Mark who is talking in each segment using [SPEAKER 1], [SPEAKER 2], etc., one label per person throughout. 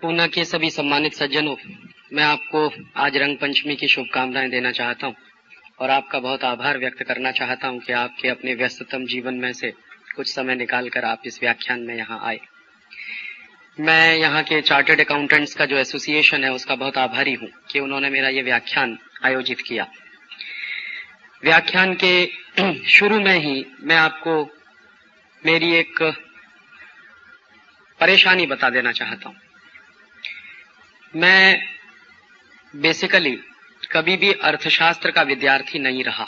[SPEAKER 1] पूना के सभी सम्मानित सज्जनों, मैं आपको आज रंग पंचमी की शुभकामनाएं देना चाहता हूं और आपका बहुत आभार व्यक्त करना चाहता हूं कि आपके अपने व्यस्ततम जीवन में से कुछ समय निकालकर आप इस व्याख्यान में यहाँ आए। मैं यहाँ के चार्टर्ड अकाउंटेंट्स का जो एसोसिएशन है उसका बहुत आभारी हूँ कि उन्होंने मेरा ये व्याख्यान आयोजित किया। व्याख्यान के शुरू में ही मैं आपको मेरी एक परेशानी बता देना चाहता हूँ। मैं बेसिकली कभी भी अर्थशास्त्र का विद्यार्थी नहीं रहा।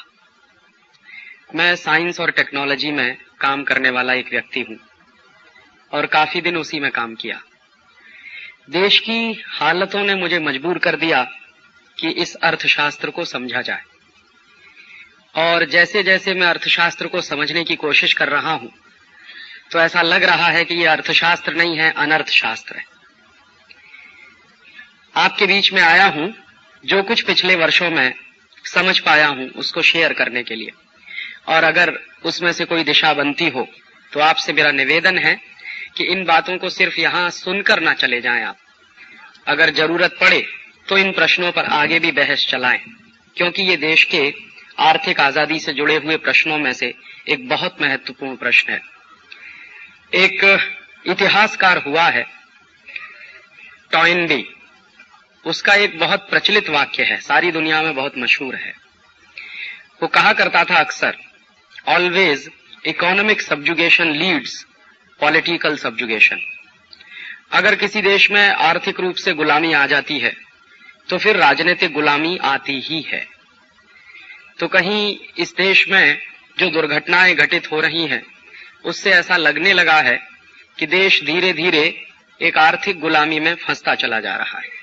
[SPEAKER 1] मैं साइंस और टेक्नोलॉजी में काम करने वाला एक व्यक्ति हूँ और काफी दिन उसी में काम किया। देश की हालतों ने मुझे मजबूर कर दिया कि इस अर्थशास्त्र को समझा जाए, और जैसे जैसे मैं अर्थशास्त्र को समझने की कोशिश कर रहा हूँ तो ऐसा लग रहा है कि यह अर्थशास्त्र नहीं है, अनर्थशास्त्र है। आपके बीच में आया हूं जो कुछ पिछले वर्षों में समझ पाया हूं उसको शेयर करने के लिए, और अगर उसमें से कोई दिशा बनती हो तो आपसे मेरा निवेदन है कि इन बातों को सिर्फ यहां सुनकर ना चले जाएं आप। अगर जरूरत पड़े तो इन प्रश्नों पर आगे भी बहस चलाएं, क्योंकि ये देश के आर्थिक आजादी से जुड़े हुए प्रश्नों में से एक बहुत महत्वपूर्ण प्रश्न है। एक इतिहासकार हुआ है टॉयनबी, उसका एक बहुत प्रचलित वाक्य है, सारी दुनिया में बहुत मशहूर है। वो कहा करता था अक्सर, always economic subjugation leads political subjugation. अगर किसी देश में आर्थिक रूप से गुलामी आ जाती है तो फिर राजनीतिक गुलामी आती ही है। तो कहीं इस देश में जो दुर्घटनाएं घटित हो रही हैं उससे ऐसा लगने लगा है कि देश धीरे धीरे एक आर्थिक गुलामी में फंसता चला जा रहा है,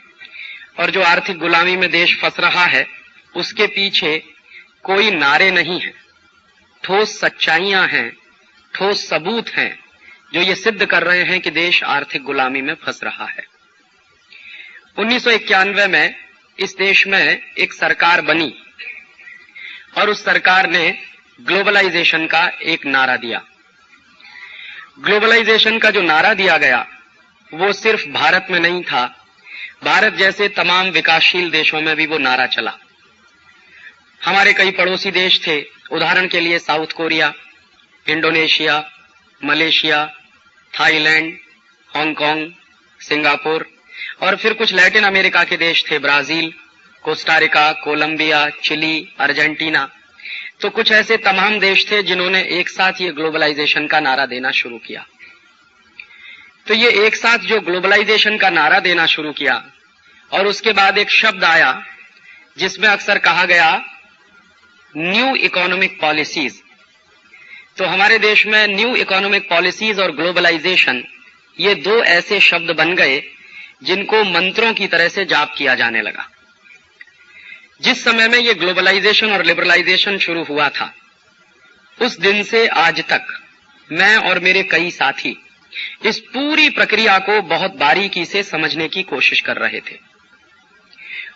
[SPEAKER 1] और जो आर्थिक गुलामी में देश फंस रहा है उसके पीछे कोई नारे नहीं है, ठोस सच्चाइयां हैं, ठोस सबूत हैं जो ये सिद्ध कर रहे हैं कि देश आर्थिक गुलामी में फंस रहा है। 1991 में इस देश में एक सरकार बनी और उस सरकार ने ग्लोबलाइजेशन का एक नारा दिया। ग्लोबलाइजेशन का जो नारा दिया गया वो सिर्फ भारत में नहीं था, भारत जैसे तमाम विकासशील देशों में भी वो नारा चला। हमारे कई पड़ोसी देश थे, उदाहरण के लिए South Korea, Indonesia, Malaysia, Thailand, Hong Kong, Singapore, और फिर कुछ लैटिन अमेरिका के देश थे, Brazil, Costa Rica, Colombia, Chile, Argentina. तो कुछ ऐसे तमाम देश थे जिन्होंने एक साथ ये ग्लोबलाइजेशन का नारा देना शुरू किया। तो ये एक साथ जो ग्लोबलाइजेशन का नारा देना शुरू किया, और उसके बाद एक शब्द आया जिसमें अक्सर कहा गया न्यू इकोनॉमिक पॉलिसीज। तो हमारे देश में न्यू इकोनॉमिक पॉलिसीज और ग्लोबलाइजेशन ये दो ऐसे शब्द बन गए जिनको मंत्रों की तरह से जाप किया जाने लगा। जिस समय में ये ग्लोबलाइजेशन और लिबरलाइजेशन शुरू हुआ था उस दिन से आज तक मैं और मेरे कई साथी इस पूरी प्रक्रिया को बहुत बारीकी से समझने की कोशिश कर रहे थे,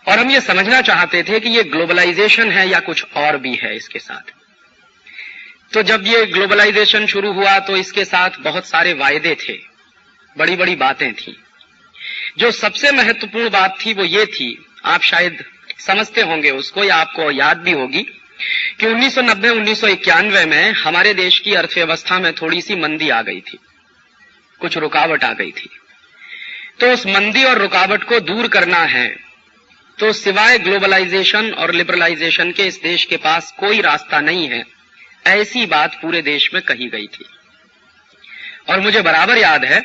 [SPEAKER 1] और हम ये समझना चाहते थे कि ये ग्लोबलाइजेशन है या कुछ और भी है इसके साथ। तो जब ये ग्लोबलाइजेशन शुरू हुआ तो इसके साथ बहुत सारे वायदे थे, बड़ी बड़ी बातें थी। जो सबसे महत्वपूर्ण बात थी वो ये थी, आप शायद समझते होंगे उसको या आपको याद भी होगी, कि 1990-1991 में हमारे देश की अर्थव्यवस्था में थोड़ी सी मंदी आ गई थी, कुछ रुकावट आ गई थी। तो उस मंदी और रुकावट को दूर करना है तो सिवाय ग्लोबलाइजेशन और लिबरलाइजेशन के इस देश के पास कोई रास्ता नहीं है, ऐसी बात पूरे देश में कही गई थी। और मुझे बराबर याद है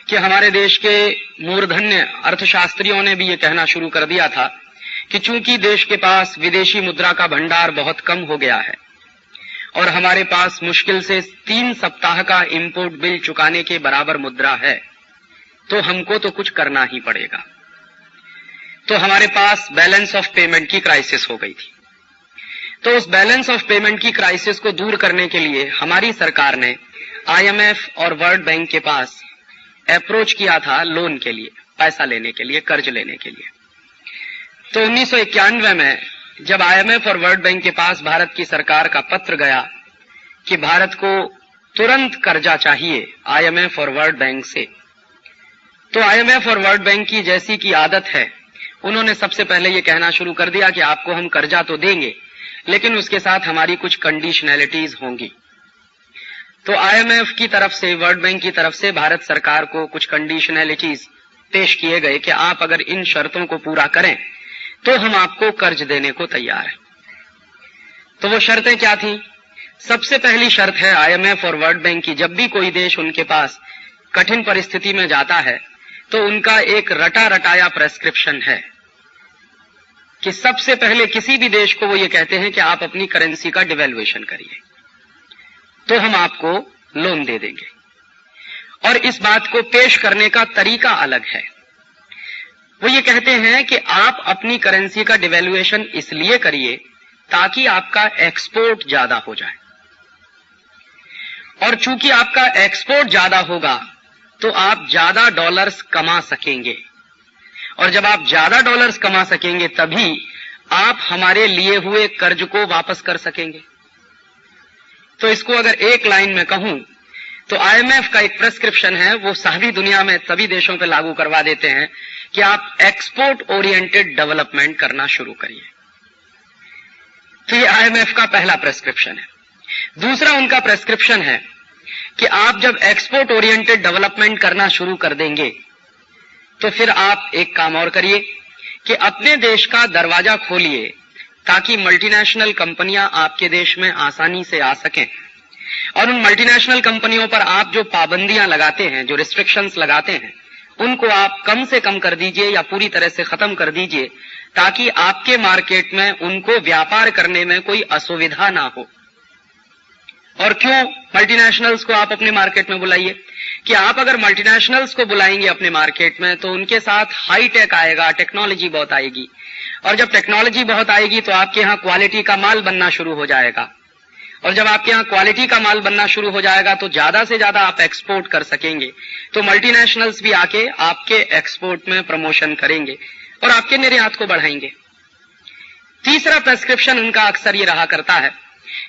[SPEAKER 1] कि हमारे देश के मूर्धन्य अर्थशास्त्रियों ने भी ये कहना शुरू कर दिया था कि चूंकि देश के पास विदेशी मुद्रा का भंडार बहुत कम हो गया है और हमारे पास मुश्किल से 3 सप्ताह का इंपोर्ट बिल चुकाने के बराबर मुद्रा है, तो हमको तो कुछ करना ही पड़ेगा। तो हमारे पास बैलेंस ऑफ पेमेंट की क्राइसिस हो गई थी। तो उस बैलेंस ऑफ पेमेंट की क्राइसिस को दूर करने के लिए हमारी सरकार ने आईएमएफ और वर्ल्ड बैंक के पास अप्रोच किया था लोन के लिए, पैसा लेने के लिए, कर्ज लेने के लिए। तो 1991 में जब आईएमएफ और वर्ल्ड बैंक के पास भारत की सरकार का पत्र गया कि भारत को तुरंत कर्जा चाहिए आईएमएफ और वर्ल्ड बैंक से, तो आईएमएफ और वर्ल्ड बैंक की जैसी की आदत है, उन्होंने सबसे पहले ये कहना शुरू कर दिया कि आपको हम कर्जा तो देंगे, लेकिन उसके साथ हमारी कुछ कंडीशनैलिटीज होंगी। तो आईएमएफ की तरफ से, वर्ल्ड बैंक की तरफ से भारत सरकार को कुछ कंडीशनैलिटीज पेश किए गए कि आप अगर इन शर्तों को पूरा करें तो हम आपको कर्ज देने को तैयार हैं। तो वो शर्तें क्या थी? सबसे पहली शर्त है आईएमएफ और वर्ल्ड बैंक की, जब भी कोई देश उनके पास कठिन परिस्थिति में जाता है तो उनका एक रटा रटाया प्रेस्क्रिप्शन है कि सबसे पहले किसी भी देश को वो ये कहते हैं कि आप अपनी करेंसी का डिवैल्यूएशन करिए तो हम आपको लोन दे देंगे। और इस बात को पेश करने का तरीका अलग है। वो ये कहते हैं कि आप अपनी करेंसी का डिवैल्यूएशन इसलिए करिए ताकि आपका एक्सपोर्ट ज्यादा हो जाए, और चूंकि आपका एक्सपोर्ट ज्यादा होगा तो आप ज्यादा डॉलर्स कमा सकेंगे, और जब आप ज्यादा डॉलर्स कमा सकेंगे तभी आप हमारे लिए हुए कर्ज को वापस कर सकेंगे। तो इसको अगर एक लाइन में कहूं तो आईएमएफ का एक प्रेस्क्रिप्शन है, वो सारी दुनिया में सभी देशों पे लागू करवा देते हैं कि आप एक्सपोर्ट ओरिएंटेड डेवलपमेंट करना शुरू करिए। तो ये आईएमएफ का पहला प्रेस्क्रिप्शन है। दूसरा उनका प्रेस्क्रिप्शन है कि आप जब एक्सपोर्ट ओरिएंटेड डेवलपमेंट करना शुरू कर देंगे तो फिर आप एक काम और करिए कि अपने देश का दरवाजा खोलिए ताकि मल्टीनेशनल कंपनियां आपके देश में आसानी से आ सकें, और उन मल्टीनेशनल कंपनियों पर आप जो पाबंदियां लगाते हैं, जो रिस्ट्रिक्शंस लगाते हैं, उनको आप कम से कम कर दीजिए या पूरी तरह से खत्म कर दीजिए ताकि आपके मार्केट में उनको व्यापार करने में कोई असुविधा ना हो। और क्यों मल्टीनेशनल्स को आप अपने मार्केट में बुलाइए कि आप अगर मल्टीनेशनल्स को बुलाएंगे अपने मार्केट में तो उनके साथ हाई टेक आएगा, टेक्नोलॉजी बहुत आएगी, और जब टेक्नोलॉजी बहुत आएगी तो आपके यहाँ क्वालिटी का माल बनना शुरू हो जाएगा, और जब आपके यहाँ क्वालिटी का माल बनना शुरू हो जाएगा तो ज्यादा से ज्यादा आप एक्सपोर्ट कर सकेंगे, तो मल्टीनेशनल्स भी आके आपके एक्सपोर्ट में प्रमोशन करेंगे और आपके निर्यात को बढ़ाएंगे। तीसरा प्रेस्क्रिप्शन उनका अक्सर ये रहा करता है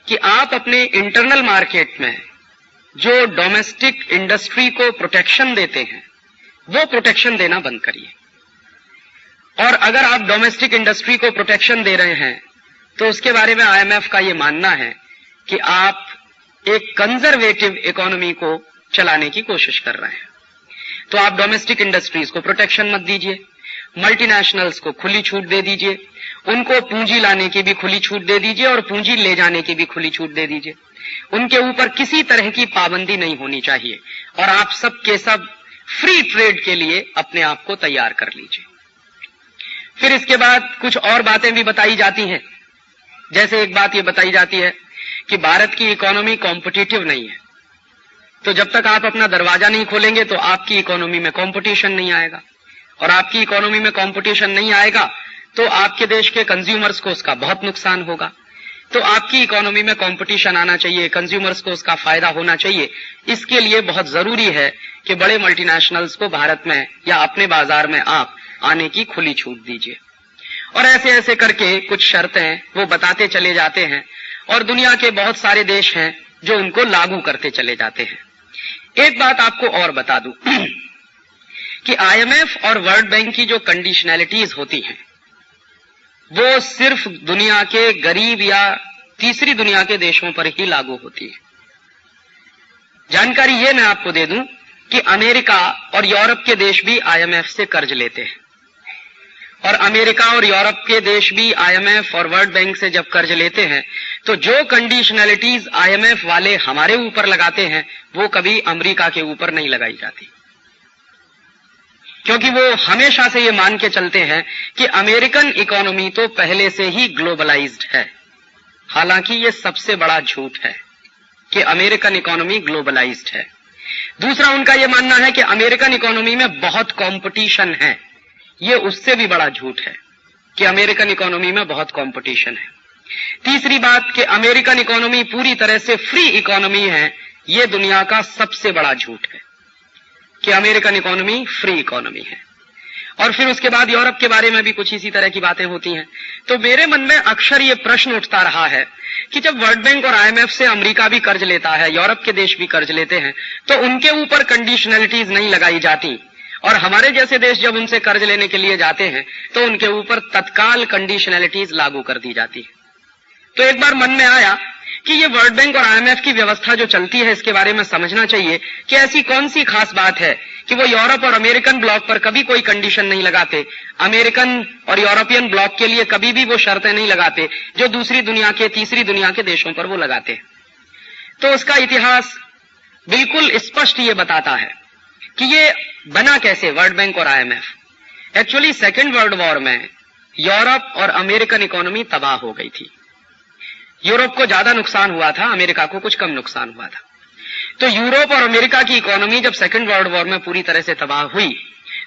[SPEAKER 1] कि आप अपने इंटरनल मार्केट में जो डोमेस्टिक इंडस्ट्री को प्रोटेक्शन देते हैं वो प्रोटेक्शन देना बंद करिए, और अगर आप डोमेस्टिक इंडस्ट्री को प्रोटेक्शन दे रहे हैं तो उसके बारे में आईएमएफ का ये मानना है कि आप एक कंजर्वेटिव इकोनॉमी को चलाने की कोशिश कर रहे हैं। तो आप डोमेस्टिक इंडस्ट्रीज को प्रोटेक्शन मत दीजिए, मल्टीनेशनल्स को खुली छूट दे दीजिए, उनको पूंजी लाने की भी खुली छूट दे दीजिए और पूंजी ले जाने की भी खुली छूट दे दीजिए। उनके ऊपर किसी तरह की पाबंदी नहीं होनी चाहिए, और आप सब के सब फ्री ट्रेड के लिए अपने आप को तैयार कर लीजिए। फिर इसके बाद कुछ और बातें भी बताई जाती हैं। जैसे एक बात ये बताई जाती है कि भारत की इकोनॉमी कॉम्पिटिटिव नहीं है, तो जब तक आप अपना दरवाजा नहीं खोलेंगे तो आपकी इकोनॉमी में कंपटीशन नहीं आएगा, और आपकी इकोनॉमी में कंपटीशन नहीं आएगा तो आपके देश के कंज्यूमर्स को उसका बहुत नुकसान होगा। तो आपकी इकोनॉमी में कंपटीशन आना चाहिए, कंज्यूमर्स को उसका फायदा होना चाहिए। इसके लिए बहुत जरूरी है कि बड़े मल्टीनेशनल्स को भारत में या अपने बाजार में आप आने की खुली छूट दीजिए। और ऐसे ऐसे करके कुछ शर्तें वो बताते चले जाते हैं, और दुनिया के बहुत सारे देश हैं जो उनको लागू करते चले जाते हैं। एक बात आपको और बता दूं कि आईएमएफ और वर्ल्ड बैंक की जो कंडीशनैलिटीज होती हैं वो सिर्फ दुनिया के गरीब या तीसरी दुनिया के देशों पर ही लागू होती है। जानकारी ये मैं आपको दे दूं कि अमेरिका और यूरोप के देश भी आईएमएफ से कर्ज लेते हैं, और अमेरिका और यूरोप के देश भी आईएमएफ और वर्ल्ड बैंक से जब कर्ज लेते हैं तो जो कंडीशनैलिटीज आईएमएफ वाले हमारे ऊपर लगाते हैं वो कभी अमेरिका के ऊपर नहीं लगाई जाती, क्योंकि वो हमेशा से ये मान के चलते हैं कि अमेरिकन इकोनॉमी तो पहले से ही ग्लोबलाइज्ड है। हालांकि ये सबसे बड़ा झूठ है कि अमेरिकन इकोनॉमी ग्लोबलाइज्ड है। दूसरा उनका ये मानना है कि अमेरिकन इकोनॉमी में बहुत कंपटीशन है। ये उससे भी बड़ा झूठ है कि अमेरिकन इकोनॉमी में बहुत कंपटीशन है। तीसरी बात कि अमेरिकन इकोनॉमी पूरी तरह से फ्री इकोनॉमी है, ये दुनिया का सबसे बड़ा झूठ है कि अमेरिकन इकोनॉमी फ्री इकोनॉमी है। और फिर उसके बाद यूरोप के बारे में भी कुछ इसी तरह की बातें होती हैं। तो मेरे मन में अक्सर ये प्रश्न उठता रहा है कि जब वर्ल्ड बैंक और आईएमएफ से अमेरिका भी कर्ज लेता है, यूरोप के देश भी कर्ज लेते हैं, तो उनके ऊपर कंडीशनैलिटीज नहीं लगाई जाती, और हमारे जैसे देश जब उनसे कर्ज लेने के लिए जाते हैं तो उनके ऊपर तत्काल कंडीशनैलिटीज लागू कर दी जाती है। तो एक बार मन में आया कि ये वर्ल्ड बैंक और आईएमएफ की व्यवस्था जो चलती है इसके बारे में समझना चाहिए कि ऐसी कौन सी खास बात है कि वो यूरोप और अमेरिकन ब्लॉक पर कभी कोई कंडीशन नहीं लगाते, अमेरिकन और यूरोपियन ब्लॉक के लिए कभी भी वो शर्तें नहीं लगाते जो दूसरी दुनिया के, तीसरी दुनिया के देशों पर वो लगाते हैं। तो उसका इतिहास बिल्कुल स्पष्ट ये बताता है कि ये बना कैसे वर्ल्ड बैंक और IMF. Actually second world war में यूरोप और अमेरिकन इकोनॉमी तबाह हो गई थी। यूरोप को ज्यादा नुकसान हुआ था, अमेरिका को कुछ कम नुकसान हुआ था। तो यूरोप और अमेरिका की इकोनॉमी जब सेकेंड वर्ल्ड वॉर में पूरी तरह से तबाह हुई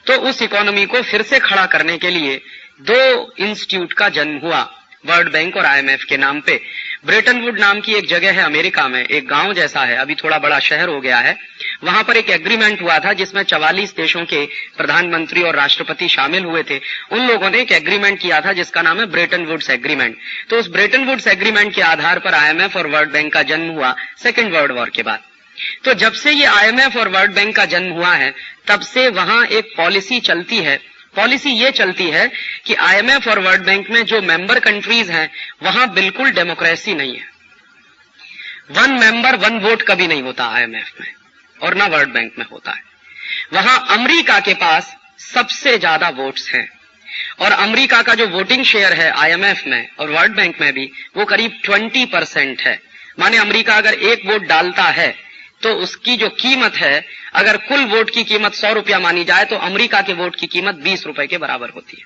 [SPEAKER 1] तो उस इकोनॉमी को फिर से खड़ा करने के लिए दो इंस्टीट्यूट का जन्म हुआ वर्ल्ड बैंक और आईएमएफ के नाम पे। ब्रेटन वुड नाम की एक जगह है अमेरिका में, एक गांव जैसा है, अभी थोड़ा बड़ा शहर हो गया है। वहां पर एक एग्रीमेंट हुआ था जिसमें 44 देशों के प्रधानमंत्री और राष्ट्रपति शामिल हुए थे। उन लोगों ने एक एग्रीमेंट किया था जिसका नाम है ब्रेटन वुड्स एग्रीमेंट। तो उस ब्रेटन वुड्स एग्रीमेंट के आधार पर आईएमएफ और वर्ल्ड बैंक का जन्म हुआ सेकेंड वर्ल्ड वॉर के बाद। तो जब से ये आईएमएफ और वर्ल्ड बैंक का जन्म हुआ है तब से वहां एक पॉलिसी चलती है। पॉलिसी ये चलती है कि आईएमएफ और वर्ल्ड बैंक में जो मेंबर कंट्रीज हैं वहां बिल्कुल डेमोक्रेसी नहीं है। वन मेंबर वन वोट कभी नहीं होता आईएमएफ में और ना वर्ल्ड बैंक में होता है। वहां अमेरिका के पास सबसे ज्यादा वोट्स हैं और अमेरिका का जो वोटिंग शेयर है आईएमएफ में और वर्ल्ड बैंक में भी वो करीब 20% है। माने अमेरिका अगर एक वोट डालता है तो उसकी जो कीमत है, अगर कुल वोट की कीमत 100 रुपया मानी जाए तो अमेरिका के वोट की कीमत 20 रुपए के बराबर होती है।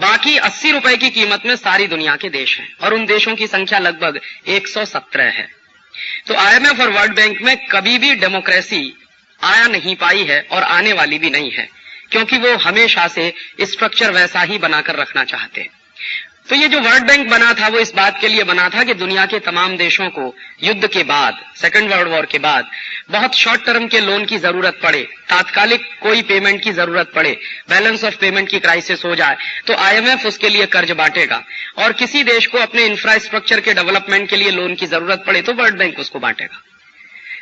[SPEAKER 1] बाकी 80 रुपए की कीमत में सारी दुनिया के देश हैं और उन देशों की संख्या लगभग 117 है। तो आईएमएफ और वर्ल्ड बैंक में कभी भी डेमोक्रेसी आया नहीं पाई है और आने वाली भी नहीं है, क्योंकि वो हमेशा से स्ट्रक्चर वैसा ही बनाकर रखना चाहते हैं। तो ये जो वर्ल्ड बैंक बना था वो इस बात के लिए बना था कि दुनिया के तमाम देशों को युद्ध के बाद, सेकेंड वर्ल्ड वॉर के बाद बहुत शॉर्ट टर्म के लोन की जरूरत पड़े, तात्कालिक कोई पेमेंट की जरूरत पड़े, बैलेंस ऑफ पेमेंट की क्राइसिस हो जाए तो आईएमएफ उसके लिए कर्ज बांटेगा और किसी देश को अपने इंफ्रास्ट्रक्चर के डेवलपमेंट के लिए लोन की जरूरत पड़े तो वर्ल्ड बैंक उसको बांटेगा।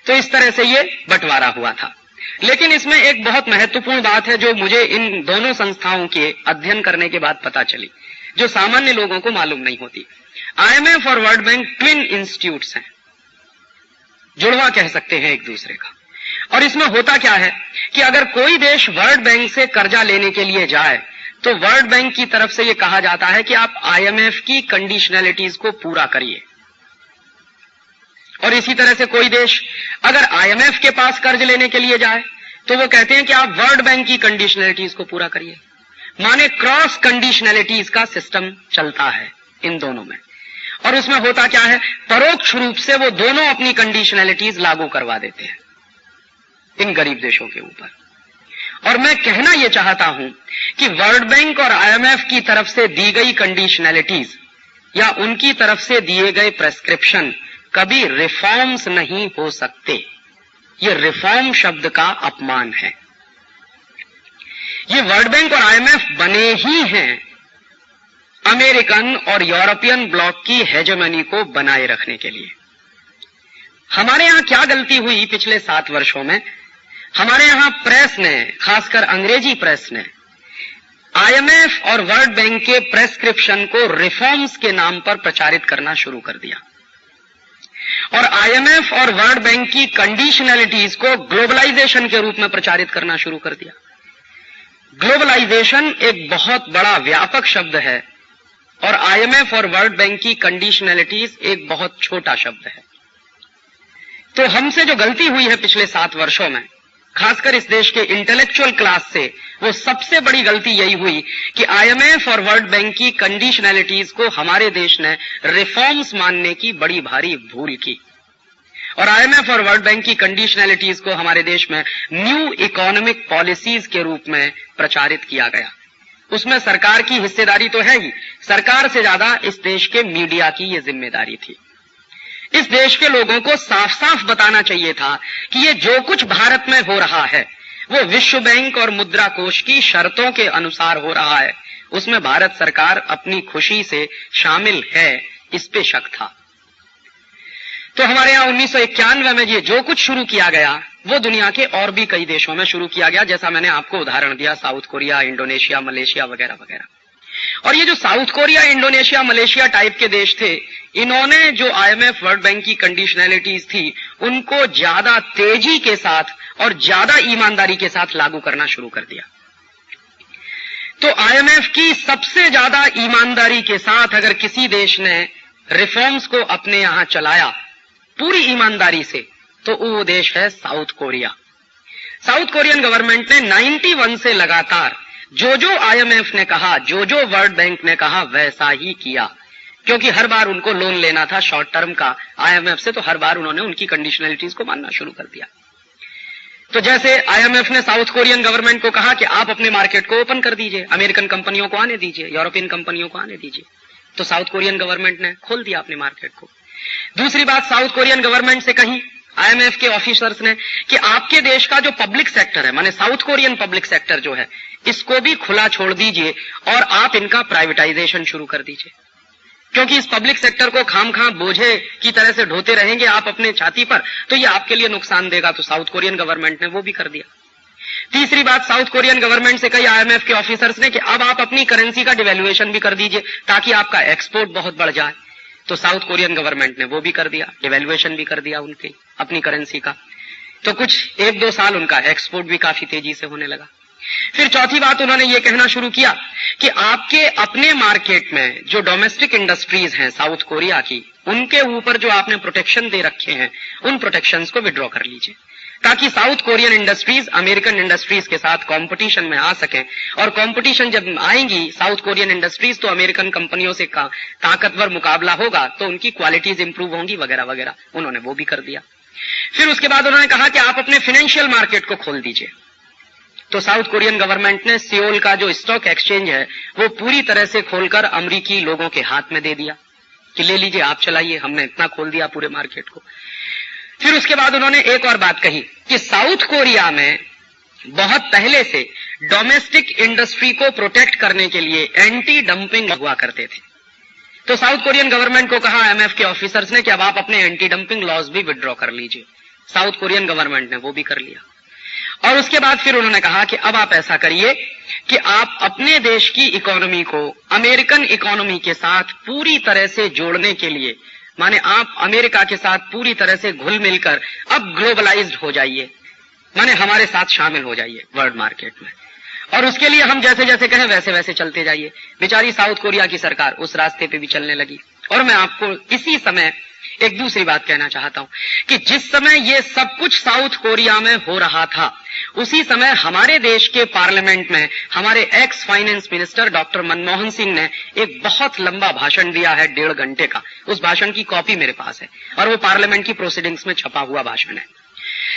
[SPEAKER 1] तो इस तरह से ये बंटवारा हुआ था। लेकिन इसमें एक बहुत महत्वपूर्ण बात है जो मुझे इन दोनों संस्थाओं के अध्ययन करने के बाद पता चली, जो सामान्य लोगों को मालूम नहीं होती। आईएमएफ और वर्ल्ड बैंक ट्विन इंस्टीट्यूट्स हैं, जुड़वा कह सकते हैं एक दूसरे का। और इसमें होता क्या है कि अगर कोई देश वर्ल्ड बैंक से कर्जा लेने के लिए जाए तो वर्ल्ड बैंक की तरफ से यह कहा जाता है कि आप आईएमएफ की कंडीशनैलिटीज को पूरा करिए। और इसी तरह से कोई देश अगर आईएमएफ के पास कर्ज लेने के लिए जाए तो वो कहते हैं कि आप वर्ल्ड बैंक की कंडीशनैलिटीज को पूरा करिए। माने क्रॉस कंडीशनैलिटीज का सिस्टम चलता है इन दोनों में। और उसमें होता क्या है, परोक्ष रूप से वो दोनों अपनी कंडीशनैलिटीज लागू करवा देते हैं इन गरीब देशों के ऊपर। और मैं कहना यह चाहता हूं कि वर्ल्ड बैंक और आईएमएफ की तरफ से दी गई कंडीशनैलिटीज या उनकी तरफ से दिए गए प्रेस्क्रिप्शन कभी रिफॉर्म्स नहीं हो सकते। ये रिफॉर्म शब्द का अपमान है। ये वर्ल्ड बैंक और आईएमएफ बने ही हैं अमेरिकन और यूरोपियन ब्लॉक की हेजेमनी को बनाए रखने के लिए। हमारे यहां क्या गलती हुई पिछले 7 वर्षों में? हमारे यहां प्रेस ने, खासकर अंग्रेजी प्रेस ने, आईएमएफ और वर्ल्ड बैंक के प्रेस्क्रिप्शन को रिफॉर्म्स के नाम पर प्रचारित करना शुरू कर दिया और आईएमएफ और वर्ल्ड बैंक की कंडीशनैलिटीज को ग्लोबलाइजेशन के रूप में प्रचारित करना शुरू कर दिया। ग्लोबलाइजेशन एक बहुत बड़ा व्यापक शब्द है और आईएमएफ और वर्ल्ड बैंक की कंडीशनैलिटीज एक बहुत छोटा शब्द है। तो हमसे जो गलती हुई है पिछले 7 वर्षों में, खासकर इस देश के इंटेलेक्चुअल क्लास से, वो सबसे बड़ी गलती यही हुई कि आईएमएफ और वर्ल्ड बैंक की कंडीशनैलिटीज को हमारे देश ने रिफॉर्म्स मानने की बड़ी भारी भूल की और आईएमएफ और वर्ल्ड बैंक की कंडीशनैलिटीज को हमारे देश में न्यू इकोनॉमिक पॉलिसीज के रूप में प्रचारित किया गया। उसमें सरकार की हिस्सेदारी तो है ही, सरकार से ज्यादा इस देश के मीडिया की ये जिम्मेदारी थी। इस देश के लोगों को साफ साफ बताना चाहिए था कि ये जो कुछ भारत में हो रहा है वो विश्व बैंक और मुद्रा कोष की शर्तों के अनुसार हो रहा है, उसमें भारत सरकार अपनी खुशी से शामिल है, इस पे शक था। तो हमारे यहां 1991 में ये जो कुछ शुरू किया गया वो दुनिया के और भी कई देशों में शुरू किया गया, जैसा मैंने आपको उदाहरण दिया, साउथ कोरिया, इंडोनेशिया, मलेशिया वगैरह वगैरह। और ये जो south Korea, Indonesia, Malaysia type के देश थे, इन्होंने जो IMF, वर्ल्ड बैंक की कंडीशनैलिटीज थी, उनको ज्यादा तेजी के साथ और ज्यादा ईमानदारी के साथ लागू करना शुरू कर दिया। तो IMF की सबसे ज्यादा ईमानदारी के साथ अगर किसी देश ने रिफॉर्म्स को अपने यहां चलाया पूरी ईमानदारी से, तो वो देश है south Korea. South Korean government ने 91 से लगातार जो IMF ने कहा, जो वर्ल्ड बैंक ने कहा, वैसा ही किया, क्योंकि हर बार उनको लोन लेना था शॉर्ट टर्म का IMF से, तो हर बार उन्होंने उनकी कंडीशनलिटीज को मानना शुरू कर दिया। तो जैसे IMF ने साउथ कोरियन गवर्नमेंट को कहा कि आप अपने मार्केट को ओपन कर दीजिए, अमेरिकन कंपनियों को आने दीजिए, यूरोपियन कंपनियों को आने दीजिए, तो साउथ कोरियन गवर्नमेंट ने खोल दिया अपने मार्केट को। दूसरी बात साउथ कोरियन गवर्नमेंट से कही IMF के ऑफिसर्स ने कि आपके देश का जो पब्लिक सेक्टर है, माने साउथ कोरियन पब्लिक सेक्टर जो है, इसको भी खुला छोड़ दीजिए और आप इनका प्राइवेटाइजेशन शुरू कर दीजिए, क्योंकि इस पब्लिक सेक्टर को खामखां बोझे की तरह से ढोते रहेंगे आप अपने छाती पर, तो ये आपके लिए नुकसान देगा। तो साउथ कोरियन गवर्नमेंट ने वो भी कर दिया। तीसरी बात साउथ कोरियन गवर्नमेंट से कही IMF के ऑफिसर्स ने कि अब आप अपनी करेंसी का डिवैल्यूएशन भी कर दीजिए ताकि आपका एक्सपोर्ट बहुत बढ़ जाए। तो साउथ कोरियन गवर्नमेंट ने वो भी कर दिया, डिवैल्यूएशन भी कर दिया उनकी अपनी करेंसी का। तो कुछ 1-2 साल उनका एक्सपोर्ट भी काफी तेजी से होने लगा। फिर चौथी बात उन्होंने ये कहना शुरू किया कि आपके अपने मार्केट में जो डोमेस्टिक इंडस्ट्रीज हैं साउथ कोरिया की, उनके ऊपर जो आपने प्रोटेक्शन दे रखे हैं, उन प्रोटेक्शंस को विड्रॉ कर लीजिए, ताकि south Korean industries American industries के साथ कंपटीशन में आ सकें। और कंपटीशन जब आएंगी साउथ कोरियन इंडस्ट्रीज, तो अमेरिकन कंपनियों से ताकतवर मुकाबला होगा, तो उनकी क्वालिटीज इंप्रूव होंगी वगैरह वगैरह। उन्होंने वो भी कर दिया। फिर उसके बाद उन्होंने कहा कि आप अपने फाइनेंशियल मार्केट को खोल दीजिए। तो साउथ कोरियन गवर्नमेंट ने सियोल का जो स्टॉक एक्सचेंज है वो पूरी तरह से खोलकर अमेरिकी लोगों के हाथ में दे दिया कि ले लीजिए, आप चलाइए, हमने इतना खोल दिया पूरे मार्केट को। फिर उसके बाद उन्होंने एक और बात कही कि साउथ कोरिया में बहुत पहले से डोमेस्टिक इंडस्ट्री को प्रोटेक्ट करने के लिए एंटी डंपिंग हुआ करते थे। तो साउथ कोरियन गवर्नमेंट को कहा IMF के ऑफिसर्स ने कि अब आप अपने एंटी डंपिंग लॉज भी विड्रॉ कर लीजिए। साउथ कोरियन गवर्नमेंट ने वो भी कर लिया। और उसके बाद फिर उन्होंने कहा कि अब आप ऐसा करिए कि आप अपने देश की इकोनॉमी को अमेरिकन इकोनॉमी के साथ पूरी तरह से जोड़ने के लिए, माने आप अमेरिका के साथ पूरी तरह से घुल मिलकर अब ग्लोबलाइज्ड हो जाइए, माने हमारे साथ शामिल हो जाइए वर्ल्ड मार्केट में, और उसके लिए हम जैसे जैसे कहें वैसे वैसे चलते जाइए। बेचारी साउथ कोरिया की सरकार उस रास्ते पे भी चलने लगी। और मैं आपको इसी समय एक दूसरी बात कहना चाहता हूं कि जिस समय ये सब कुछ साउथ कोरिया में हो रहा था, उसी समय हमारे देश के पार्लियामेंट में हमारे ex finance minister doctor Manmohan Singh ने एक बहुत लंबा भाषण दिया है, 1.5 घंटे का। उस भाषण की कॉपी मेरे पास है और वो पार्लियामेंट की प्रोसीडिंग्स में छपा हुआ भाषण है।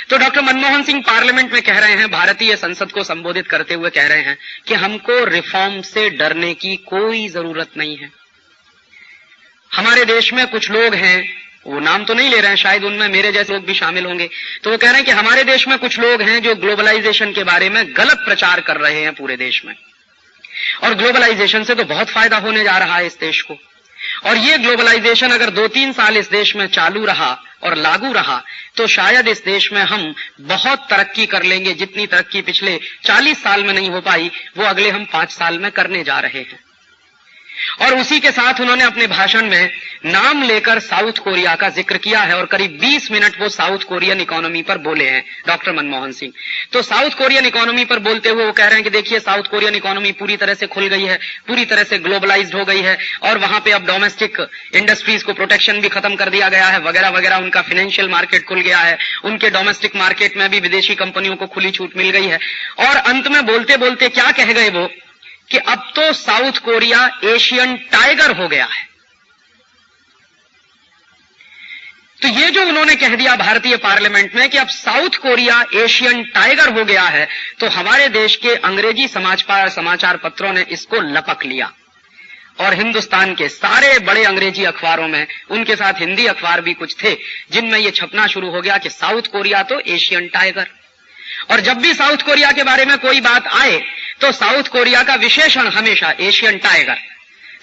[SPEAKER 1] तो डॉक्टर मनमोहन सिंह पार्लियामेंट में कह रहे हैं, भारतीय संसद को संबोधित करते हुए कह रहे हैं कि हमको रिफॉर्म से डरने की कोई जरूरत नहीं है। हमारे देश में कुछ लोग हैं, वो नाम तो नहीं ले रहे हैं, शायद उनमें मेरे जैसे लोग भी शामिल होंगे, तो वो कह रहे हैं कि हमारे देश में कुछ लोग हैं जो ग्लोबलाइजेशन के बारे में गलत प्रचार कर रहे हैं पूरे देश में, और ग्लोबलाइजेशन से तो बहुत फायदा होने जा रहा है इस देश को, और ये ग्लोबलाइजेशन अगर 2-3 साल इस देश में चालू रहा और लागू रहा तो शायद इस देश में हम बहुत तरक्की कर लेंगे। जितनी तरक्की पिछले 40 साल में नहीं हो पाई, वो अगले हम 5 साल में करने जा रहे हैं। और उसी के साथ उन्होंने अपने भाषण में नाम लेकर साउथ कोरिया का जिक्र किया है और करीब 20 मिनट वो साउथ कोरियन इकोनॉमी पर बोले हैं डॉक्टर मनमोहन सिंह। तो साउथ कोरियन इकोनॉमी पर बोलते हुए वो कह रहे हैं कि देखिए, साउथ कोरियन इकोनॉमी पूरी तरह से खुल गई है, पूरी तरह से ग्लोबलाइज्ड हो गई है, और वहां पे अब डोमेस्टिक इंडस्ट्रीज को प्रोटेक्शन भी खत्म कर दिया गया है वगैरह वगैरह। उनका फाइनेंशियल मार्केट खुल गया है, उनके डोमेस्टिक मार्केट में भी विदेशी कंपनियों को खुली छूट मिल गई है। और अंत में बोलते बोलते क्या कह गए वो कि अब तो साउथ कोरिया एशियन टाइगर हो गया है। तो ये जो उन्होंने कह दिया भारतीय पार्लियामेंट में कि अब साउथ कोरिया एशियन टाइगर हो गया है, तो हमारे देश के अंग्रेजी समाचार पत्रों ने इसको लपक लिया, और हिंदुस्तान के सारे बड़े अंग्रेजी अखबारों में, उनके साथ हिंदी अखबार भी कुछ थे, जिनमें यह छपना शुरू हो गया कि साउथ कोरिया तो एशियन टाइगर। और जब भी साउथ कोरिया के बारे में कोई बात आए तो साउथ कोरिया का विशेषण हमेशा एशियन टाइगर।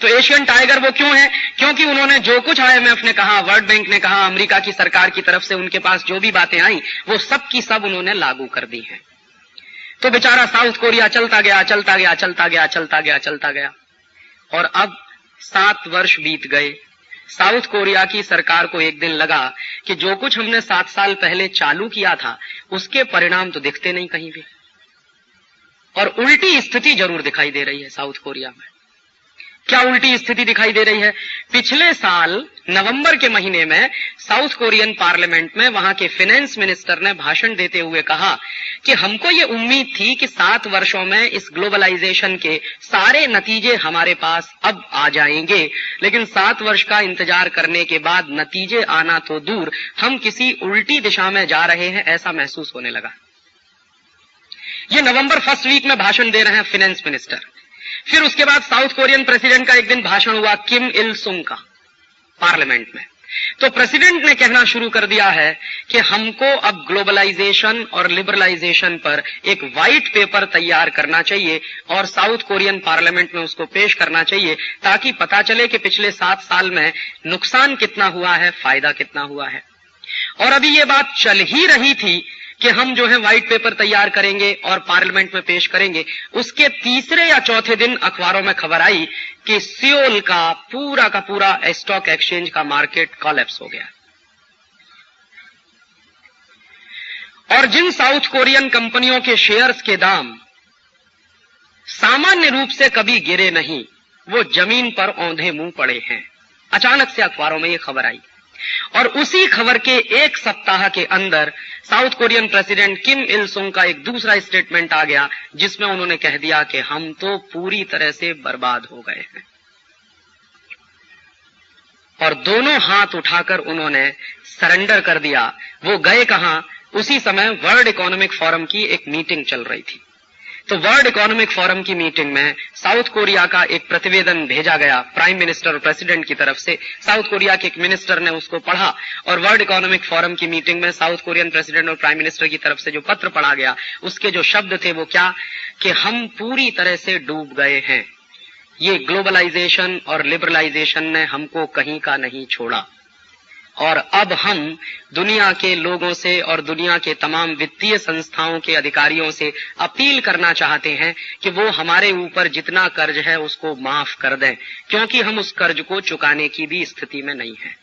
[SPEAKER 1] तो एशियन टाइगर वो क्यों है? क्योंकि उन्होंने जो कुछ IMF ने कहा, वर्ल्ड बैंक ने कहा, अमेरिका की सरकार की तरफ से उनके पास जो भी बातें आई वो सब की सब उन्होंने लागू कर दी हैं। तो बेचारा साउथ कोरिया चलता गया, चलता गया, चलता गया, चलता गया, चलता गया, और अब 7 वर्ष बीत गए। साउथ कोरिया की सरकार को एक दिन लगा कि जो कुछ हमने 7 साल पहले चालू किया था उसके परिणाम तो दिखते नहीं कहीं भी, और उल्टी स्थिति जरूर दिखाई दे रही है साउथ कोरिया में। क्या उल्टी स्थिति दिखाई दे रही है? पिछले साल नवंबर के महीने में साउथ कोरियन पार्लियामेंट में वहां के फाइनेंस मिनिस्टर ने भाषण देते हुए कहा कि हमको ये उम्मीद थी कि 7 वर्षों में इस ग्लोबलाइजेशन के सारे नतीजे हमारे पास अब आ जाएंगे, लेकिन 7 वर्ष का इंतजार करने के बाद नतीजे आना तो दूर, हम किसी उल्टी दिशा में जा रहे हैं ऐसा महसूस होने लगा। ये नवंबर फर्स्ट वीक में भाषण दे रहे हैं फाइनेंस मिनिस्टर। फिर उसके बाद साउथ कोरियन प्रेसिडेंट का एक दिन भाषण हुआ किम इल सुंग का पार्लियामेंट में। तो प्रेसिडेंट ने कहना शुरू कर दिया है कि हमको अब ग्लोबलाइजेशन और लिबरलाइजेशन पर एक व्हाइट पेपर तैयार करना चाहिए और साउथ कोरियन पार्लियामेंट में उसको पेश करना चाहिए, ताकि पता चले कि पिछले 7 साल में नुकसान कितना हुआ है, फायदा कितना हुआ है। और अभी ये बात चल ही रही थी कि हम जो है व्हाइट पेपर तैयार करेंगे और पार्लियामेंट में पेश करेंगे। उसके तीसरे या चौथे दिन अखबारों में खबर आई कि सियोल का पूरा स्टॉक एक्सचेंज का मार्केट कोलैप्स हो गया। और जिन साउथ कोरियन कंपनियों के शेयर्स के दाम सामान्य रूप से कभी गिरे नहीं, वो जमीन पर औंधे मुंह पड़े हैं। अचानक से अखबारों में ये खबर आई, और उसी खबर के 1 सप्ताह के अंदर साउथ कोरियन प्रेसिडेंट किम इल सुंग का एक दूसरा स्टेटमेंट आ गया, जिसमें उन्होंने कह दिया कि हम तो पूरी तरह से बर्बाद हो गए हैं। और दोनों हाथ उठाकर उन्होंने सरेंडर कर दिया। वो गए कहां? उसी समय वर्ल्ड इकोनॉमिक फोरम की एक मीटिंग चल रही थी। तो वर्ल्ड इकोनॉमिक फोरम की मीटिंग में साउथ कोरिया का एक प्रतिवेदन भेजा गया प्राइम मिनिस्टर और प्रेसिडेंट की तरफ से। साउथ कोरिया के एक मिनिस्टर ने उसको पढ़ा, और वर्ल्ड इकोनॉमिक फोरम की मीटिंग में साउथ कोरियन प्रेसिडेंट और प्राइम मिनिस्टर की तरफ से जो पत्र पढ़ा गया, उसके जो शब्द थे वो क्या, कि हम पूरी तरह से डूब गए हैं। ये ग्लोबलाइजेशन और लिबरलाइजेशन ने हमको कहीं का नहीं छोड़ा, और अब हम दुनिया के लोगों से और दुनिया के तमाम वित्तीय संस्थाओं के अधिकारियों से अपील करना चाहते हैं कि वो हमारे ऊपर जितना कर्ज है उसको माफ कर दें, क्योंकि हम उस कर्ज को चुकाने की भी स्थिति में नहीं है।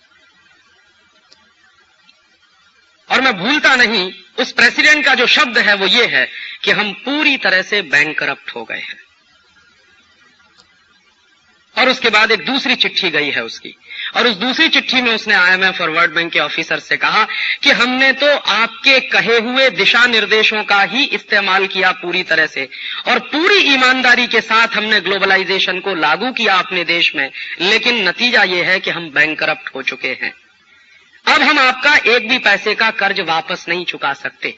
[SPEAKER 1] और मैं भूलता नहीं, उस प्रेसिडेंट का जो शब्द है वो ये है कि हम पूरी तरह से बैंकरप्ट हो गए हैं। और उसके बाद एक दूसरी चिट्ठी गई है उसकी, और उस दूसरी चिट्ठी में उसने IMF और वर्ल्ड बैंक के ऑफिसर से कहा कि हमने तो आपके कहे हुए दिशा निर्देशों का ही इस्तेमाल किया पूरी तरह से, और पूरी ईमानदारी के साथ हमने ग्लोबलाइजेशन को लागू किया अपने देश में, लेकिन नतीजा ये है कि हम बैंकरप्ट हो चुके हैं। अब हम आपका एक भी पैसे का कर्ज वापस नहीं चुका सकते।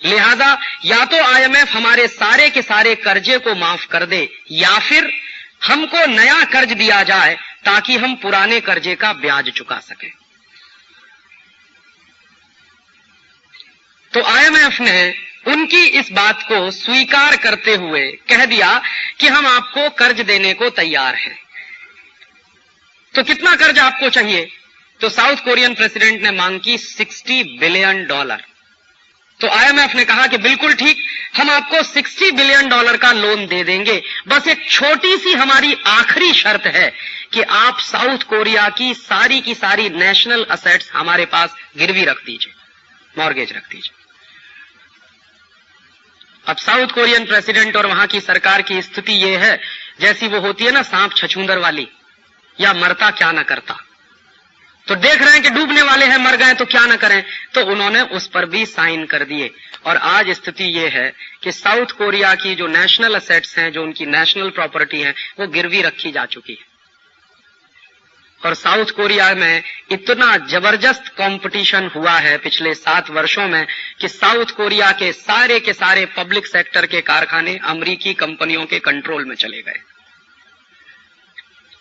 [SPEAKER 1] लिहाजा या तो IMF हमारे सारे के सारे कर्जे को माफ कर दे, या फिर हमको नया कर्ज दिया जाए ताकि हम पुराने कर्जे का ब्याज चुका सकें। तो IMF ने उनकी इस बात को स्वीकार करते हुए कह दिया कि हम आपको कर्ज देने को तैयार हैं। तो कितना कर्ज आपको चाहिए? तो साउथ कोरियन प्रेसिडेंट ने मांग की $60 बिलियन। तो IMF ने कहा कि बिल्कुल ठीक, हम आपको $60 बिलियन का लोन दे देंगे, बस एक छोटी सी हमारी आखिरी शर्त है कि आप साउथ कोरिया की सारी नेशनल असेट्स हमारे पास गिरवी रख दीजिए, मॉर्गेज रख दीजिए। अब साउथ कोरियन प्रेसिडेंट और वहां की सरकार की स्थिति ये है जैसी वो होती है ना सांप छछूंदर वाली, या मरता क्या न करता। तो देख रहे हैं कि डूबने वाले हैं, मर गए तो क्या न करें, तो उन्होंने उस पर भी साइन कर दिए। और आज स्थिति ये है कि साउथ कोरिया की जो नेशनल असेट्स हैं, जो उनकी नेशनल प्रॉपर्टी है, वो गिरवी रखी जा चुकी है। और साउथ कोरिया में इतना जबरदस्त कंपटीशन हुआ है पिछले 7 वर्षों में कि साउथ कोरिया के सारे पब्लिक सेक्टर के कारखाने अमेरिकी कंपनियों के कंट्रोल में चले गए।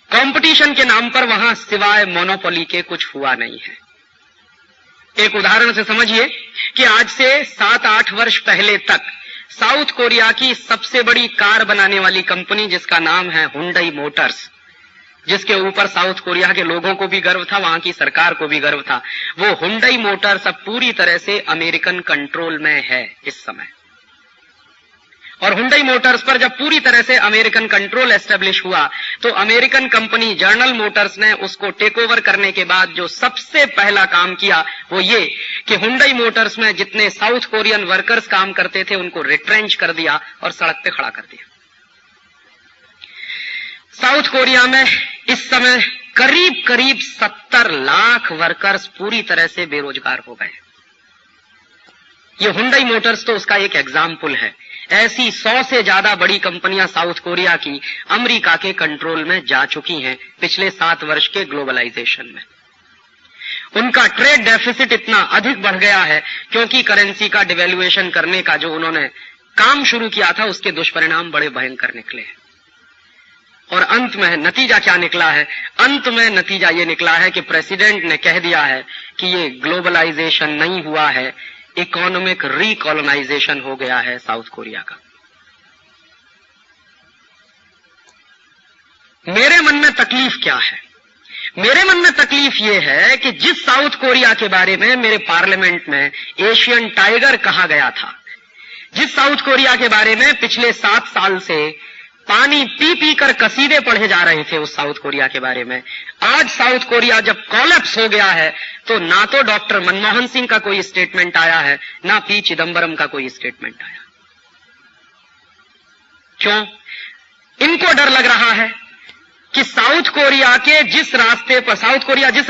[SPEAKER 1] कंपटीशन के नाम पर वहां सिवाय मोनोपोली के कुछ हुआ नहीं है। एक उदाहरण से समझिए कि आज से 7-8 वर्ष पहले तक साउथ कोरिया की सबसे बड़ी कार बनाने वाली कंपनी, जिसका नाम है हुंडई मोटर्स, जिसके ऊपर साउथ कोरिया के लोगों को भी गर्व था, वहां की सरकार को भी गर्व था, वो हुंडई मोटर्स अब पूरी तरह से अमेरिकन कंट्रोल में है इस समय। और हुंडई मोटर्स पर जब पूरी तरह से अमेरिकन कंट्रोल एस्टेब्लिश हुआ, तो अमेरिकन कंपनी जनरल मोटर्स ने उसको टेक ओवर करने के बाद जो सबसे पहला काम किया वो ये कि हुंडई मोटर्स में जितने साउथ कोरियन वर्कर्स काम करते थे उनको रिट्रेंच कर दिया और सड़क पे खड़ा कर दिया। साउथ कोरिया में इस समय करीब करीब 70 लाख वर्कर्स पूरी तरह से बेरोजगार हो गए। ये हुंडई मोटर्स तो उसका एक एग्जाम्पल है। ऐसी 100 से ज्यादा बड़ी कंपनियां साउथ कोरिया की अमेरिका के कंट्रोल में जा चुकी हैं पिछले 7 वर्ष के ग्लोबलाइजेशन में। उनका ट्रेड डेफिसिट इतना अधिक बढ़ गया है क्योंकि करेंसी का डिवेल्युएशन करने का जो उन्होंने काम शुरू किया था उसके दुष्परिणाम बड़े भयंकर निकले हैं। और अंत में नतीजा क्या निकला है? अंत में नतीजा ये निकला है कि प्रेसिडेंट ने कह दिया है कि ये ग्लोबलाइजेशन नहीं हुआ है, इकोनॉमिक रिकॉलोनाइजेशन हो गया है साउथ कोरिया का। मेरे मन में तकलीफ क्या है? मेरे मन में तकलीफ यह है कि जिस साउथ कोरिया के बारे में मेरे पार्लियामेंट में एशियन टाइगर कहा गया था, जिस साउथ कोरिया के बारे में पिछले 7 साल से पानी पी पी कर कसीदे पढ़े जा रहे थे, उस साउथ कोरिया के बारे में आज साउथ कोरिया जब कोलैप्स हो गया है तो ना तो डॉक्टर मनमोहन सिंह का कोई स्टेटमेंट आया है, ना पी चिदंबरम का कोई स्टेटमेंट आया। क्यों? इनको डर लग रहा है कि साउथ कोरिया जिस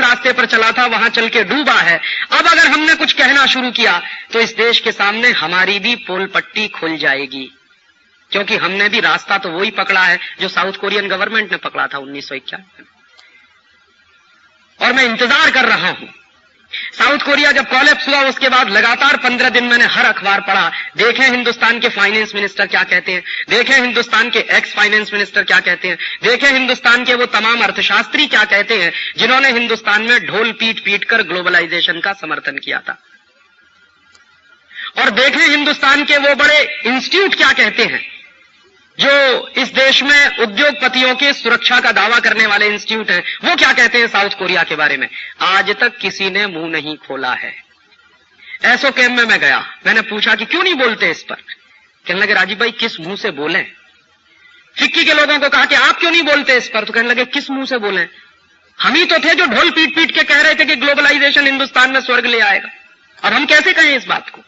[SPEAKER 1] रास्ते पर चला था वहां चल के डूबा है। अब अगर हमने कुछ कहना शुरू किया तो इस देश के सामने हमारी भी पोल पट्टी खुल जाएगी, क्योंकि हमने भी रास्ता तो वही पकड़ा है जो साउथ कोरियन गवर्नमेंट ने पकड़ा था 1991 में। और मैं इंतजार कर रहा हूं। साउथ कोरिया जब कोलैप्स हुआ उसके बाद लगातार 15 दिन मैंने हर अखबार पढ़ा, देखें हिंदुस्तान के फाइनेंस मिनिस्टर क्या कहते हैं, देखें हिंदुस्तान के एक्स फाइनेंस मिनिस्टर क्या कहते हैं, देखें हिंदुस्तान के वो तमाम अर्थशास्त्री क्या कहते हैं जिन्होंने हिंदुस्तान में ढोल पीट पीट कर ग्लोबलाइजेशन का समर्थन किया था, और देखें हिंदुस्तान के वो बड़े इंस्टीट्यूट क्या कहते हैं जो इस देश में उद्योगपतियों के सुरक्षा का दावा करने वाले इंस्टीट्यूट हैं, वो क्या कहते हैं साउथ कोरिया के बारे में। आज तक किसी ने मुंह नहीं खोला है। एसोचैम में मैं गया, मैंने पूछा कि क्यों नहीं बोलते इस पर। कहने लगे राजीव भाई किस मुंह से बोलें। फिक्की के लोगों को कहा कि आप क्यों नहीं बोलते इस पर, तो कहने लगे किस मुंह से बोलें, हम ही तो थे जो ढोल पीट पीट के कह रहे थे कि ग्लोबलाइजेशन हिंदुस्तान में स्वर्ग ले आएगा, और हम कैसे कहें इस बात को।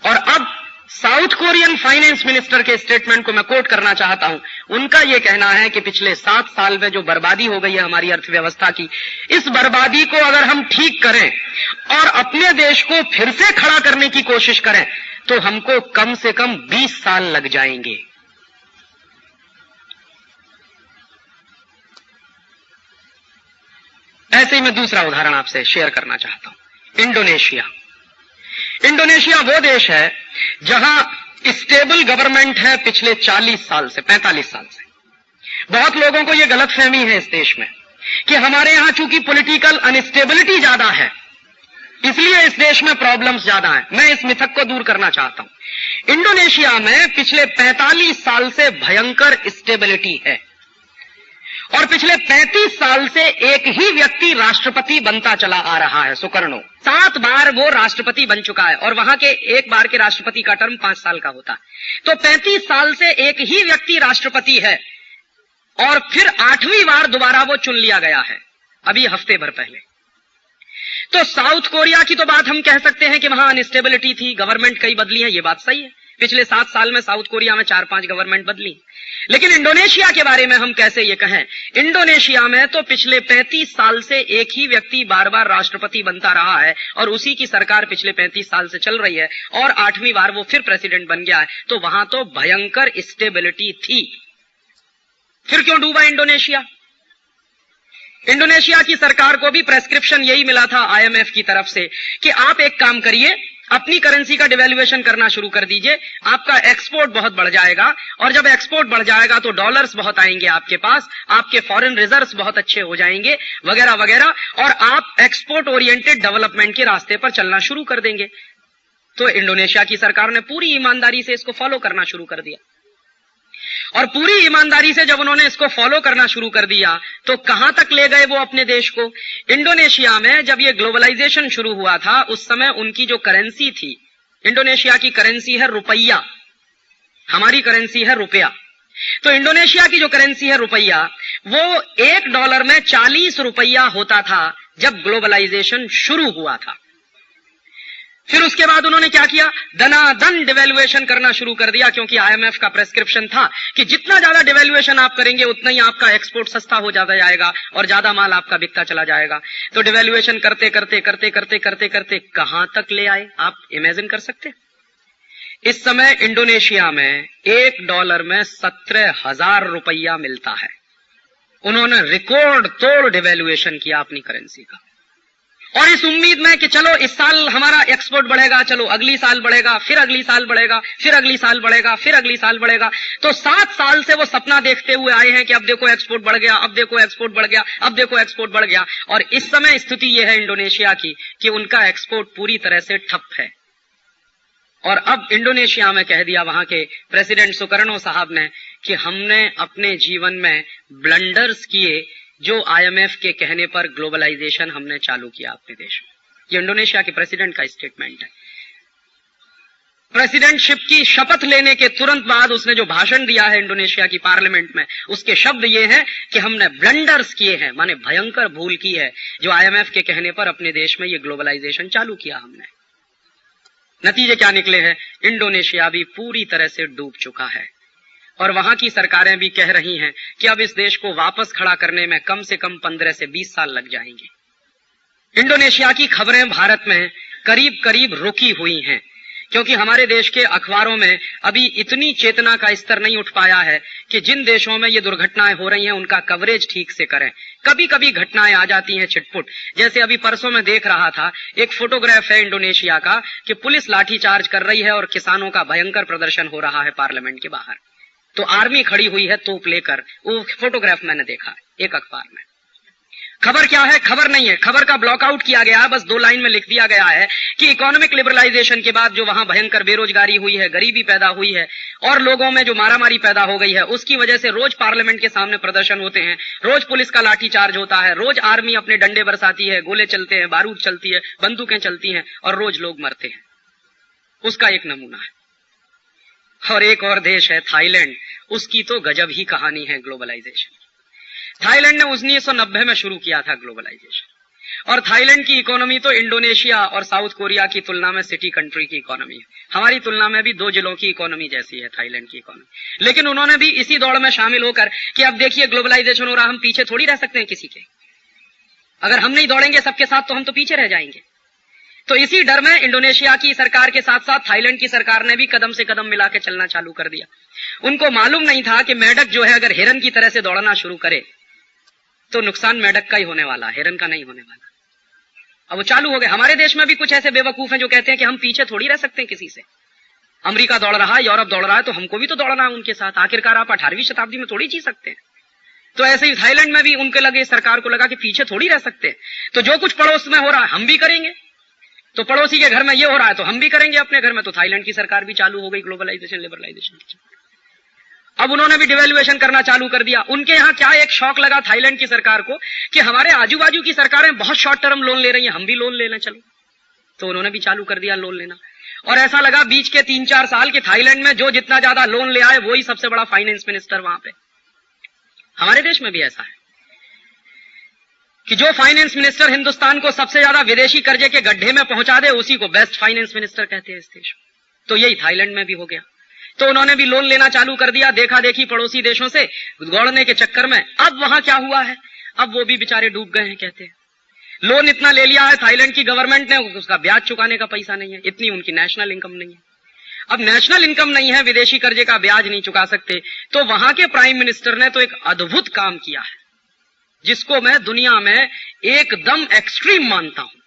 [SPEAKER 1] और अब साउथ कोरियन फाइनेंस मिनिस्टर के स्टेटमेंट को मैं कोट करना चाहता हूं। उनका यह कहना है कि पिछले 7 साल में जो बर्बादी हो गई है हमारी अर्थव्यवस्था की, इस बर्बादी को अगर हम ठीक करें और अपने देश को फिर से खड़ा करने की कोशिश करें तो हमको कम से कम 20 साल लग जाएंगे। ऐसे ही मैं दूसरा उदाहरण आपसे शेयर करना चाहता हूं। इंडोनेशिया वो देश है जहां स्टेबल गवर्नमेंट है पिछले 40 साल से, 45 साल से। बहुत लोगों को यह गलतफहमी है इस देश में कि हमारे यहां चूंकि पॉलिटिकल अनस्टेबिलिटी ज्यादा है इसलिए इस देश में प्रॉब्लम्स ज्यादा हैं। मैं इस मिथक को दूर करना चाहता हूं। इंडोनेशिया में पिछले 45 साल से भयंकर स्टेबिलिटी है और पिछले 35 साल से एक ही व्यक्ति राष्ट्रपति बनता चला आ रहा है, सुकर्णो। 7 बार वो राष्ट्रपति बन चुका है और वहां के एक बार के राष्ट्रपति का टर्म 5 साल का होता है। तो 35 साल से एक ही व्यक्ति राष्ट्रपति है और फिर 8वीं बार दोबारा वो चुन लिया गया है अभी हफ्ते भर पहले। तो साउथ कोरिया की तो बात हम कह सकते हैं कि वहां अनस्टेबिलिटी थी, गवर्नमेंट कई बदली है, ये बात सही है। पिछले 7 साल में साउथ कोरिया में 4-5 गवर्नमेंट बदली। लेकिन इंडोनेशिया के बारे में हम कैसे ये कहें? इंडोनेशिया में तो पिछले 35 साल से एक ही व्यक्ति बार बार राष्ट्रपति बनता रहा है और उसी की सरकार पिछले 35 साल से चल रही है और 8वीं बार वो फिर प्रेसिडेंट बन गया है। तो वहां तो भयंकर स्टेबिलिटी थी। फिर क्यों डूबा इंडोनेशिया? इंडोनेशिया की सरकार को भी प्रेस्क्रिप्शन यही मिला था आईएमएफ की तरफ से कि आप एक काम करिए, अपनी करेंसी का डिवैल्यूएशन करना शुरू कर दीजिए, आपका एक्सपोर्ट बहुत बढ़ जाएगा और जब एक्सपोर्ट बढ़ जाएगा तो डॉलर्स बहुत आएंगे आपके पास, आपके फॉरेन रिजर्व्स बहुत अच्छे हो जाएंगे वगैरह वगैरह, और आप एक्सपोर्ट ओरिएंटेड डेवलपमेंट के रास्ते पर चलना शुरू कर देंगे। तो इंडोनेशिया की सरकार ने पूरी ईमानदारी से इसको फॉलो करना शुरू कर दिया और पूरी ईमानदारी से जब उन्होंने इसको फॉलो करना शुरू कर दिया तो कहां तक ले गए वो अपने देश को। इंडोनेशिया में जब ये ग्लोबलाइजेशन शुरू हुआ था उस समय उनकी जो करेंसी थी, इंडोनेशिया की करेंसी है रुपया, हमारी करेंसी है रुपया। तो इंडोनेशिया की जो करेंसी है रुपया, वो $1 में 40 रुपया होता था जब ग्लोबलाइजेशन शुरू हुआ था। फिर उसके बाद उन्होंने क्या किया, दनादन डिवैल्यूएशन करना शुरू कर दिया, क्योंकि आईएमएफ का प्रेस्क्रिप्शन था कि जितना ज्यादा डिवैल्यूएशन आप करेंगे उतना ही आपका एक्सपोर्ट सस्ता हो जाता जाएगा और ज्यादा माल आपका बिकता चला जाएगा। तो डिवैल्यूएशन करते करते करते करते करते करते कहां तक ले आए, आप इमेजिन कर सकते। इस समय इंडोनेशिया में $1 में 17,000 रुपया मिलता है। उन्होंने रिकॉर्ड तोड़ डिवैल्यूएशन किया अपनी करेंसी का, और इस उम्मीद में कि चलो इस साल हमारा एक्सपोर्ट बढ़ेगा, चलो अगली साल बढ़ेगा, फिर अगली साल बढ़ेगा, फिर अगली साल बढ़ेगा, फिर अगली साल बढ़ेगा। तो 7 साल से वो सपना देखते हुए आए हैं कि अब देखो एक्सपोर्ट बढ़ गया, अब देखो एक्सपोर्ट बढ़ गया, अब देखो एक्सपोर्ट बढ़ गया। और इस समय स्थिति यह है इंडोनेशिया की कि उनका एक्सपोर्ट पूरी तरह से ठप है। और अब इंडोनेशिया में कह दिया वहां के प्रेसिडेंट सुकर्नो साहब ने कि हमने अपने जीवन में ब्लंडर्स किए जो आईएमएफ के कहने पर ग्लोबलाइजेशन हमने चालू किया अपने देश में। ये इंडोनेशिया के प्रेसिडेंट का स्टेटमेंट है। प्रेसिडेंटशिप की शपथ लेने के तुरंत बाद उसने जो भाषण दिया है इंडोनेशिया की पार्लियामेंट में, उसके शब्द ये हैं कि हमने ब्लंडर्स किए हैं, माने भयंकर भूल की है जो आईएमएफ के कहने पर अपने देश में ये ग्लोबलाइजेशन चालू किया हमने। नतीजे क्या निकले हैं, इंडोनेशिया भी पूरी तरह से डूब चुका है और वहां की सरकारें भी कह रही हैं कि अब इस देश को वापस खड़ा करने में कम से कम 15 से 20 साल लग जाएंगे। इंडोनेशिया की खबरें भारत में करीब करीब रुकी हुई हैं, क्योंकि हमारे देश के अखबारों में अभी इतनी चेतना का स्तर नहीं उठ पाया है कि जिन देशों में ये दुर्घटनाएं हो रही हैं उनका कवरेज ठीक से करें। कभी कभी घटनाएं आ जाती हैं छिटपुट, जैसे अभी परसों में देख रहा था एक फोटोग्राफ है इंडोनेशिया का कि पुलिस लाठीचार्ज कर रही है और किसानों का भयंकर प्रदर्शन हो रहा है पार्लियामेंट के बाहर। तो आर्मी खड़ी हुई है तोप लेकर, वो फोटोग्राफ मैंने देखा एक अखबार में। खबर क्या है, खबर नहीं है, खबर का ब्लॉकआउट किया गया है, बस 2 लाइन में लिख दिया गया है कि इकोनॉमिक लिबरलाइजेशन के बाद जो वहां भयंकर बेरोजगारी हुई है, गरीबी पैदा हुई है और लोगों में जो मारामारी पैदा हो गई है, उसकी वजह से रोज पार्लियामेंट के सामने प्रदर्शन होते हैं, रोज पुलिस का लाठीचार्ज होता है, रोज आर्मी अपने डंडे बरसाती है, गोले चलते हैं, बारूद चलती है, बंदूकें चलती हैं और रोज लोग मरते हैं। उसका एक नमूना है। और एक और देश है थाईलैंड, उसकी तो गजब ही कहानी है ग्लोबलाइजेशन। थाईलैंड ने 1990 में शुरू किया था ग्लोबलाइजेशन, और थाईलैंड की इकोनॉमी तो इंडोनेशिया और साउथ कोरिया की तुलना में सिटी कंट्री की इकोनॉमी है। हमारी तुलना में भी 2 जिलों की इकोनॉमी जैसी है थाईलैंड की इकोनॉमी। लेकिन उन्होंने भी इसी दौड़ में शामिल होकर कि अब देखिए ग्लोबलाइजेशन हो रहा, हम पीछे थोड़ी रह सकते हैं किसी के, अगर हम नहीं दौड़ेंगे सबके साथ तो हम तो पीछे रह जाएंगे। तो इसी डर में इंडोनेशिया की सरकार के साथ साथ थाईलैंड की सरकार ने भी कदम से कदम मिला के चलना चालू कर दिया। उनको मालूम नहीं था कि मेढक जो है अगर हिरन की तरह से दौड़ना शुरू करे तो नुकसान मेढक का ही होने वाला, हिरन का नहीं होने वाला। अब वो चालू हो गए। हमारे देश में भी कुछ ऐसे बेवकूफ हैं जो कहते हैं कि हम पीछे थोड़ी रह सकते हैं किसी से। अमेरिका दौड़ रहा है, यूरोप दौड़ रहा है, तो हमको भी तो दौड़ना है उनके साथ। आखिरकार आप 18वीं शताब्दी में थोड़ी जी सकते हैं। तो ऐसे ही थाईलैंड में भी उनके लगे, सरकार को लगा कि पीछे थोड़ी रह सकते हैं, तो जो कुछ पड़ोस में हो रहा है हम भी करेंगे। तो पड़ोसी के घर में ये हो रहा है तो हम भी करेंगे अपने घर में। तो थाईलैंड की सरकार भी चालू हो गई ग्लोबलाइजेशन लिबरलाइजेशन। अब उन्होंने भी डिवैल्यूएशन करना चालू कर दिया। उनके यहाँ क्या एक शौक लगा थाईलैंड की सरकार को कि हमारे आजू बाजू की सरकारें बहुत शॉर्ट टर्म लोन ले रही हैं, हम भी लोन ले लें चलो। तो उन्होंने भी चालू कर दिया लोन लेना। और ऐसा लगा बीच के 3-4 साल के थाईलैंड में जो जितना ज्यादा लोन ले आए वही सबसे बड़ा फाइनेंस मिनिस्टर वहां पे। हमारे देश में भी ऐसा है कि जो फाइनेंस मिनिस्टर हिंदुस्तान को सबसे ज्यादा विदेशी कर्जे के गड्ढे में पहुंचा दे उसी को बेस्ट फाइनेंस मिनिस्टर कहते हैं इस देश में। तो यही थाईलैंड में भी हो गया। तो उन्होंने भी लोन लेना चालू कर दिया, देखा देखी पड़ोसी देशों से दौड़ने के चक्कर में। अब वहां क्या हुआ है, अब वो भी बेचारे डूब गए हैं। कहते हैं लोन इतना ले लिया है थाईलैंड की गवर्नमेंट ने, उसका ब्याज चुकाने का पैसा नहीं है, इतनी उनकी नेशनल इनकम नहीं है। अब नेशनल इनकम नहीं है, विदेशी कर्जे का ब्याज नहीं चुका सकते, तो वहां के प्राइम मिनिस्टर ने तो एक अद्भुत काम किया है जिसको मैं दुनिया में एकदम एक्सट्रीम मानता हूं।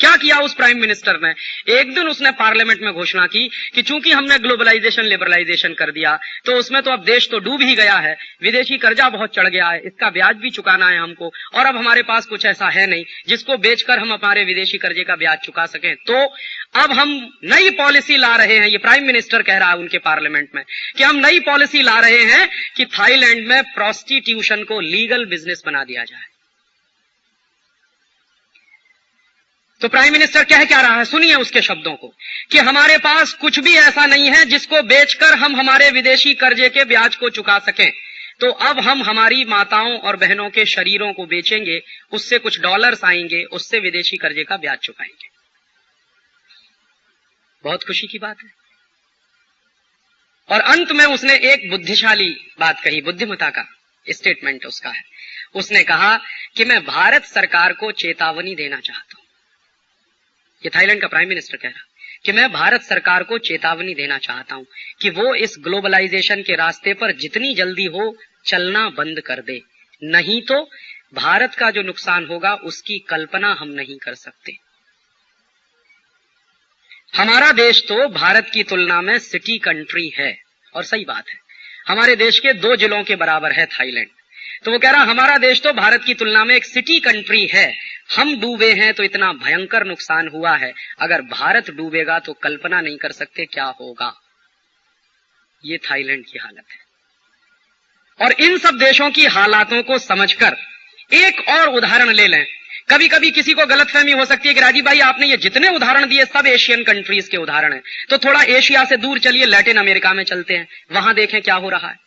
[SPEAKER 1] क्या किया उस प्राइम मिनिस्टर ने? एक दिन उसने पार्लियामेंट में घोषणा की कि चूंकि हमने ग्लोबलाइजेशन लिबरलाइजेशन कर दिया तो उसमें तो अब देश तो डूब ही गया है, विदेशी कर्जा बहुत चढ़ गया है, इसका ब्याज भी चुकाना है हमको, और अब हमारे पास कुछ ऐसा है नहीं जिसको बेचकर हम हमारे विदेशी कर्जे का ब्याज चुका सकें। तो अब हम नई पॉलिसी ला रहे हैं, ये प्राइम मिनिस्टर कह रहा है उनके पार्लियामेंट में कि हम नई पॉलिसी ला रहे हैं कि थाईलैंड में प्रोस्टिट्यूशन को लीगल बिजनेस बना दिया जाए। तो प्राइम मिनिस्टर कह क्या रहा है, सुनिए उसके शब्दों को, कि हमारे पास कुछ भी ऐसा नहीं है जिसको बेचकर हम हमारे विदेशी कर्जे के ब्याज को चुका सकें, तो अब हम हमारी माताओं और बहनों के शरीरों को बेचेंगे, उससे कुछ डॉलर्स आएंगे, उससे विदेशी कर्जे का ब्याज चुकाएंगे। बहुत खुशी की बात है। और अंत में उसने एक बुद्धिशाली बात कही, बुद्धिमता का स्टेटमेंट उसका है। उसने कहा कि मैं भारत सरकार को चेतावनी देना चाहता हूं। ये थाईलैंड का प्राइम मिनिस्टर कह रहा कि मैं भारत सरकार को चेतावनी देना चाहता हूं कि वो इस ग्लोबलाइजेशन के रास्ते पर जितनी जल्दी हो चलना बंद कर दे, नहीं तो भारत का जो नुकसान होगा उसकी कल्पना हम नहीं कर सकते। हमारा देश तो भारत की तुलना में सिटी कंट्री है, और सही बात है, हमारे देश के 2 जिलों के बराबर है थाईलैंड। तो वो कह रहा हमारा देश तो भारत की तुलना में एक सिटी कंट्री है, हम डूबे हैं तो इतना भयंकर नुकसान हुआ है, अगर भारत डूबेगा तो कल्पना नहीं कर सकते क्या होगा। ये थाईलैंड की हालत है। और इन सब देशों की हालातों को समझकर एक और उदाहरण ले लें। कभी कभी किसी को गलतफहमी हो सकती है कि राजीव भाई आपने ये जितने उदाहरण दिए सब एशियन कंट्रीज के उदाहरण हैं, तो थोड़ा एशिया से दूर चलिए, लैटिन अमेरिका में चलते हैं, वहां देखें क्या हो रहा है।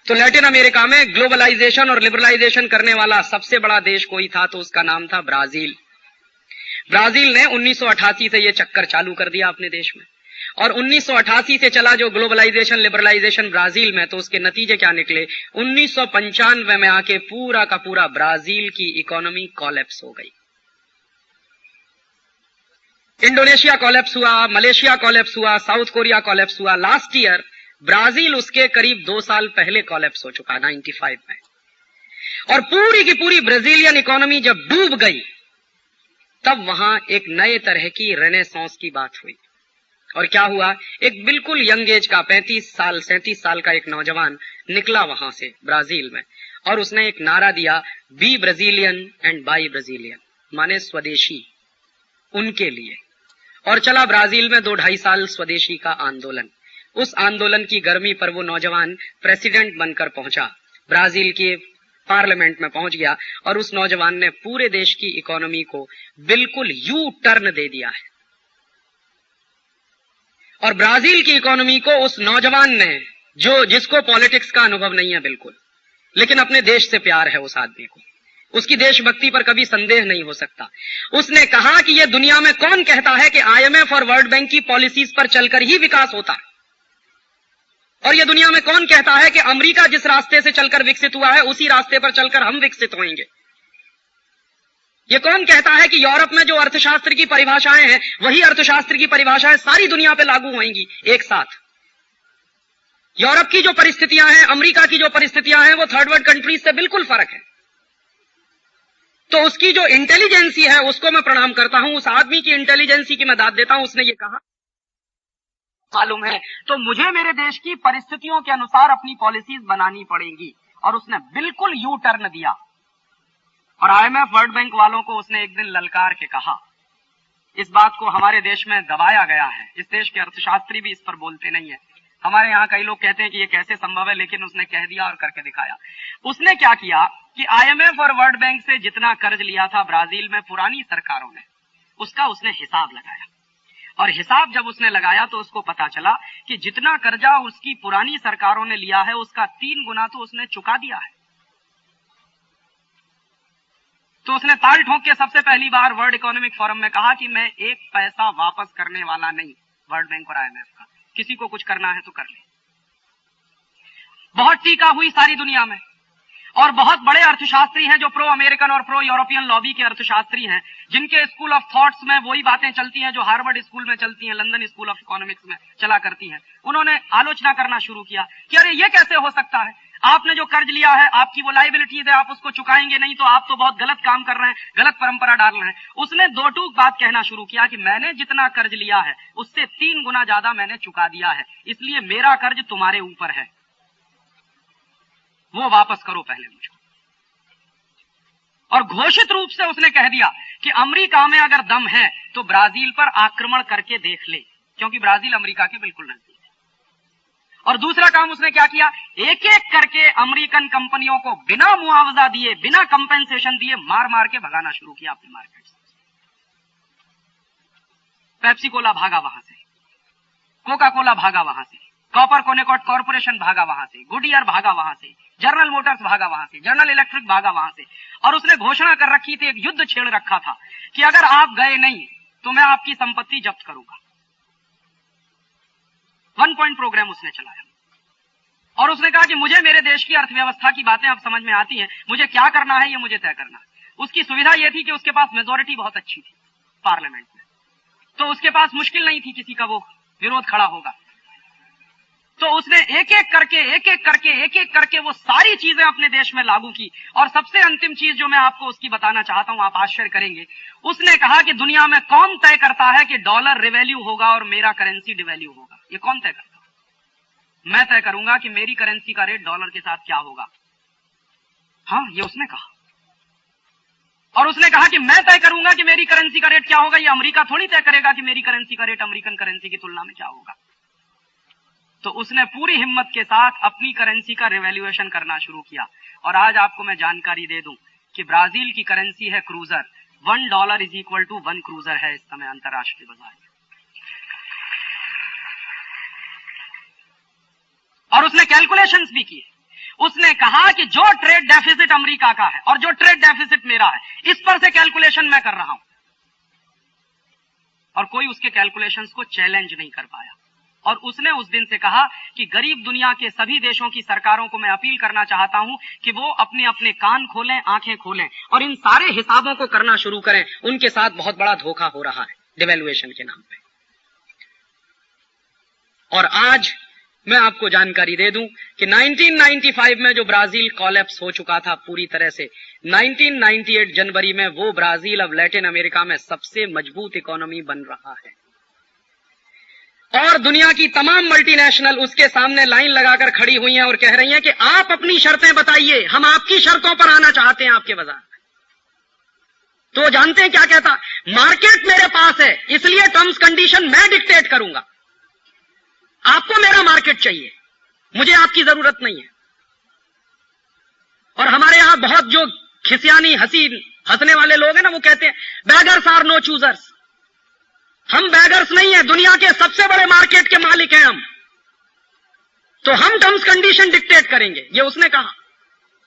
[SPEAKER 1] तो लैटिन अमेरिका में ग्लोबलाइजेशन और लिबरलाइजेशन करने वाला सबसे बड़ा देश कोई था तो उसका नाम था ब्राजील। ब्राजील ने 1988 से ये चक्कर चालू कर दिया अपने देश में, और 1988 से चला जो ग्लोबलाइजेशन लिबरलाइजेशन ब्राजील में, तो उसके नतीजे क्या निकले? 1995 में आके पूरा का पूरा ब्राजील की इकोनॉमी कोलैप्स हो गई। इंडोनेशिया कोलैप्स हुआ, मलेशिया कोलैप्स हुआ, साउथ कोरिया कोलैप्स हुआ। लास्ट ईयर ब्राजील उसके करीब 2 साल पहले कोलैप्स हो चुका 95 में। और पूरी की पूरी ब्राजीलियन इकोनॉमी जब डूब गई तब वहां एक नए तरह की रेनेसांस की बात हुई। और क्या हुआ? एक बिल्कुल यंग एज का 37 साल का एक नौजवान निकला वहां से ब्राजील में, और उसने एक नारा दिया, be Brazilian and by Brazilian, माने स्वदेशी उनके लिए। और चला ब्राजील में 2-2.5 साल स्वदेशी का आंदोलन। उस आंदोलन की गर्मी पर वो नौजवान प्रेसिडेंट बनकर पहुंचा, ब्राजील के पार्लियामेंट में पहुंच गया, और उस नौजवान ने पूरे देश की इकोनॉमी को बिल्कुल यू टर्न दे दिया है। और ब्राजील की इकोनॉमी को उस नौजवान ने, जिसको पॉलिटिक्स का अनुभव नहीं है बिल्कुल, लेकिन अपने देश से प्यार है उस आदमी को, उसकी देशभक्ति पर कभी संदेह नहीं हो सकता, उसने कहा कि यह दुनिया में कौन कहता है कि IMF और वर्ल्ड बैंक की पॉलिसीज पर चलकर ही विकास होता है, और यह दुनिया में कौन कहता है कि अमेरिका जिस रास्ते से चलकर विकसित हुआ है उसी रास्ते पर चलकर हम विकसित होंगे। यह कौन कहता है कि यूरोप में जो अर्थशास्त्र की परिभाषाएं हैं वही अर्थशास्त्र की परिभाषाएं सारी दुनिया पे लागू होंगी एक साथ। यूरोप की जो परिस्थितियां हैं, अमेरिका की जो परिस्थितियां हैं, वो थर्ड वर्ल्ड कंट्रीज से बिल्कुल फर्क है। तो उसकी जो इंटेलिजेंसी है उसको मैं प्रणाम करता हूं, उस आदमी की इंटेलिजेंसी की मैं दाद देता हूं। उसने ये कहा, मालूम है तो मुझे मेरे देश की परिस्थितियों के अनुसार अपनी पॉलिसीज बनानी पड़ेंगी, और उसने बिल्कुल यू टर्न दिया। और IMF वर्ल्ड बैंक वालों को उसने एक दिन ललकार के कहा। इस बात को हमारे देश में दबाया गया है, इस देश के अर्थशास्त्री भी इस पर बोलते नहीं है। हमारे यहाँ कई लोग कहते हैं कि ये कैसे संभव है, लेकिन उसने कह दिया और करके दिखाया। उसने क्या किया कि IMF और वर्ल्ड बैंक से जितना कर्ज लिया था ब्राजील में पुरानी सरकारों ने, उसका उसने हिसाब लगाया, और हिसाब जब उसने लगाया तो उसको पता चला कि जितना कर्जा उसकी पुरानी सरकारों ने लिया है उसका 3 गुना तो उसने चुका दिया है। तो उसने ताल ठोक के सबसे पहली बार वर्ल्ड इकोनॉमिक फोरम में कहा कि मैं 1 पैसा वापस करने वाला नहीं वर्ल्ड बैंक और IMF का, किसी को कुछ करना है तो कर ले। बहुत टीका हुई सारी दुनिया में, और बहुत बड़े अर्थशास्त्री हैं जो प्रो अमेरिकन और प्रो यूरोपियन लॉबी के अर्थशास्त्री हैं, जिनके स्कूल ऑफ थॉट्स में वही बातें चलती हैं जो हार्वर्ड स्कूल में चलती हैं, लंदन स्कूल ऑफ इकोनॉमिक्स में चला करती हैं। उन्होंने आलोचना करना शुरू किया कि अरे ये कैसे हो सकता है, आपने जो कर्ज लिया है, आपकी वो लायबिलिटीज है, आप उसको चुकाएंगे नहीं तो आप तो बहुत गलत काम कर रहे हैं, गलत परंपरा डाल रहे हैं। उसने दो टूक बात कहना शुरू किया कि मैंने जितना कर्ज लिया है उससे 3 गुना ज्यादा मैंने चुका दिया है, इसलिए मेरा कर्ज तुम्हारे ऊपर है, वो वापस करो पहले मुझको। और घोषित रूप से उसने कह दिया कि अमेरिका में अगर दम है तो ब्राजील पर आक्रमण करके देख ले, क्योंकि ब्राजील अमेरिका के बिल्कुल नजदीक है। और दूसरा काम उसने क्या किया, एक एक करके अमेरिकन कंपनियों को बिना मुआवजा दिए, बिना कंपेंसेशन दिए मार मार के भगाना शुरू किया अपने मार्केट से। पेप्सी कोला भागा वहां से, कोका कोला भागा वहां से, कॉपर कोनेकॉट कॉर्पोरेशन भागा वहां से, गुडियर भागा वहां से, जनरल मोटर्स भागा वहां से, जनरल इलेक्ट्रिक भागा वहां से। और उसने घोषणा कर रखी थी, एक युद्ध छेड़ रखा था कि अगर आप गए नहीं तो मैं आपकी संपत्ति जब्त करूंगा। 1 पॉइंट प्रोग्राम उसने चलाया और उसने कहा कि मुझे मेरे देश की अर्थव्यवस्था की बातें अब समझ में आती हैं, मुझे क्या करना है ये मुझे तय करना है। उसकी सुविधा यह थी कि उसके पास मेजोरिटी बहुत अच्छी थी पार्लियामेंट में, तो उसके पास मुश्किल नहीं थी किसी का वो विरोध खड़ा होगा। तो उसने एक एक करके वो सारी चीजें अपने देश में लागू की। और सबसे अंतिम चीज जो मैं आपको उसकी बताना चाहता हूं, आप आश्चर्य करेंगे, उसने कहा कि दुनिया में कौन तय करता है कि डॉलर रिवैल्यू होगा और मेरा करेंसी डिवैल्यू होगा? ये कौन तय करता है? मैं तय करूंगा कि मेरी करेंसी का रेट डॉलर के साथ क्या होगा। हाँ, ये उसने कहा। और उसने कहा कि मैं तय करूंगा कि मेरी करेंसी का रेट क्या होगा, ये अमेरिका थोड़ी तय करेगा कि मेरी करेंसी का रेट अमेरिकन करेंसी की तुलना में क्या होगा। तो उसने पूरी हिम्मत के साथ अपनी करेंसी का रिवैल्यूएशन करना शुरू किया। और आज आपको मैं जानकारी दे दूं कि ब्राजील की करेंसी है क्रूजर, $1 = 1 क्रूजर है इस समय अंतर्राष्ट्रीय बाजार में। और उसने कैलकुलेशंस भी किए। उसने कहा कि जो ट्रेड डेफिसिट अमेरिका का है और जो ट्रेड डेफिसिट मेरा है, इस पर से कैलकुलेशन मैं कर रहा हूं। और कोई उसके कैलकुलेशंस को चैलेंज नहीं कर पाया। और उसने उस दिन से कहा कि गरीब दुनिया के सभी देशों की सरकारों को मैं अपील करना चाहता हूं कि वो अपने अपने कान खोलें, आंखें खोलें और इन सारे हिसाबों को करना शुरू करें। उनके साथ बहुत बड़ा धोखा हो रहा है डिवैल्यूएशन के नाम पे। और आज मैं आपको जानकारी दे दूं कि 1995 में जो ब्राजील कोलैप्स हो चुका था पूरी तरह से, 1998 जनवरी में वो ब्राजील अब लैटिन अमेरिका में सबसे मजबूत इकोनॉमी बन रहा है। और दुनिया की तमाम मल्टीनेशनल उसके सामने लाइन लगाकर खड़ी हुई हैं और कह रही हैं कि आप अपनी शर्तें बताइए, हम आपकी शर्तों पर आना चाहते हैं आपके बाजार में। तो जानते हैं क्या कहता, मार्केट मेरे पास है इसलिए टर्म्स कंडीशन मैं डिक्टेट करूंगा। आपको मेरा मार्केट चाहिए, मुझे आपकी जरूरत नहीं है। और हमारे यहां बहुत जो खिसियानी हंसने वाले लोग हैं ना, वो कहते हैं बैगर्स आर नो चूजर्स। हम बैगर्स नहीं है, दुनिया के सबसे बड़े मार्केट के मालिक हैं हम, तो हम टर्म्स कंडीशन डिक्टेट करेंगे। ये उसने कहा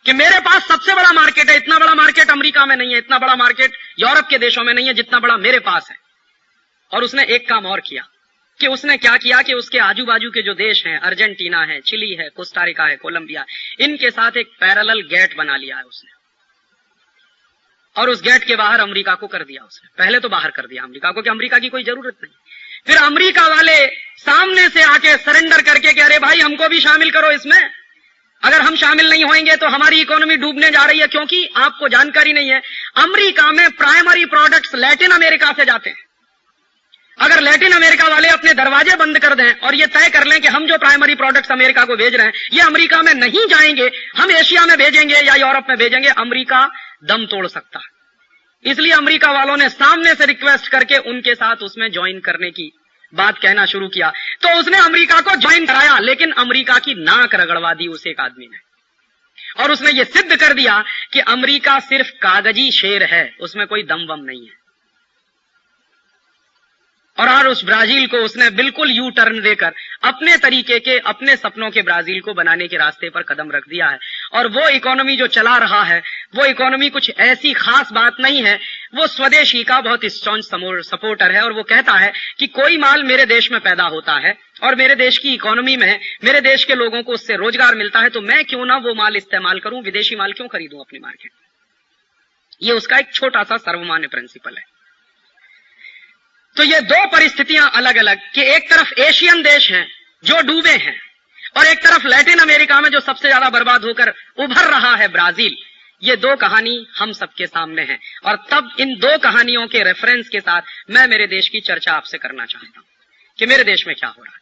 [SPEAKER 1] कि मेरे पास सबसे बड़ा मार्केट है, इतना बड़ा मार्केट अमेरिका में नहीं है, इतना बड़ा मार्केट यूरोप के देशों में नहीं है जितना बड़ा मेरे पास है। और उसने एक काम और किया कि उसने क्या किया कि उसके आजू बाजू के जो देश हैं, अर्जेंटीना है, चिली है, कोस्टारिका है, कोलंबिया, इनके साथ एक पैरेलल गेट बना लिया है उसने। और उस गेट के बाहर अमेरिका को कर दिया उसने। पहले तो बाहर कर दिया अमेरिका को कि अमेरिका की कोई जरूरत नहीं। फिर अमेरिका वाले सामने से आके सरेंडर करके कि अरे भाई हमको भी शामिल करो इसमें, अगर हम शामिल नहीं होंगे तो हमारी इकोनॉमी डूबने जा रही है। क्योंकि आपको जानकारी नहीं है, अमेरिका में प्राइमरी प्रोडक्ट्स लैटिन अमेरिका से जाते हैं। अगर लैटिन अमेरिका वाले अपने दरवाजे बंद कर दें और ये तय कर लें कि हम जो प्राइमरी प्रोडक्ट्स अमेरिका को भेज रहे हैं ये अमेरिका में नहीं जाएंगे, हम एशिया में भेजेंगे या यूरोप में भेजेंगे, अमेरिका दम तोड़ सकता है। इसलिए अमेरिका वालों ने सामने से रिक्वेस्ट करके उनके साथ उसमें ज्वाइन करने की बात कहना शुरू किया। तो उसने अमेरिका को ज्वाइन कराया, लेकिन अमेरिका की नाक रगड़वा दी उस एक आदमी ने। और उसने ये सिद्ध कर दिया कि अमेरिका सिर्फ कागजी शेर है, उसमें कोई दम वम नहीं है। और उस ब्राजील को उसने बिल्कुल यू टर्न देकर अपने तरीके के, अपने सपनों के ब्राजील को बनाने के रास्ते पर कदम रख दिया है। और वो इकोनॉमी जो चला रहा है, वो इकोनॉमी कुछ ऐसी खास बात नहीं है। वो स्वदेशी का बहुत स्ट्रॉन्ग सपोर्टर है और वो कहता है कि कोई माल मेरे देश में पैदा होता है और मेरे देश की इकोनॉमी में मेरे देश के लोगों को उससे रोजगार मिलता है, तो मैं क्यों ना वो माल इस्तेमाल करूं, विदेशी माल क्यों खरीदूं अपनी मार्केट में। ये उसका एक छोटा सा सर्वमान्य प्रिंसिपल है। तो ये दो परिस्थितियां अलग अलग कि एक तरफ एशियन देश हैं जो डूबे हैं और एक तरफ लैटिन अमेरिका में जो सबसे ज्यादा बर्बाद होकर उभर रहा है ब्राजील। ये दो कहानी हम सबके सामने है और तब इन दो कहानियों के रेफरेंस के साथ मैं मेरे देश की चर्चा आपसे करना चाहता हूं कि मेरे देश में क्या हो रहा है।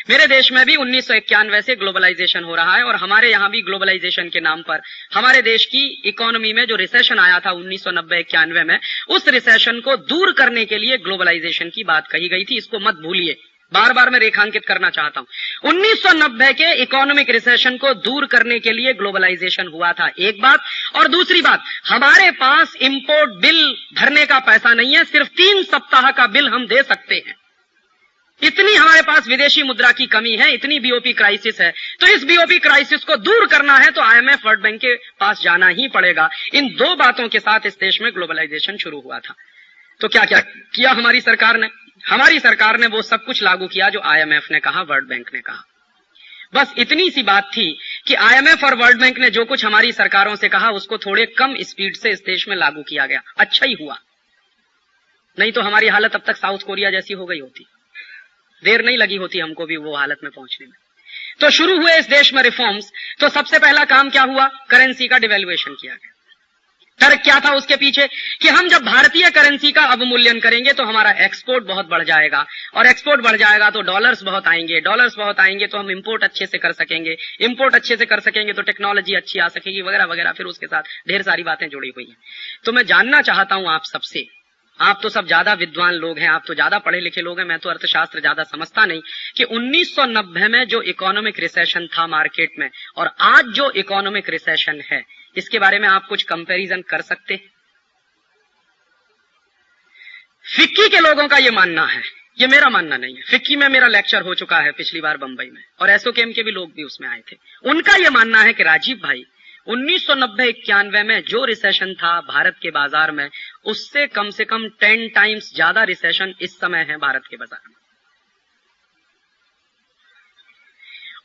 [SPEAKER 1] मेरे देश में भी 1991 से ग्लोबलाइजेशन हो रहा है और हमारे यहां भी ग्लोबलाइजेशन के नाम पर हमारे देश की इकोनॉमी में जो रिसेशन आया था 1990-91 में, उस रिसेशन को दूर करने के लिए ग्लोबलाइजेशन की बात कही गई थी। इसको मत भूलिए, बार बार मैं रेखांकित करना चाहता हूं। 1990 के इकोनॉमिक रिसेशन को दूर करने के लिए ग्लोबलाइजेशन हुआ था, एक बात। और दूसरी बात, हमारे पास इंपोर्ट बिल भरने का पैसा नहीं है, सिर्फ 3 सप्ताह का बिल हम दे सकते हैं। इतनी हमारे पास विदेशी मुद्रा की कमी है, इतनी बीओपी क्राइसिस है। तो इस बीओपी क्राइसिस को दूर करना है तो आईएमएफ, वर्ल्ड बैंक के पास जाना ही पड़ेगा। इन दो बातों के साथ इस देश में ग्लोबलाइजेशन शुरू हुआ था। तो क्या क्या किया हमारी सरकार ने? हमारी सरकार ने वो सब कुछ लागू किया जो आईएमएफ ने कहा, वर्ल्ड बैंक ने कहा। बस इतनी सी बात थी कि आईएमएफ और वर्ल्ड बैंक ने जो कुछ हमारी सरकारों से कहा उसको थोड़े कम स्पीड से इस देश में लागू किया गया। अच्छा ही हुआ, नहीं तो हमारी हालत अब तक साउथ कोरिया जैसी हो गई होती। देर नहीं लगी होती हमको भी वो हालत में पहुंचने में। तो शुरू हुए इस देश में रिफॉर्म्स। तो सबसे पहला काम क्या हुआ? करेंसी का डिवैल्यूएशन किया गया। तर्क क्या था उसके पीछे कि हम जब भारतीय करेंसी का अवमूल्यन करेंगे तो हमारा एक्सपोर्ट बहुत बढ़ जाएगा और एक्सपोर्ट बढ़ जाएगा तो डॉलर्स बहुत आएंगे, डॉलर्स बहुत आएंगे तो हम इंपोर्ट अच्छे से कर सकेंगे, इंपोर्ट अच्छे से कर सकेंगे तो टेक्नोलॉजी अच्छी आ सकेगी, वगैरह वगैरह। फिर उसके साथ ढेर सारी बातें जुड़ी हुई हैं। तो मैं जानना चाहता हूं आप सबसे, आप तो सब ज्यादा विद्वान लोग हैं, आप तो ज्यादा पढ़े लिखे लोग हैं, मैं तो अर्थशास्त्र ज्यादा समझता नहीं, कि 1990 में जो इकोनॉमिक रिसेशन था मार्केट में और आज जो इकोनॉमिक रिसेशन है, इसके बारे में आप कुछ कंपैरिजन कर सकते हैं? फिक्की के लोगों का ये मानना है, ये मेरा मानना नहीं है। फिक्की में मेरा लेक्चर हो चुका है पिछली बार बंबई में और एसओकेएम के भी लोग भी उसमें आए थे। उनका ये मानना है कि राजीव भाई 1990-91 में जो रिसेशन था भारत के बाजार में, उससे कम से कम 10 टाइम्स ज्यादा रिसेशन इस समय है भारत के बाजार में।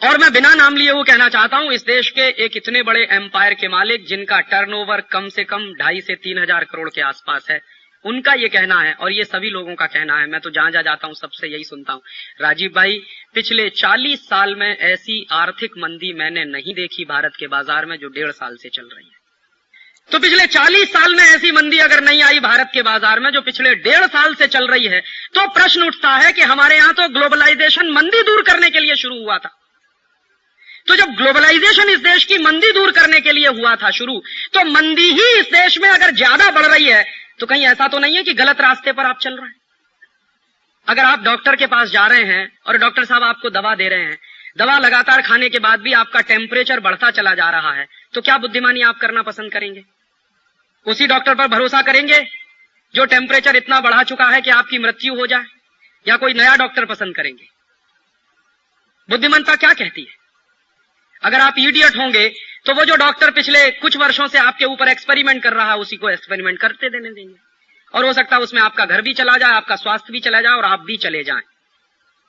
[SPEAKER 1] और मैं बिना नाम लिए वो कहना चाहता हूं, इस देश के एक इतने बड़े एम्पायर के मालिक जिनका टर्नओवर कम से कम 2.5 से 3 हजार करोड़ के आसपास है, उनका ये कहना है और ये सभी लोगों का कहना है, मैं तो जहां जहां जाता हूं सबसे यही सुनता हूं, राजीव भाई पिछले 40 साल में ऐसी आर्थिक मंदी मैंने नहीं देखी भारत के बाजार में जो 1.5 साल से चल रही है। तो पिछले 40 साल में ऐसी मंदी अगर नहीं आई भारत के बाजार में जो पिछले 1.5 साल से चल रही है, तो प्रश्न उठता है कि हमारे यहां तो ग्लोबलाइजेशन मंदी दूर करने के लिए शुरू हुआ था। तो जब ग्लोबलाइजेशन इस देश की मंदी दूर करने के लिए हुआ था शुरू, तो मंदी ही इस देश में अगर ज्यादा बढ़ रही है तो कहीं ऐसा तो नहीं है कि गलत रास्ते पर आप चल रहे हैं? अगर आप डॉक्टर के पास जा रहे हैं और डॉक्टर साहब आपको दवा दे रहे हैं, दवा लगातार खाने के बाद भी आपका टेम्परेचर बढ़ता चला जा रहा है, तो क्या बुद्धिमानी आप करना पसंद करेंगे? उसी डॉक्टर पर भरोसा करेंगे जो टेम्परेचर इतना बढ़ा चुका है कि आपकी मृत्यु हो जाए, या कोई नया डॉक्टर पसंद करेंगे? बुद्धिमत्ता क्या कहती है? अगर आप इडियट होंगे तो वो जो डॉक्टर पिछले कुछ वर्षों से आपके ऊपर एक्सपेरिमेंट कर रहा है, उसी को एक्सपेरिमेंट करते देने देंगे और हो सकता है उसमें आपका घर भी चला जाए, आपका स्वास्थ्य भी चला जाए और आप भी चले जाएं।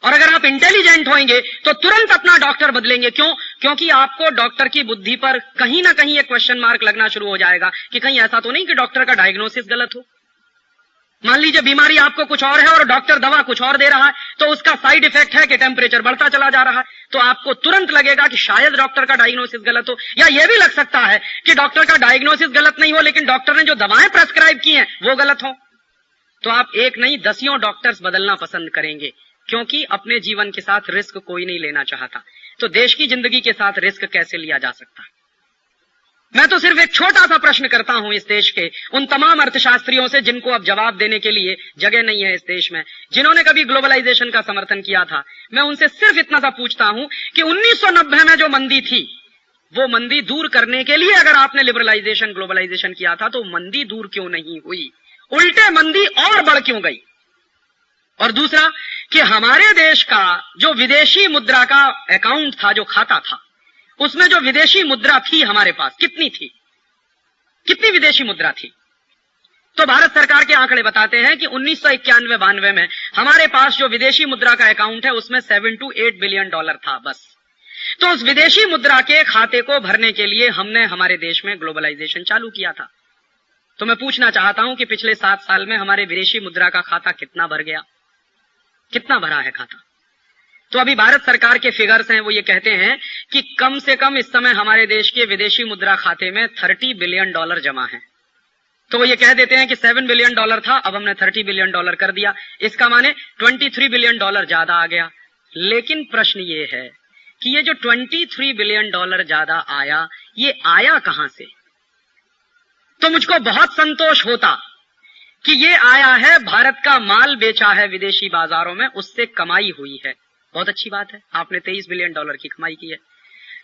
[SPEAKER 1] और अगर आप इंटेलिजेंट होंगे तो तुरंत अपना डॉक्टर बदलेंगे। क्यों? क्योंकि आपको डॉक्टर की बुद्धि पर कहीं ना कहीं एक क्वेश्चन मार्क लगना शुरू हो जाएगा कि कहीं ऐसा तो नहीं कि डॉक्टर का डायग्नोसिस गलत हो। मान लीजिए बीमारी आपको कुछ और है और डॉक्टर दवा कुछ और दे रहा है, तो उसका साइड इफेक्ट है कि टेम्परेचर बढ़ता चला जा रहा है, तो आपको तुरंत लगेगा कि शायद डॉक्टर का डायग्नोसिस गलत हो। या यह भी लग सकता है कि डॉक्टर का डायग्नोसिस गलत नहीं हो, लेकिन डॉक्टर ने जो दवाएं प्रेस्क्राइब की हैं वो गलत हो। तो आप एक नहीं 10 डॉक्टर्स बदलना पसंद करेंगे, क्योंकि अपने जीवन के साथ रिस्क कोई नहीं लेना चाहता। तो देश की जिंदगी के साथ रिस्क कैसे लिया जा सकता है? मैं तो सिर्फ एक छोटा सा प्रश्न करता हूं इस देश के उन तमाम अर्थशास्त्रियों से जिनको अब जवाब देने के लिए जगह नहीं है इस देश में, जिन्होंने कभी ग्लोबलाइजेशन का समर्थन किया था। मैं उनसे सिर्फ इतना सा पूछता हूं कि 1990 में जो मंदी थी, वो मंदी दूर करने के लिए अगर आपने लिबरलाइजेशन, ग्लोबलाइजेशन किया था, तो मंदी दूर क्यों नहीं हुई? उल्टे मंदी और बढ़ क्यों गई? और दूसरा कि हमारे देश का जो विदेशी मुद्रा का अकाउंट था, जो खाता था, उसमें जो विदेशी मुद्रा थी हमारे पास कितनी थी? कितनी विदेशी मुद्रा थी? तो भारत सरकार के आंकड़े बताते हैं कि 1991-92 में हमारे पास जो विदेशी मुद्रा का अकाउंट है उसमें $7 to 8 बिलियन था बस। तो उस विदेशी मुद्रा के खाते को भरने के लिए हमने हमारे देश में ग्लोबलाइजेशन चालू किया था। तो मैं पूछना चाहता हूं कि पिछले 7 साल में हमारे विदेशी मुद्रा का खाता कितना भर गया? कितना भरा है खाता? तो अभी भारत सरकार के फिगर्स हैं, वो ये कहते हैं कि कम से कम इस समय हमारे देश के विदेशी मुद्रा खाते में $30 बिलियन जमा है। तो वो ये कह देते हैं कि $7 बिलियन था, अब हमने $30 बिलियन कर दिया, इसका माने $23 बिलियन ज्यादा आ गया। लेकिन प्रश्न ये है कि ये जो $23 बिलियन ज्यादा आया, ये आया कहां से? तो मुझको बहुत संतोष होता कि ये आया है, भारत का माल बेचा है विदेशी बाजारों में, उससे कमाई हुई है। बहुत अच्छी बात है, आपने $23 बिलियन की कमाई की है।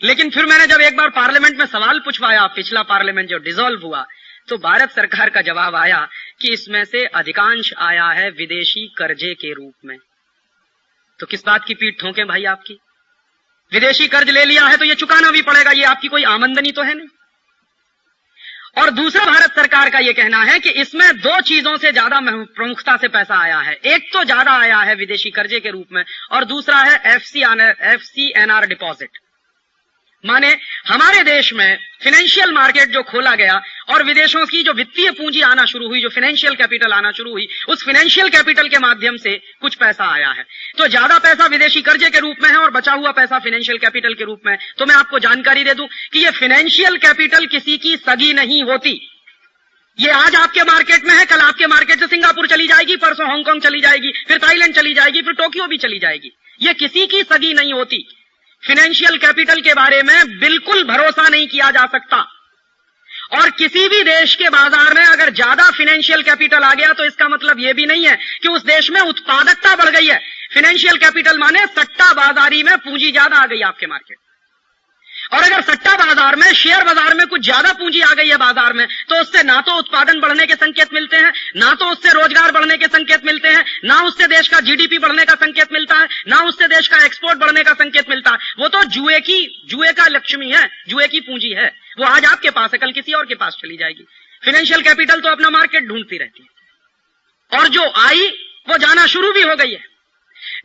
[SPEAKER 1] लेकिन फिर मैंने जब एक बार पार्लियामेंट में सवाल पूछवाया, पिछला पार्लियामेंट जो डिसॉल्व हुआ, तो भारत सरकार का जवाब आया कि इसमें से अधिकांश आया है विदेशी कर्जे के रूप में। तो किस बात की पीठ ठोंके भाई आपकी? विदेशी कर्ज ले लिया है तो ये चुकाना भी पड़ेगा, ये आपकी कोई आमदनी तो है नहीं। और दूसरा भारत सरकार का ये कहना है कि इसमें दो चीजों से ज्यादा प्रमुखता से पैसा आया है। एक तो ज्यादा आया है विदेशी कर्जे के रूप में, और दूसरा है FCNR डिपॉजिट। माने हमारे देश में फाइनेंशियल मार्केट जो खोला गया और विदेशों की जो वित्तीय पूंजी आना शुरू हुई, जो फाइनेंशियल कैपिटल आना शुरू हुई, उस फाइनेंशियल कैपिटल के माध्यम से कुछ पैसा आया है। तो ज्यादा पैसा विदेशी कर्जे के रूप में है और बचा हुआ पैसा फाइनेंशियल कैपिटल के रूप में। तो मैं आपको जानकारी दे दूं कि ये फाइनेंशियल कैपिटल किसी की सगी नहीं होती। ये आज आपके मार्केट में है, कल आपके मार्केट से सिंगापुर चली जाएगी, परसों हांगकांग चली जाएगी, फिर थाईलैंड चली जाएगी, फिर टोक्यो भी चली जाएगी। ये किसी की सगी नहीं होती। फाइनेंशियल कैपिटल के बारे में बिल्कुल भरोसा नहीं किया जा सकता। और किसी भी देश के बाजार में अगर ज्यादा फाइनेंशियल कैपिटल आ गया तो इसका मतलब यह भी नहीं है कि उस देश में उत्पादकता बढ़ गई है। फाइनेंशियल कैपिटल माने सट्टा बाजारी में पूंजी ज्यादा आ गई आपके मार्केट। और अगर सट्टा बाजार में, शेयर बाजार में कुछ ज्यादा पूंजी आ गई है बाजार में, तो उससे ना तो उत्पादन बढ़ने के संकेत मिलते हैं, ना तो उससे रोजगार बढ़ने के संकेत मिलते हैं, ना उससे देश का जीडीपी बढ़ने का संकेत मिलता है, ना उससे देश का एक्सपोर्ट बढ़ने का संकेत मिलता है। वो तो जुए का लक्ष्मी है, जुए की पूंजी है। वो आज आपके पास है, कल किसी और के पास चली जाएगी। फाइनेंशियल कैपिटल तो अपना मार्केट ढूंढती रहती है, और जो आई वो जाना शुरू भी हो गई है।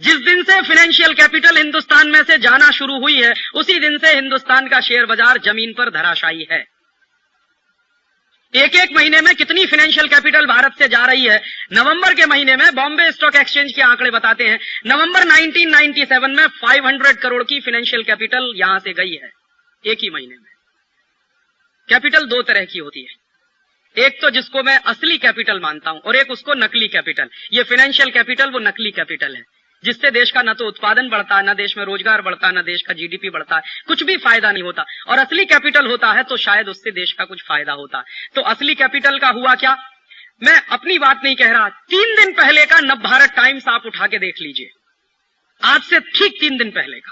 [SPEAKER 1] जिस दिन से फाइनेंशियल कैपिटल हिंदुस्तान में से जाना शुरू हुई है, उसी दिन से हिंदुस्तान का शेयर बाजार जमीन पर धराशायी है। एक महीने में कितनी फाइनेंशियल कैपिटल भारत से जा रही है? नवंबर के महीने में बॉम्बे स्टॉक एक्सचेंज के आंकड़े बताते हैं, नवंबर 1997 में 500 करोड़ की फाइनेंशियल कैपिटल यहां से गई है एक ही महीने में। कैपिटल दो तरह की होती है, एक तो जिसको मैं असली कैपिटल मानता हूं और एक उसको नकली कैपिटल। ये फाइनेंशियल कैपिटल वो नकली कैपिटल है, जिससे देश का न तो उत्पादन बढ़ता है, न देश में रोजगार बढ़ता है, न देश का जीडीपी बढ़ता है, कुछ भी फायदा नहीं होता। और असली कैपिटल होता है तो शायद उससे देश का कुछ फायदा होता है। तो असली कैपिटल का हुआ क्या? मैं अपनी बात नहीं कह रहा, 3 दिन पहले का नवभारत टाइम्स आप उठा के देख लीजिए, आज से ठीक 3 दिन पहले का।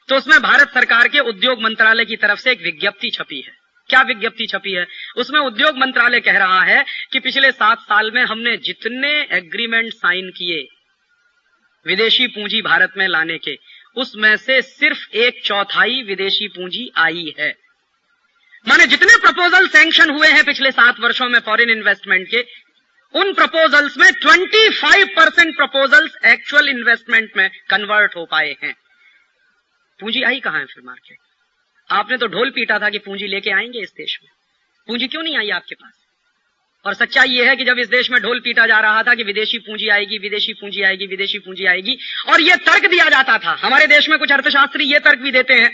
[SPEAKER 1] तो उसमें भारत सरकार के उद्योग मंत्रालय की तरफ से एक विज्ञप्ति छपी है। क्या विज्ञप्ति छपी है? उसमें उद्योग मंत्रालय कह रहा है कि पिछले 7 साल में हमने जितने एग्रीमेंट साइन किए विदेशी पूंजी भारत में लाने के, उसमें से सिर्फ 1/4 विदेशी पूंजी आई है। माने जितने प्रपोजल सैंक्शन हुए हैं पिछले 7 वर्षों में फॉरेन इन्वेस्टमेंट के, उन प्रपोजल्स में 25% प्रपोजल्स एक्चुअल इन्वेस्टमेंट में कन्वर्ट हो पाए हैं। पूंजी आई कहां है फिर मार्केट? आपने तो ढोल पीटा था कि पूंजी लेके आएंगे इस देश में, पूंजी क्यों नहीं आई आपके पास? और सच्चाई यह है कि जब इस देश में ढोल पीटा जा रहा था कि विदेशी पूंजी आएगी, विदेशी पूंजी आएगी, विदेशी पूंजी आएगी, और यह तर्क दिया जाता था, हमारे देश में कुछ अर्थशास्त्री यह तर्क भी देते हैं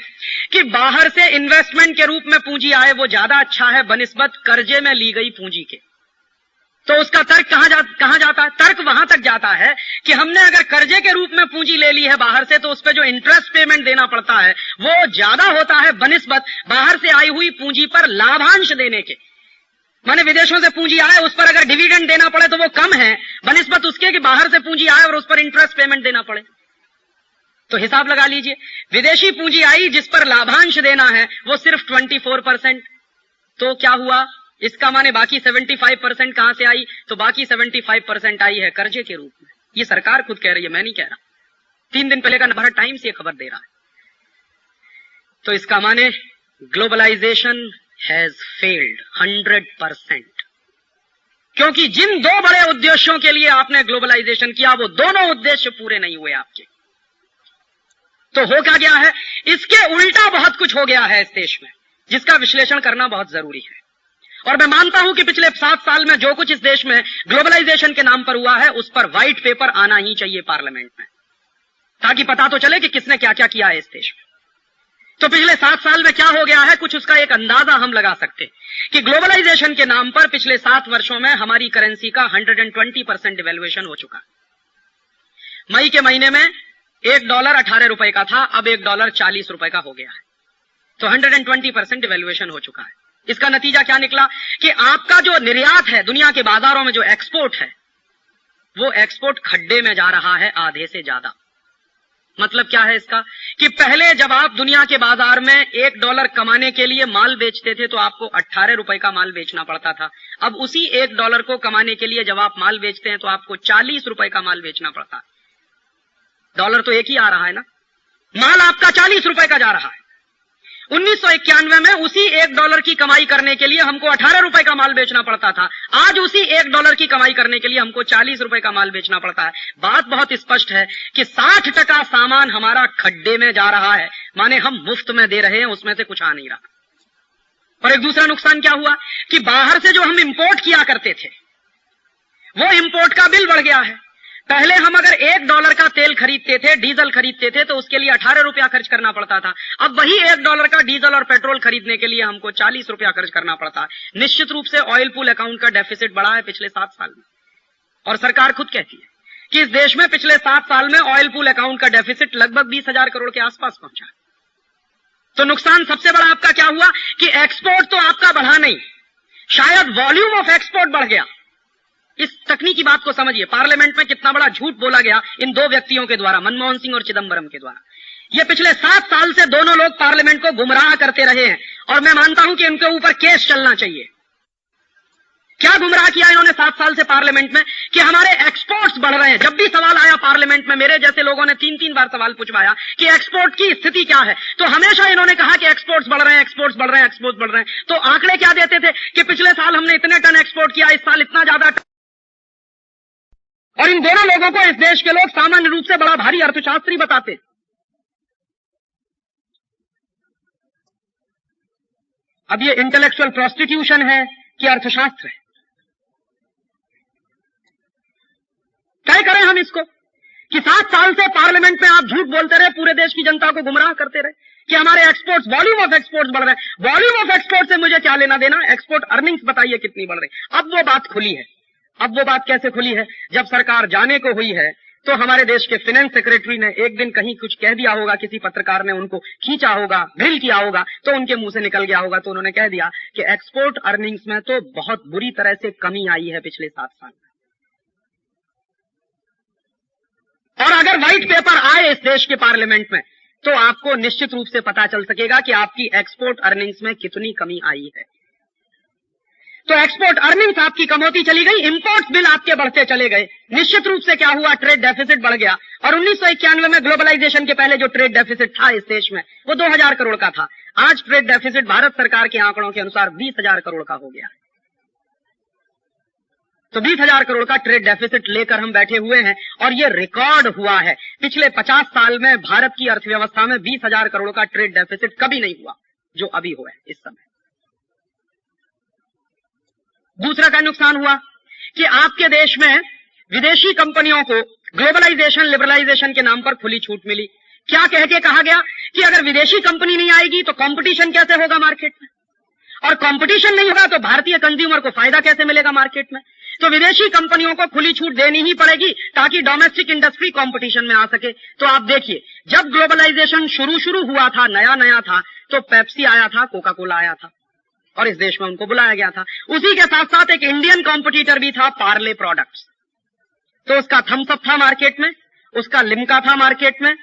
[SPEAKER 1] कि बाहर से इन्वेस्टमेंट के रूप में पूंजी आए वो ज्यादा अच्छा है बनिस्बत कर्जे में ली गई पूंजी के। तो उसका तर्क कहां जाता है? तर्क वहां तक जाता है कि हमने अगर कर्जे के रूप में पूंजी ले ली है बाहर से, तो उस पर जो इंटरेस्ट पेमेंट देना पड़ता है वो ज्यादा होता है बनिस्बत बाहर से आई हुई पूंजी पर लाभांश देने के। माने विदेशों से पूंजी आए, उस पर अगर डिविडेंड देना पड़े तो वो कम है बनिस्बत उसके कि बाहर से पूंजी आए और उस पर इंटरेस्ट पेमेंट देना पड़े। तो हिसाब लगा लीजिए, विदेशी पूंजी आई जिस पर लाभांश देना है वो सिर्फ 24%। तो क्या हुआ? इसका माने बाकी 75% कहां से आई? तो बाकी 75% आई है कर्जे के रूप में। ये सरकार खुद कह रही है, मैं नहीं कह रहा। 3 दिन पहले का नवभारत टाइम्स ये खबर दे रहा है। तो इसका माने ग्लोबलाइजेशन हैज फेल्ड 100%। क्योंकि जिन 2 बड़े उद्देश्यों के लिए आपने ग्लोबलाइजेशन किया वो दोनों उद्देश्य पूरे नहीं हुए आपके। तो हो क्या गया है? इसके उल्टा बहुत कुछ हो गया है इस देश में, जिसका विश्लेषण करना बहुत जरूरी है। और मैं मानता हूं कि पिछले 7 साल में जो कुछ इस देश में ग्लोबलाइजेशन के नाम पर हुआ है उस पर व्हाइट पेपर आना ही चाहिए पार्लियामेंट में। ताकि पता तो चले कि किसने क्या क्या किया है इस देश में। तो पिछले 7 साल में क्या हो गया है, कुछ उसका एक अंदाजा हम लगा सकते हैं कि ग्लोबलाइजेशन के नाम पर पिछले 7 वर्षों में हमारी करेंसी का 120% डिवैल्यूएशन हो चुका है। मई के महीने में $1 18 रुपए का था, अब $1 40 रुपए का हो गया है। तो 120% डिवैल्यूएशन हो चुका है। इसका नतीजा क्या निकला कि आपका जो निर्यात है दुनिया के बाजारों में, जो एक्सपोर्ट है, वो एक्सपोर्ट खड्डे में जा रहा है आधे से ज्यादा। मतलब क्या है इसका कि पहले जब आप दुनिया के बाजार में $1 कमाने के लिए माल बेचते थे तो आपको 18 रुपए का माल बेचना पड़ता था। अब उसी $1 को कमाने के लिए जब आप माल बेचते हैं तो आपको 40 रुपए का माल बेचना पड़ता है। डॉलर तो एक ही आ रहा है ना, माल आपका 40 रुपए का जा रहा है। 1991 में उसी $1 की कमाई करने के लिए हमको 18 रुपए का माल बेचना पड़ता था। आज उसी $1 की कमाई करने के लिए हमको 40 रुपए का माल बेचना पड़ता है। बात बहुत स्पष्ट है कि 60% सामान हमारा खड्डे में जा रहा है, माने हम मुफ्त में दे रहे हैं, उसमें से कुछ आ नहीं रहा। और एक दूसरा नुकसान क्या हुआ कि बाहर से जो हम इंपोर्ट किया करते थे वो इंपोर्ट का बिल बढ़ गया है। पहले हम अगर $1 का तेल खरीदते थे, डीजल खरीदते थे, तो उसके लिए 18 रुपया खर्च करना पड़ता था। अब वही $1 का डीजल और पेट्रोल खरीदने के लिए हमको 40 रुपया खर्च करना पड़ता है। निश्चित रूप से ऑयल पूल अकाउंट का डेफिसिट बढ़ा है पिछले 7 साल में, और सरकार खुद कहती है कि इस देश में पिछले 7 साल में ऑयल पूल अकाउंट का डेफिसिट लगभग 20,000 करोड़ के आसपास पहुंचा। तो नुकसान सबसे बड़ा आपका क्या हुआ कि एक्सपोर्ट तो आपका बढ़ा नहीं, शायद वॉल्यूम ऑफ एक्सपोर्ट बढ़ गया। इस तकनीकी बात को समझिए, पार्लियामेंट में कितना बड़ा झूठ बोला गया इन 2 व्यक्तियों के द्वारा, मनमोहन सिंह और चिदंबरम के द्वारा। ये पिछले 7 साल से दोनों लोग पार्लियामेंट को गुमराह करते रहे हैं, और मैं मानता हूं कि इनके ऊपर केस चलना चाहिए। क्या गुमराह किया इन्होंने 7 साल से पार्लियामेंट में कि हमारे एक्सपोर्ट्स बढ़ रहे हैं। जब भी सवाल आया पार्लियामेंट में, मेरे जैसे लोगों ने 3-3 बार सवाल पूछवाया कि एक्सपोर्ट की स्थिति क्या है, तो हमेशा इन्होंने कहा कि एक्सपोर्ट्स बढ़ रहे हैं, एक्सपोर्ट्स बढ़ रहे हैं, एक्सपोर्ट्स बढ़ रहे हैं। तो आंकड़े क्या देते थे कि पिछले साल हमने इतने टन एक्सपोर्ट किया, इस साल इतना ज्यादा। और इन दोनों लोगों को इस देश के लोग सामान्य रूप से बड़ा भारी अर्थशास्त्री बताते। अब ये इंटेलेक्चुअल प्रोस्टिट्यूशन है कि अर्थशास्त्र है, क्या करें हम इसको कि 7 साल से पार्लियामेंट में आप झूठ बोलते रहे, पूरे देश की जनता को गुमराह करते रहे कि हमारे एक्सपोर्ट्स, वॉल्यूम ऑफ एक्सपोर्ट्स बढ़ रहे हैं। वॉल्यूम ऑफ एक्सपोर्ट से मुझे क्या लेना देना, एक्सपोर्ट अर्निंग्स बताइए कितनी बढ़ रही। अब वो बात खुली है। अब वो बात कैसे खुली है, जब सरकार जाने को हुई है तो हमारे देश के फाइनेंस सेक्रेटरी ने एक दिन कहीं कुछ कह दिया होगा, किसी पत्रकार ने उनको खींचा होगा, ड्रिल किया होगा, तो उनके मुंह से निकल गया होगा। तो उन्होंने कह दिया कि एक्सपोर्ट अर्निंग्स में तो बहुत बुरी तरह से कमी आई है पिछले 7 साल में। और अगर व्हाइट पेपर आए इस देश के पार्लियामेंट में तो आपको निश्चित रूप से पता चल सकेगा कि आपकी एक्सपोर्ट अर्निंग्स में कितनी कमी आई है। तो एक्सपोर्ट अर्निंग्स आपकी कम होती चली गई, इंपोर्ट बिल आपके बढ़ते चले गए। निश्चित रूप से क्या हुआ, ट्रेड डेफिसिट बढ़ गया। और 1991 में ग्लोबलाइजेशन के पहले जो ट्रेड डेफिसिट था इस देश में वो 2,000 करोड़ का था। आज ट्रेड डेफिसिट भारत सरकार के आंकड़ों के अनुसार 20,000 करोड़ का हो गया है। तो 20,000 करोड़ का ट्रेड डेफिसिट लेकर हम बैठे हुए हैं, और ये रिकॉर्ड हुआ है। पिछले 50 साल में भारत की अर्थव्यवस्था में 20,000 करोड़ का ट्रेड डेफिसिट कभी नहीं हुआ जो अभी हुआ है इस समय। दूसरा का नुकसान हुआ कि आपके देश में विदेशी कंपनियों को ग्लोबलाइजेशन, लिबरलाइजेशन के नाम पर खुली छूट मिली। क्या कह के कहा गया कि अगर विदेशी कंपनी नहीं आएगी तो कंपटीशन कैसे होगा मार्केट में, और कंपटीशन नहीं होगा तो भारतीय कंज्यूमर को फायदा कैसे मिलेगा मार्केट में। तो विदेशी कंपनियों को खुली छूट देनी ही पड़ेगी ताकि डोमेस्टिक इंडस्ट्री कंपटीशन में आ सके। तो आप देखिए, जब ग्लोबलाइजेशन शुरू हुआ था, नया था, तो पेप्सी आया था, कोका कोला आया था, और इस देश में उनको बुलाया गया था। उसी के साथ साथ एक इंडियन कॉम्पिटिटर भी था, पार्ले प्रोडक्ट्स। तो उसका थम्स अप था मार्केट में, उसका लिम्का था मार्केट में,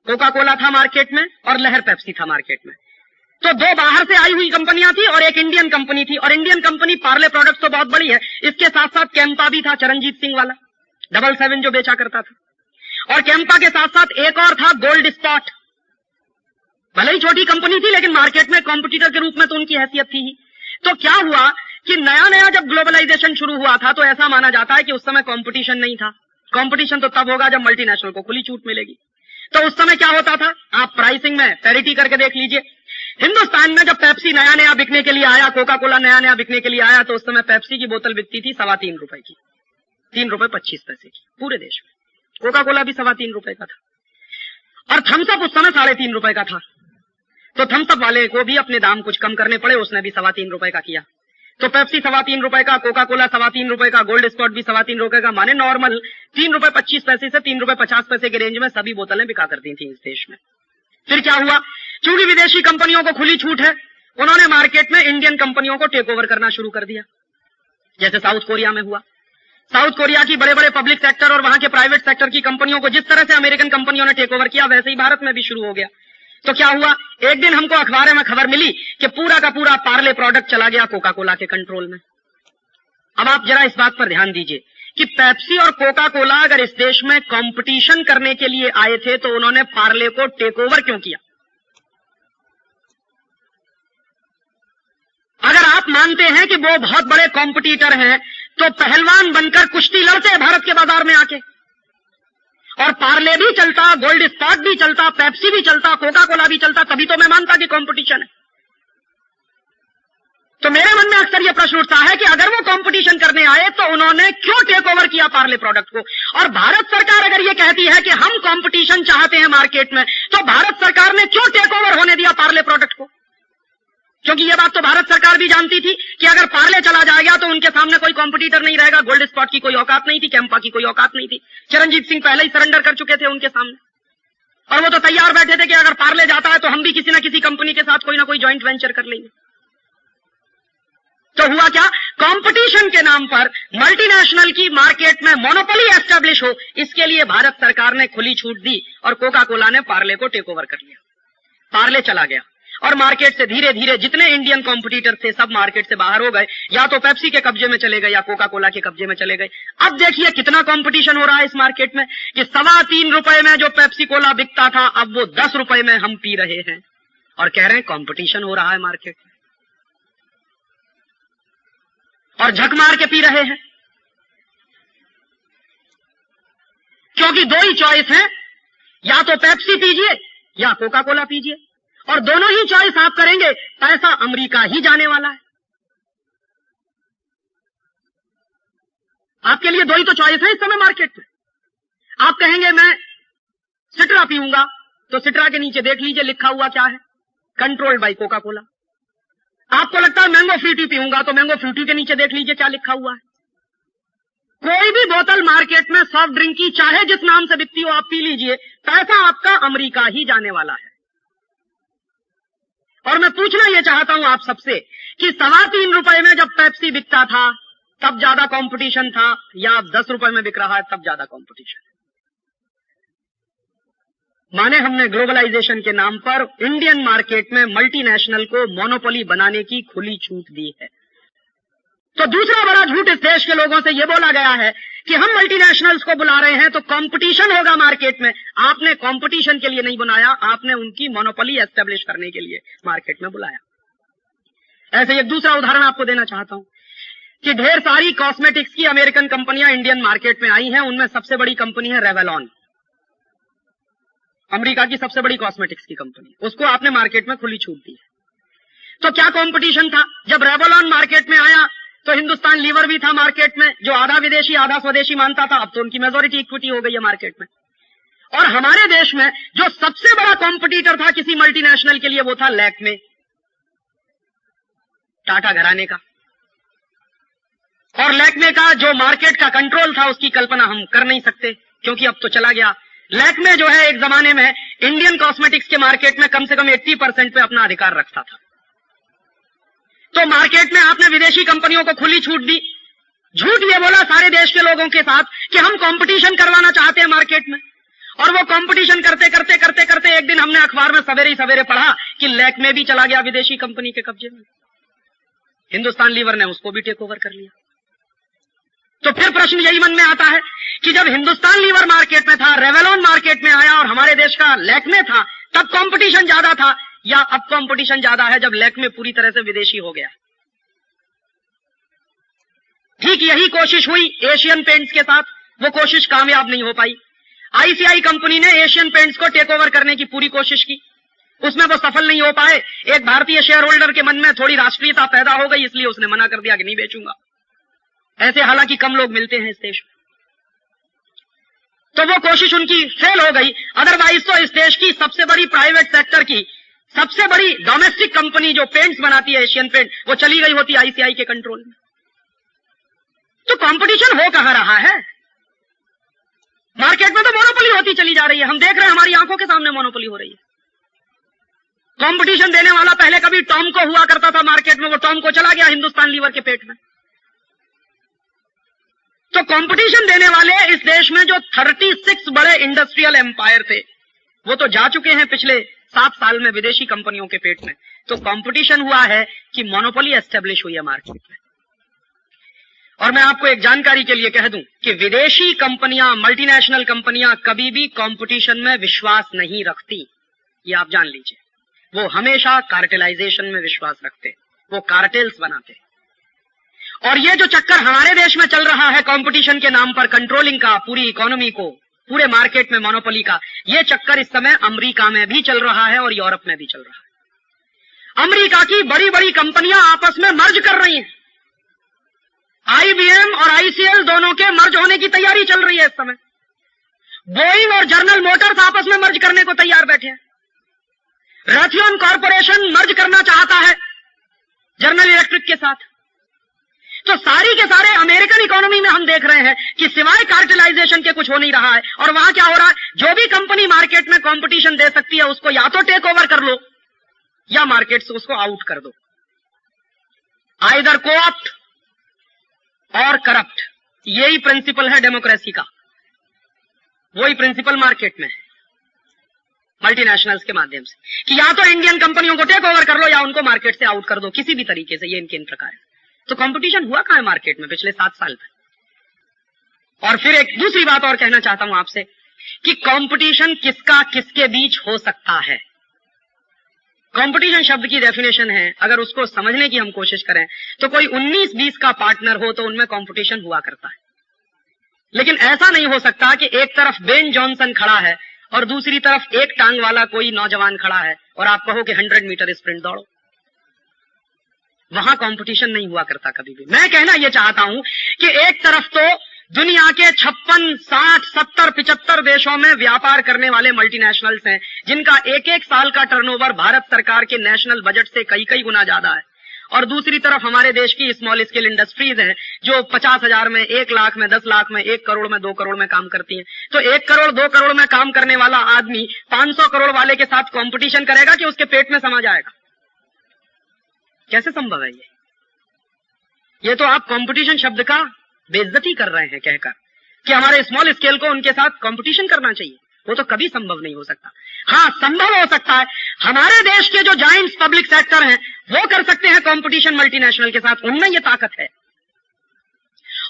[SPEAKER 1] कोका कोला था मार्केट में, और लहर पेप्सी था मार्केट में। तो 2 बाहर से आई हुई कंपनियां थी और एक इंडियन कंपनी थी। और इंडियन कंपनी पार्ले प्रोडक्ट्स तो बहुत बड़ी है, इसके साथ साथ कैंपा भी था, चरणजीत सिंह वाला 777 जो बेचा करता था। और कैंपा के साथ साथ एक और था, गोल्ड स्पॉट। भले ही छोटी कंपनी थी लेकिन मार्केट में कॉम्पिटिटर के रूप में तो उनकी हैसियत थी ही। तो क्या हुआ कि नया जब ग्लोबलाइजेशन शुरू हुआ था तो ऐसा माना जाता है कि उस समय कंपटीशन नहीं था। कंपटीशन तो तब होगा जब मल्टीनेशनल को खुली छूट मिलेगी। तो उस समय क्या होता था, आप प्राइसिंग में पैरिटी करके देख लीजिए। हिंदुस्तान में जब पेप्सी नया बिकने के लिए आया, कोका कोला नया बिकने के लिए आया, तो उस समय पेप्सी की बोतल बिकती थी 3.25 रुपए की, 3 रुपए 25 पैसे की पूरे देश में। कोका कोला भी 3.25 रुपए का था। और थम्स अप उस समय 3.5 रुपए का था, तो थम्स अप वाले को भी अपने दाम कुछ कम करने पड़े, उसने भी 3.25 रुपए का किया। तो पेप्सी 3.25 रुपए का, कोका कोला 3.25 रुपए का, गोल्ड स्पॉट भी 3.25 रुपए का, माने नॉर्मल 3 रुपए 25 पैसे से 3 रुपए 50 पैसे के रेंज में सभी बोतलें बिका करती थी इस देश में। फिर क्या हुआ, चूंकि विदेशी कंपनियों को खुली छूट है, उन्होंने मार्केट में इंडियन कंपनियों को टेक ओवर करना शुरू कर दिया, जैसे साउथ कोरिया में हुआ। साउथ कोरिया की बड़े बड़े पब्लिक सेक्टर और वहां के प्राइवेट सेक्टर की कंपनियों को जिस तरह से अमेरिकन कंपनियों ने टेक ओवर किया, वैसे ही भारत में भी शुरू हो गया। तो क्या हुआ, एक दिन हमको अखबार में खबर मिली कि पूरा का पूरा पार्ले प्रोडक्ट चला गया कोका कोला के कंट्रोल में। अब आप जरा इस बात पर ध्यान दीजिए कि पेप्सी और कोका कोला अगर इस देश में कंपटीशन करने के लिए आए थे, तो उन्होंने पार्ले को टेक ओवर क्यों किया? अगर आप मानते हैं कि वो बहुत बड़े कॉम्पिटिटर हैं, तो पहलवान बनकर कुश्ती लड़ते भारत के बाजार में आके, और पार्ले भी चलता, गोल्ड स्पॉट भी चलता, पेप्सी भी चलता, कोका कोला भी चलता, तभी तो मैं मानता कि कंपटीशन है। तो मेरे मन में अक्सर यह प्रश्न उठता है कि अगर वो कंपटीशन करने आए तो उन्होंने क्यों टेक ओवर किया पार्ले प्रोडक्ट को? और भारत सरकार अगर ये कहती है कि हम कंपटीशन चाहते हैं मार्केट में, तो भारत सरकार ने क्यों टेक ओवर होने दिया पार्ले प्रोडक्ट को? क्योंकि ये बात तो भारत सरकार भी जानती थी कि अगर पार्ले चला जाएगा तो उनके सामने कोई कॉम्पिटिटर नहीं रहेगा। गोल्ड स्पॉट की कोई औकात नहीं थी, कैंपा की कोई औकात नहीं थी, चिरंजीत सिंह पहले ही सरेंडर कर चुके थे उनके सामने, और वो तो तैयार बैठे थे कि अगर पार्ले जाता है तो हम भी किसी न किसी कंपनी के साथ कोई ना कोई ज्वाइंट वेंचर कर लेंगे। तो हुआ क्या, कंपटीशन के नाम पर मल्टीनेशनल की मार्केट में मोनोपोली एस्टेब्लिश हो, इसके लिए भारत सरकार ने खुली छूट दी और कोका कोला ने पार्ले को टेक ओवर कर लिया। पार्ले चला गया और मार्केट से धीरे धीरे जितने इंडियन कॉम्पिटिटर थे सब मार्केट से बाहर हो गए, या तो पेप्सी के कब्जे में चले गए या कोका कोला के कब्जे में चले गए। अब देखिए कितना कंपटीशन हो रहा है इस मार्केट में कि 3.25 रुपए में जो पेप्सी कोला बिकता था, अब वो 10 रुपए में हम पी रहे हैं और कह रहे हैं कंपटीशन हो रहा है मार्केट में, और झक मार के पी रहे हैं। क्योंकि दो ही चॉइस है, या तो पेप्सी पीजिए या कोका कोला पीजिए, और दोनों ही चॉइस आप करेंगे, पैसा अमेरिका ही जाने वाला है। आपके लिए दो ही तो चॉइस है इस समय मार्केट में। आप कहेंगे मैं सिट्रा पीऊंगा, तो सिट्रा के नीचे देख लीजिए लिखा हुआ क्या है, कंट्रोल्ड बाय कोका कोला। आपको लगता है मैंगो फ्रूटी पीऊंगा, तो मैंगो फ्रूटी के नीचे देख लीजिए क्या लिखा हुआ है। कोई भी बोतल मार्केट में सॉफ्ट ड्रिंक की चाहे जिस नाम से बिकती हो आप पी लीजिए, पैसा आपका अमेरिका ही जाने वाला है। और मैं पूछना यह चाहता हूं आप सबसे कि 3.25 रुपए में जब पेप्सी बिकता था तब ज्यादा कंपटीशन था, या अब 10 रुपए में बिक रहा है तब ज्यादा कंपटीशन है? माने हमने ग्लोबलाइजेशन के नाम पर इंडियन मार्केट में मल्टीनेशनल को मोनोपोली बनाने की खुली छूट दी है। तो दूसरा बड़ा झूठ इस देश के लोगों से यह बोला गया है कि हम मल्टीनेशनल्स को बुला रहे हैं तो कंपटीशन होगा मार्केट में। आपने कंपटीशन के लिए नहीं बुलाया, आपने उनकी मोनोपोली एस्टेब्लिश करने के लिए मार्केट में बुलाया। ऐसे एक दूसरा उदाहरण आपको देना चाहता हूं कि ढेर सारी कॉस्मेटिक्स की अमेरिकन कंपनियां इंडियन मार्केट में आई हैं। उनमें सबसे बड़ी कंपनी है रेवलॉन, अमेरिका की सबसे बड़ी कॉस्मेटिक्स की कंपनी, उसको आपने मार्केट में खुली छूट दी है। तो क्या कंपटीशन था? जब रेवलॉन मार्केट में आया तो हिंदुस्तान लीवर भी था मार्केट में, जो आधा विदेशी आधा स्वदेशी मानता था, अब तो उनकी मेजॉरिटी इक्विटी हो गई है मार्केट में। और हमारे देश में जो सबसे बड़ा कॉम्पिटिटर था किसी मल्टीनेशनल के लिए, वो था लैक्मे, टाटा घराने का। और लैक्मे का जो मार्केट का कंट्रोल था उसकी कल्पना हम कर नहीं सकते, क्योंकि अब तो चला गया। लैक्मे जो है एक जमाने में इंडियन कॉस्मेटिक्स के मार्केट में कम से कम 80% पे अपना अधिकार रखता था। तो मार्केट में आपने विदेशी कंपनियों को खुली छूट दी, झूठ ये बोला सारे देश के लोगों के साथ कि हम कंपटीशन करवाना चाहते हैं मार्केट में, और वो कंपटीशन करते करते करते करते एक दिन हमने अखबार में सवेरे सवेरे पढ़ा कि लैक्मे भी चला गया विदेशी कंपनी के कब्जे में। हिंदुस्तान लीवर ने उसको भी टेक ओवर कर लिया। तो फिर प्रश्न यही मन में आता है कि जब हिंदुस्तान लीवर मार्केट में था, रेवलॉन मार्केट में आया और हमारे देश का लैक्मे था, तब कंपटीशन ज्यादा था, या अब कंपटीशन ज्यादा है जब लैक्मे पूरी तरह से विदेशी हो गया? ठीक यही कोशिश हुई एशियन पेंट्स के साथ, वो कोशिश कामयाब नहीं हो पाई। आईसीआई कंपनी ने एशियन पेंट्स को टेक ओवर करने की पूरी कोशिश की, उसमें वो सफल नहीं हो पाए। एक भारतीय शेयर होल्डर के मन में थोड़ी राष्ट्रीयता पैदा हो गई, इसलिए उसने मना कर दिया कि नहीं बेचूंगा। ऐसे हालांकि कम लोग मिलते हैं इस देश में। तो वो कोशिश उनकी फेल हो गई। अदरवाइज तो इस देश की सबसे बड़ी प्राइवेट सेक्टर की सबसे बड़ी डोमेस्टिक कंपनी जो पेंट्स बनाती है, एशियन पेंट, वो चली गई होती आईसीआई के कंट्रोल में। तो कंपटीशन हो कहां रहा है? मार्केट में तो मोनोपोली होती चली जा रही है। हम देख रहे हैं, हमारी आंखों के सामने मोनोपोली हो रही है। कंपटीशन देने वाला पहले कभी टॉम को हुआ करता था मार्केट में, वो टॉम को चला गया हिंदुस्तान लीवर के पेट में। तो कंपटीशन देने वाले इस देश में जो 36 बड़े इंडस्ट्रियल एम्पायर थे, वो तो जा चुके हैं पिछले 7 साल में विदेशी कंपनियों के पेट में। तो कंपटीशन हुआ है कि मोनोपोली एस्टेब्लिश हुई है मार्केट में। और मैं आपको एक जानकारी के लिए कह दूं कि विदेशी कंपनियां, मल्टीनेशनल कंपनियां कभी भी कंपटीशन में विश्वास नहीं रखती, ये आप जान लीजिए। वो हमेशा कार्टेलाइजेशन में विश्वास रखते, वो कार्टेल्स बनाते। और ये जो चक्कर हमारे देश में चल रहा है कंपटीशन के नाम पर, कंट्रोलिंग का पूरी इकोनॉमी को, पूरे मार्केट में मोनोपोली का, ये चक्कर इस समय अमेरिका में भी चल रहा है और यूरोप में भी चल रहा है। अमेरिका की बड़ी बड़ी कंपनियां आपस में मर्ज कर रही हैं। आईबीएम और आईसीएल दोनों के मर्ज होने की तैयारी चल रही है इस समय। बोइंग और जनरल मोटर्स आपस में मर्ज करने को तैयार बैठे हैं। रथियन कॉर्पोरेशन मर्ज करना चाहता है जनरल इलेक्ट्रिक के साथ। तो सारी के सारे अमेरिकन इकोनॉमी में हम देख रहे हैं कि सिवाय कार्टेलाइजेशन के कुछ हो नहीं रहा है। और वहां क्या हो रहा है, जो भी कंपनी मार्केट में कंपटीशन दे सकती है उसको या तो टेक ओवर कर लो या मार्केट से उसको आउट कर दो। आइदर कोऑप्ट और करप्ट, यही प्रिंसिपल है डेमोक्रेसी का। वही प्रिंसिपल मार्केट में है मल्टीनेशनल्स के माध्यम से कि या तो इंडियन कंपनियों को टेक ओवर कर लो या उनको मार्केट से आउट कर दो, किसी भी तरीके से। ये इनके इन प्रकार है। तो कंपटीशन हुआ कहां है मार्केट में पिछले 7 साल में। और फिर एक दूसरी बात और कहना चाहता हूं आपसे कि कंपटीशन किसका किसके बीच हो सकता है। कंपटीशन शब्द की डेफिनेशन है, अगर उसको समझने की हम कोशिश करें तो कोई 19-20 का पार्टनर हो तो उनमें कंपटीशन हुआ करता है। लेकिन ऐसा नहीं हो सकता कि एक तरफ बेन जॉनसन खड़ा है और दूसरी तरफ एक टांग वाला कोई नौजवान खड़ा है और आप कहो कि 100 मीटर स्प्रिंट दौड़ो। वहां कंपटीशन नहीं हुआ करता कभी भी। मैं कहना यह चाहता हूं कि एक तरफ तो दुनिया के 56, 60, 70, 75 देशों में व्यापार करने वाले मल्टीनेशनल्स हैं, जिनका एक एक साल का टर्नओवर भारत सरकार के नेशनल बजट से कई गुना ज्यादा है। और दूसरी तरफ हमारे देश की स्मॉल स्केल इंडस्ट्रीज हैं जो 50,000 में, 1 लाख में, 10 लाख में, 1 करोड़ में, 2 करोड़ में काम करती हैं। तो 1 करोड़ 2 करोड़ में काम करने वाला आदमी 500 करोड़ वाले के साथ कंपटीशन करेगा कि उसके पेट में समा जाएगा? कैसे संभव है ये तो आप कंपटीशन शब्द का बेइज्जती कर रहे हैं कहकर कि हमारे स्मॉल स्केल को उनके साथ कंपटीशन करना चाहिए। वो तो कभी संभव नहीं हो सकता। हाँ, संभव हो सकता है, हमारे देश के जो जायंट्स पब्लिक सेक्टर हैं वो कर सकते हैं कंपटीशन मल्टीनेशनल के साथ, उनमें ये ताकत है।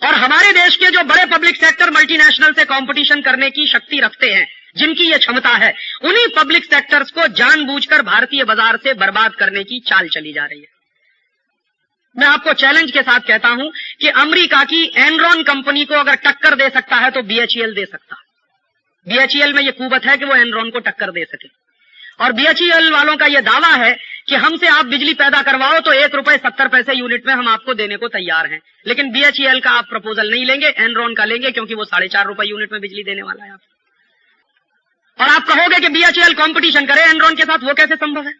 [SPEAKER 1] और हमारे देश के जो बड़े पब्लिक सेक्टर मल्टीनेशनल से कंपटीशन करने की शक्ति रखते हैं, जिनकी ये क्षमता है, उन्हीं पब्लिक सेक्टर्स को जानबूझकर भारतीय बाजार से बर्बाद करने की चाल चली जा रही है। मैं आपको चैलेंज के साथ कहता हूं कि अमेरिका की एनरॉन कंपनी को अगर टक्कर दे सकता है तो बीएचईएल दे सकता। बीएचईएल में यह कुवत है कि वो एनरॉन को टक्कर दे सके। और बीएचईएल वालों का यह दावा है कि हमसे आप बिजली पैदा करवाओ तो 1 रुपए 70 पैसे यूनिट में हम आपको देने को तैयार हैं। लेकिन बीएचईएल का आप प्रपोजल नहीं लेंगे, एनरॉन का लेंगे, क्योंकि वो 4.5 रुपए यूनिट में बिजली देने वाला है आपको। और आप कहोगे कि बीएचईएल कंपटीशन करे एनरॉन के साथ, वो कैसे संभव है?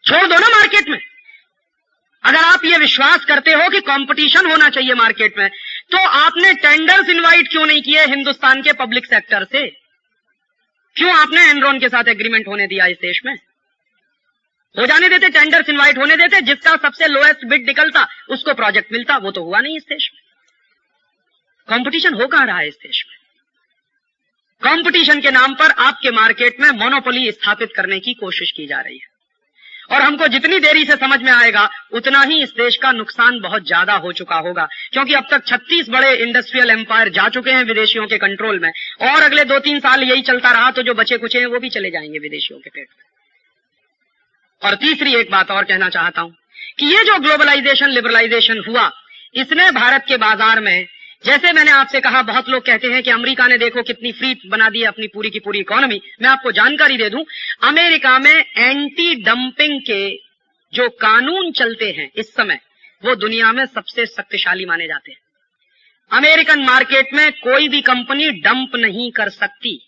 [SPEAKER 1] छोड़ दो ना मार्केट में। अगर आप ये विश्वास करते हो कि कंपटीशन होना चाहिए मार्केट में, तो आपने टेंडर्स इनवाइट क्यों नहीं किए हिंदुस्तान के पब्लिक सेक्टर से? क्यों आपने एनरॉन के साथ एग्रीमेंट होने दिया इस देश में? हो जाने देते, टेंडर्स इनवाइट होने देते, जिसका सबसे लोएस्ट बिड निकलता उसको प्रोजेक्ट मिलता। वो तो हुआ नहीं इस देश में। कंपटीशन हो कहां रहा है इस देश में? कंपटीशन के नाम पर आपके मार्केट में मोनोपोली स्थापित करने की कोशिश की जा रही है। और हमको जितनी देरी से समझ में आएगा उतना ही इस देश का नुकसान बहुत ज्यादा हो चुका होगा, क्योंकि अब तक 36 बड़े इंडस्ट्रियल एम्पायर जा चुके हैं विदेशियों के कंट्रोल में। और अगले 2-3 साल यही चलता रहा तो जो बचे कुचे हैं वो भी चले जाएंगे विदेशियों के पेट में। और तीसरी एक बात और कहना चाहता हूं कि ये जो ग्लोबलाइजेशन, लिबरलाइजेशन हुआ, इसने भारत के बाजार में, जैसे मैंने आपसे कहा, बहुत लोग कहते हैं कि अमेरिका ने देखो कितनी फ्री बना दी है अपनी पूरी की पूरी इकोनॉमी। मैं आपको जानकारी दे दूं, अमेरिका में एंटी डंपिंग के जो कानून चलते हैं इस समय, वो दुनिया में सबसे शक्तिशाली माने जाते हैं। अमेरिकन मार्केट में कोई भी कंपनी डंप नहीं कर सकती।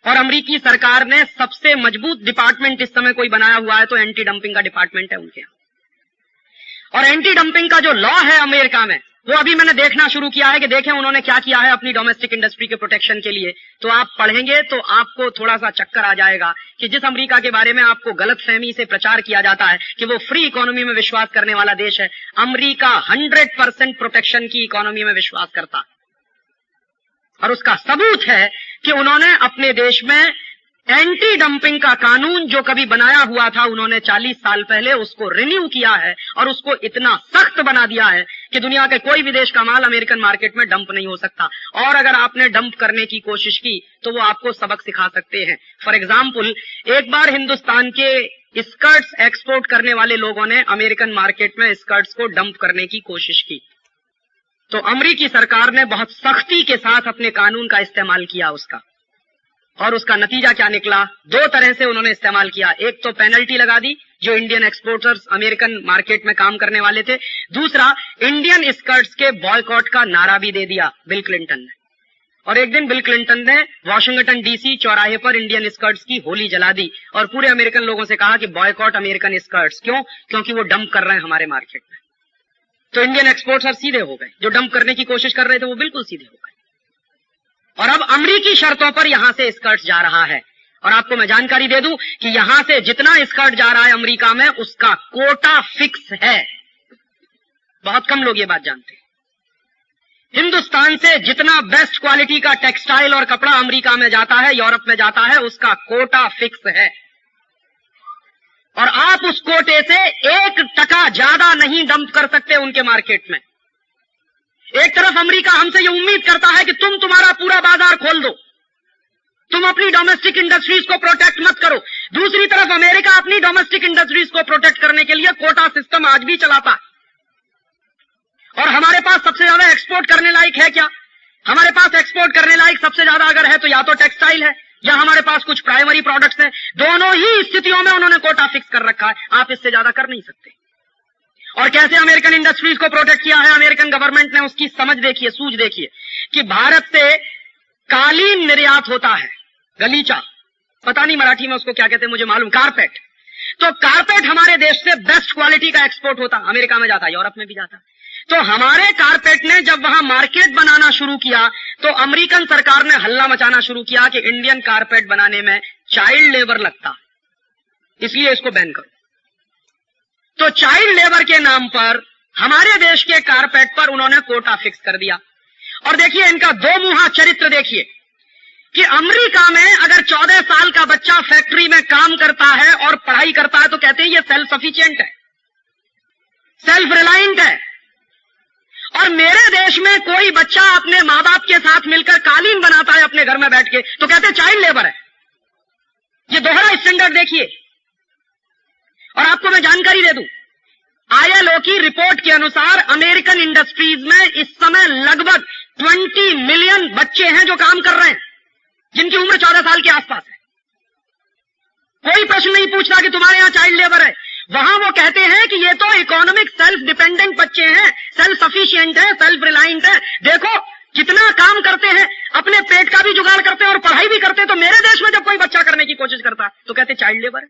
[SPEAKER 1] और अमेरिकी सरकार ने सबसे मजबूत डिपार्टमेंट इस समय कोई बनाया हुआ है तो एंटी डंपिंग का डिपार्टमेंट है उनके यहाँ। और एंटी डंपिंग का जो लॉ है अमेरिका में, वो अभी मैंने देखना शुरू किया है कि देखें उन्होंने क्या किया है अपनी डोमेस्टिक इंडस्ट्री के प्रोटेक्शन के लिए। तो आप पढ़ेंगे तो आपको थोड़ा सा चक्कर आ जाएगा कि जिस अमेरिका के बारे में आपको गलतफहमी से प्रचार किया जाता है कि वो फ्री इकोनॉमी में विश्वास करने वाला देश है, अमेरिका 100% प्रोटेक्शन की इकोनॉमी में विश्वास करता है। और उसका सबूत है कि उन्होंने अपने देश में एंटी डंपिंग का कानून जो कभी बनाया हुआ था, उन्होंने 40 साल पहले उसको रिन्यू किया है और उसको इतना सख्त बना दिया है कि दुनिया के कोई भी देश का माल अमेरिकन मार्केट में डंप नहीं हो सकता। और अगर आपने डंप करने की कोशिश की तो वो आपको सबक सिखा सकते हैं। फॉर एग्जाम्पल, एक बार हिंदुस्तान के स्कर्ट्स एक्सपोर्ट करने वाले लोगों ने अमेरिकन मार्केट में स्कर्ट्स को डंप करने की कोशिश की, तो अमेरिकी सरकार ने बहुत सख्ती के साथ अपने कानून का इस्तेमाल किया उसका। और उसका नतीजा क्या निकला? 2 तरह से उन्होंने इस्तेमाल किया। एक तो पेनल्टी लगा दी जो इंडियन एक्सपोर्टर्स अमेरिकन मार्केट में काम करने वाले थे, दूसरा इंडियन स्कर्ट्स के बॉयकॉट का नारा भी दे दिया बिल क्लिंटन ने। और एक दिन बिल क्लिंटन ने वॉशिंगटन डीसी चौराहे पर इंडियन स्कर्ट्स की होली जला दी और पूरे अमेरिकन लोगों से कहा कि बॉयकॉट अमेरिकन स्कर्ट्स। क्यों? क्योंकि वो डंप कर रहे हैं हमारे मार्केट में। तो इंडियन एक्सपोर्टर सीधे हो गए, जो डंप करने की कोशिश कर रहे थे वो बिल्कुल सीधे हो गए। और अब अमेरिकी शर्तों पर यहां से स्कर्ट जा रहा है। और आपको मैं जानकारी दे दूं कि यहां से जितना स्कर्ट जा रहा है अमेरिका में, उसका कोटा फिक्स है। बहुत कम लोग ये बात जानते हैं। हिंदुस्तान से जितना बेस्ट क्वालिटी का टेक्सटाइल और कपड़ा अमेरिका में जाता है, यूरोप में जाता है, उसका कोटा फिक्स है। और आप उस कोटे से 1% ज्यादा नहीं डंप कर सकते उनके मार्केट में। एक तरफ अमेरिका हमसे ये उम्मीद करता है कि तुम तुम्हारा पूरा बाजार खोल दो, तुम अपनी डोमेस्टिक इंडस्ट्रीज को प्रोटेक्ट मत करो। दूसरी तरफ अमेरिका अपनी डोमेस्टिक इंडस्ट्रीज को प्रोटेक्ट करने के लिए कोटा सिस्टम आज भी चलाता है। और हमारे पास सबसे ज्यादा एक्सपोर्ट करने लायक है क्या? हमारे पास एक्सपोर्ट करने लायक सबसे ज्यादा अगर है तो या तो टेक्सटाइल है या हमारे पास कुछ प्राइमरी प्रोडक्ट्स हैं। दोनों ही स्थितियों में उन्होंने कोटा फिक्स कर रखा है, आप इससे ज्यादा कर नहीं सकते। और कैसे अमेरिकन इंडस्ट्रीज को प्रोटेक्ट किया है अमेरिकन गवर्नमेंट ने, उसकी समझ देखिए, सूझ देखिए कि भारत से कालीन निर्यात होता है, गलीचा, पता नहीं मराठी में उसको क्या कहते हैं मुझे मालूम, कारपेट। तो कारपेट हमारे देश से बेस्ट क्वालिटी का एक्सपोर्ट होता, अमेरिका में जाता, यूरोप में भी जाता। तो हमारे कारपेट ने जब वहां मार्केट बनाना शुरू किया तो अमेरिकन सरकार ने हल्ला मचाना शुरू किया कि इंडियन कारपेट बनाने में चाइल्ड लेबर लगता, इसलिए इसको बैन करो। तो चाइल्ड लेबर के नाम पर हमारे देश के कारपेट पर उन्होंने कोटा फिक्स कर दिया। और देखिए इनका 2 मुहा चरित्र देखिए कि अमेरिका में अगर 14 साल का बच्चा फैक्ट्री में काम करता है और पढ़ाई करता है तो कहते हैं ये सेल्फ सफिशिएंट है, सेल्फ रिलायंट है। और मेरे देश में कोई बच्चा अपने मां बाप के साथ मिलकर कालीन बनाता है अपने घर में बैठ के तो कहते हैं चाइल्ड लेबर है। ये दोहरा स्टैंडर्ड देखिए। और आपको मैं जानकारी दे दूं, ILO की रिपोर्ट के अनुसार अमेरिकन इंडस्ट्रीज में इस समय लगभग 20 मिलियन बच्चे हैं जो काम कर रहे हैं, जिनकी उम्र 14 साल के आसपास है। कोई प्रश्न नहीं पूछता कि तुम्हारे यहां चाइल्ड लेबर है। वहां वो कहते हैं कि ये तो इकोनॉमिक सेल्फ डिपेंडेंट बच्चे हैं, सेल्फ सफिशिएंट है, सेल्फ रिलायंट है। देखो कितना काम करते हैं, अपने पेट का भी जुगाड़ करते हैं और पढ़ाई भी करते हैं। तो मेरे देश में जब कोई बच्चा करने की कोशिश करता है तो कहते चाइल्ड लेबर है।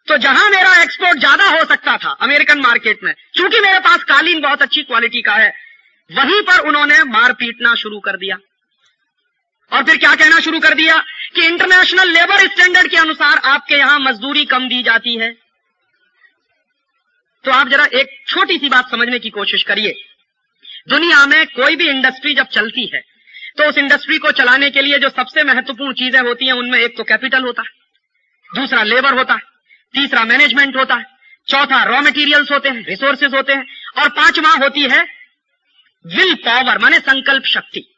[SPEAKER 1] तो जहां मेरा एक्सपोर्ट ज्यादा हो सकता था अमेरिकन मार्केट में, चूंकि मेरे पास कालीन बहुत अच्छी क्वालिटी का है, वहीं पर उन्होंने मार पीटना शुरू कर दिया। और फिर क्या कहना शुरू कर दिया कि इंटरनेशनल लेबर स्टैंडर्ड के अनुसार आपके यहां मजदूरी कम दी जाती है। तो आप जरा एक छोटी सी बात समझने की कोशिश करिए। दुनिया में कोई भी इंडस्ट्री जब चलती है तो उस इंडस्ट्री को चलाने के लिए जो सबसे महत्वपूर्ण चीजें होती हैं उनमें एक तो कैपिटल होता है, दूसरा लेबर होता है, तीसरा मैनेजमेंट होता है, चौथा रॉ मटेरियल्स होते हैं, रिसोर्सेज होते हैं, और 5वां होती है विल पावर, माने संकल्प शक्ति।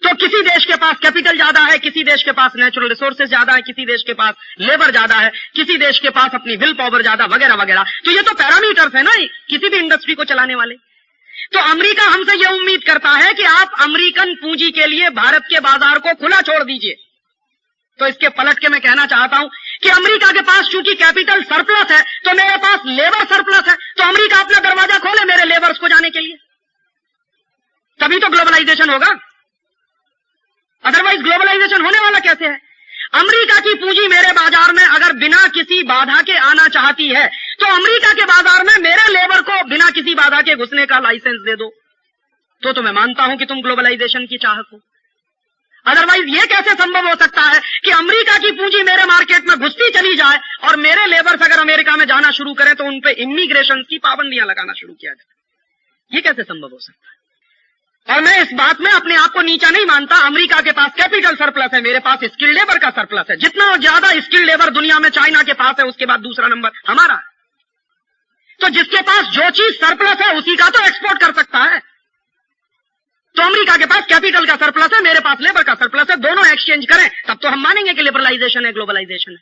[SPEAKER 1] तो किसी देश के पास कैपिटल ज्यादा है, किसी देश के पास नेचुरल रिसोर्सेज ज्यादा है, किसी देश के पास लेबर ज्यादा है, किसी देश के पास अपनी विल पावर ज्यादा, वगैरह वगैरह। तो ये तो पैरामीटर्स है ना किसी भी इंडस्ट्री को चलाने वाले। तो अमेरिका हमसे यह उम्मीद करता है कि आप अमेरिकन पूंजी के लिए भारत के बाजार को खुला छोड़ दीजिए। तो इसके पलट के मैं कहना चाहता हूं कि अमेरिका के पास चूंकि कैपिटल सरप्लस है तो मेरे पास लेबर सरप्लस है, तो अमेरिका अपना दरवाजा खोले मेरे लेबर्स को जाने के लिए।
[SPEAKER 2] तभी तो ग्लोबलाइजेशन होगा, अदरवाइज ग्लोबलाइजेशन होने वाला कैसे है? अमेरिका की पूंजी मेरे बाजार में अगर बिना किसी बाधा के आना चाहती है तो अमेरिका के बाजार में मेरे लेबर को बिना किसी बाधा के घुसने का लाइसेंस दे दो, तो मैं मानता हूं कि तुम ग्लोबलाइजेशन की चाहक हो। अदरवाइज ये कैसे संभव हो सकता है कि अमेरिका की पूंजी मेरे मार्केट में घुसती चली जाए और मेरे लेबर्स अगर अमेरिका में जाना शुरू करें तो उन पे इमिग्रेशन की पाबंदियां लगाना शुरू किया जाए? ये कैसे संभव हो सकता है? और मैं इस बात में अपने आप को नीचा नहीं मानता। अमेरिका के पास कैपिटल सरप्लस है, मेरे पास स्किल्ड लेबर का सरप्लस है। जितना ज्यादा स्किल्ड लेबर दुनिया में चाइना के पास है, उसके बाद दूसरा नंबर हमारा है। तो जिसके पास जो चीज सरप्लस है उसी का तो एक्सपोर्ट कर सकता है। तो अमेरिका के पास कैपिटल का सरप्लस है, मेरे पास लेबर का सरप्लस है, दोनों एक्सचेंज करें तब तो हम मानेंगे कि लिबरलाइजेशन है, ग्लोबलाइजेशन है।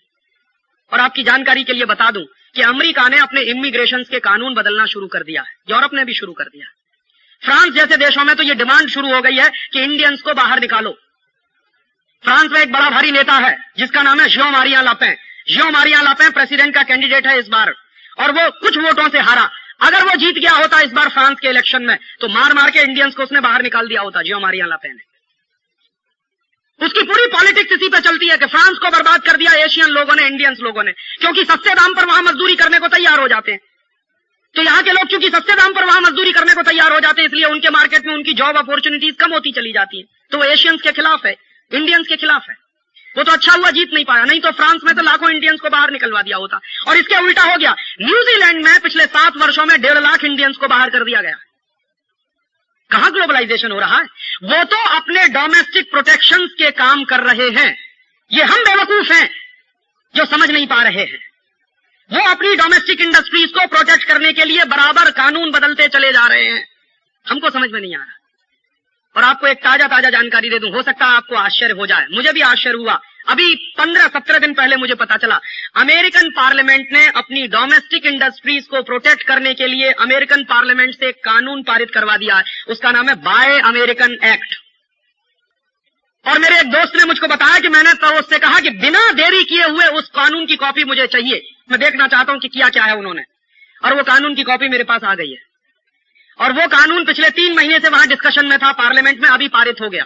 [SPEAKER 2] और आपकी जानकारी के लिए बता दूं कि अमेरिका ने अपने इमिग्रेशन के कानून बदलना शुरू कर दिया है, यूरोप ने भी शुरू कर दिया है। फ्रांस जैसे देशों में तो ये डिमांड शुरू हो गई है कि इंडियंस को बाहर निकालो। फ्रांस में एक बड़ा भारी नेता है जिसका नाम है जियो मारिया लापें। जियो मारिया लापें प्रेसिडेंट का कैंडिडेट है इस बार, और वो कुछ वोटों से हारा। अगर वो जीत गया होता इस बार फ्रांस के इलेक्शन में तो मार मार के इंडियंस को उसने बाहर निकाल दिया होता, जियो मारिया लापें ने। उसकी पूरी पॉलिटिक्स इसी पे चलती है कि फ्रांस को बर्बाद कर दिया एशियन लोगों ने, इंडियंस लोगों ने, क्योंकि सस्ते दाम पर वहां मजदूरी करने को तैयार हो जाते हैं। तो यहाँ के लोग चूंकि सस्ते दाम पर वहां मजदूरी करने को तैयार हो जाते हैं, इसलिए उनके मार्केट में उनकी जॉब अपॉर्चुनिटीज कम होती चली जाती है। तो वो एशियंस के खिलाफ है, इंडियंस के खिलाफ है। वो तो अच्छा हुआ जीत नहीं पाया, नहीं तो फ्रांस में तो लाखों इंडियंस को बाहर निकलवा दिया होता। और इसके उल्टा हो गया, न्यूजीलैंड में पिछले 7 वर्षों में 1.5 लाख इंडियंस को बाहर कर दिया गया। कहां ग्लोबलाइजेशन हो रहा है? वो तो अपने डोमेस्टिक प्रोटेक्शन के काम कर रहे हैं। ये हम बेवकूफ हैं जो समझ नहीं पा रहे हैं। वो अपनी डोमेस्टिक इंडस्ट्रीज को प्रोटेक्ट करने के लिए बराबर कानून बदलते चले जा रहे हैं, हमको समझ में नहीं आ रहा। और आपको एक ताजा जानकारी दे दूं, हो सकता है आपको आश्चर्य हो जाए, मुझे भी आश्चर्य हुआ। अभी 15-17 दिन पहले मुझे पता चला अमेरिकन पार्लियामेंट ने अपनी डोमेस्टिक इंडस्ट्रीज को प्रोटेक्ट करने के लिए अमेरिकन पार्लियामेंट से एक कानून पारित करवा दिया है। उसका नाम है बाय अमेरिकन एक्ट। और मेरे एक दोस्त ने मुझको बताया कि मैंने तो उससे कहा कि बिना देरी किए हुए उस कानून की कॉपी मुझे चाहिए, मैं देखना चाहता हूं कि किया क्या है उन्होंने। और वो कानून की कॉपी मेरे पास आ गई है। और वो कानून पिछले 3 महीने से वहां डिस्कशन में था पार्लियामेंट में, अभी पारित हो गया।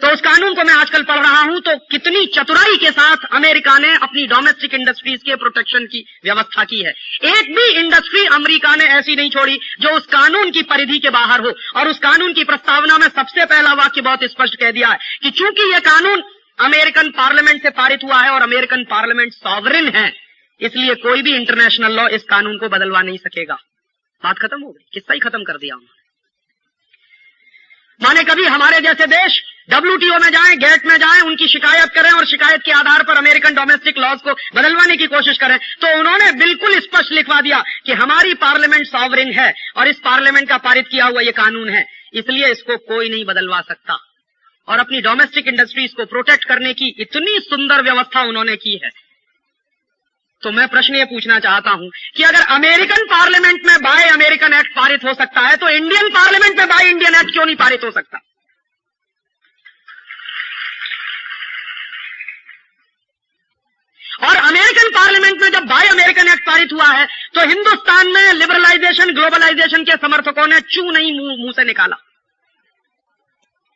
[SPEAKER 2] तो उस कानून को मैं आजकल पढ़ रहा हूं तो कितनी चतुराई के साथ अमेरिका ने अपनी डोमेस्टिक इंडस्ट्रीज के प्रोटेक्शन की व्यवस्था की है। एक भी इंडस्ट्री अमेरिका ने ऐसी नहीं छोड़ी जो उस कानून की परिधि के बाहर हो। और उस कानून की प्रस्तावना में सबसे पहला वाक्य बहुत स्पष्ट कह दिया है कि चूंकि यह कानून अमेरिकन पार्लियामेंट से पारित हुआ है और अमेरिकन पार्लियामेंट सॉवरेन है, इसलिए कोई भी इंटरनेशनल लॉ इस कानून को बदलवा नहीं सकेगा। बात खत्म हो गई, किस्सा ही खत्म कर दिया उन्होंने। माने कभी हमारे जैसे देश WTO में जाएं, गेट में जाएं, उनकी शिकायत करें और शिकायत के आधार पर अमेरिकन डोमेस्टिक लॉज को बदलवाने की कोशिश करें, तो उन्होंने बिल्कुल स्पष्ट लिखवा दिया कि हमारी पार्लियामेंट सॉवरेन है और इस पार्लियामेंट का पारित किया हुआ ये कानून है, इसलिए इसको कोई नहीं बदलवा सकता। और अपनी डोमेस्टिक इंडस्ट्रीज को प्रोटेक्ट करने की इतनी सुंदर व्यवस्था उन्होंने की है। तो मैं प्रश्न ये पूछना चाहता हूं कि अगर अमेरिकन पार्लियामेंट में बाय अमेरिकन एक्ट पारित हो सकता है तो इंडियन पार्लियामेंट में बाय इंडियन एक्ट क्यों नहीं पारित हो सकता? और अमेरिकन पार्लियामेंट में जब बाय अमेरिकन एक्ट पारित हुआ है तो हिंदुस्तान में लिबरलाइजेशन, ग्लोबलाइजेशन के समर्थकों ने चू नहीं मुंह से निकाला,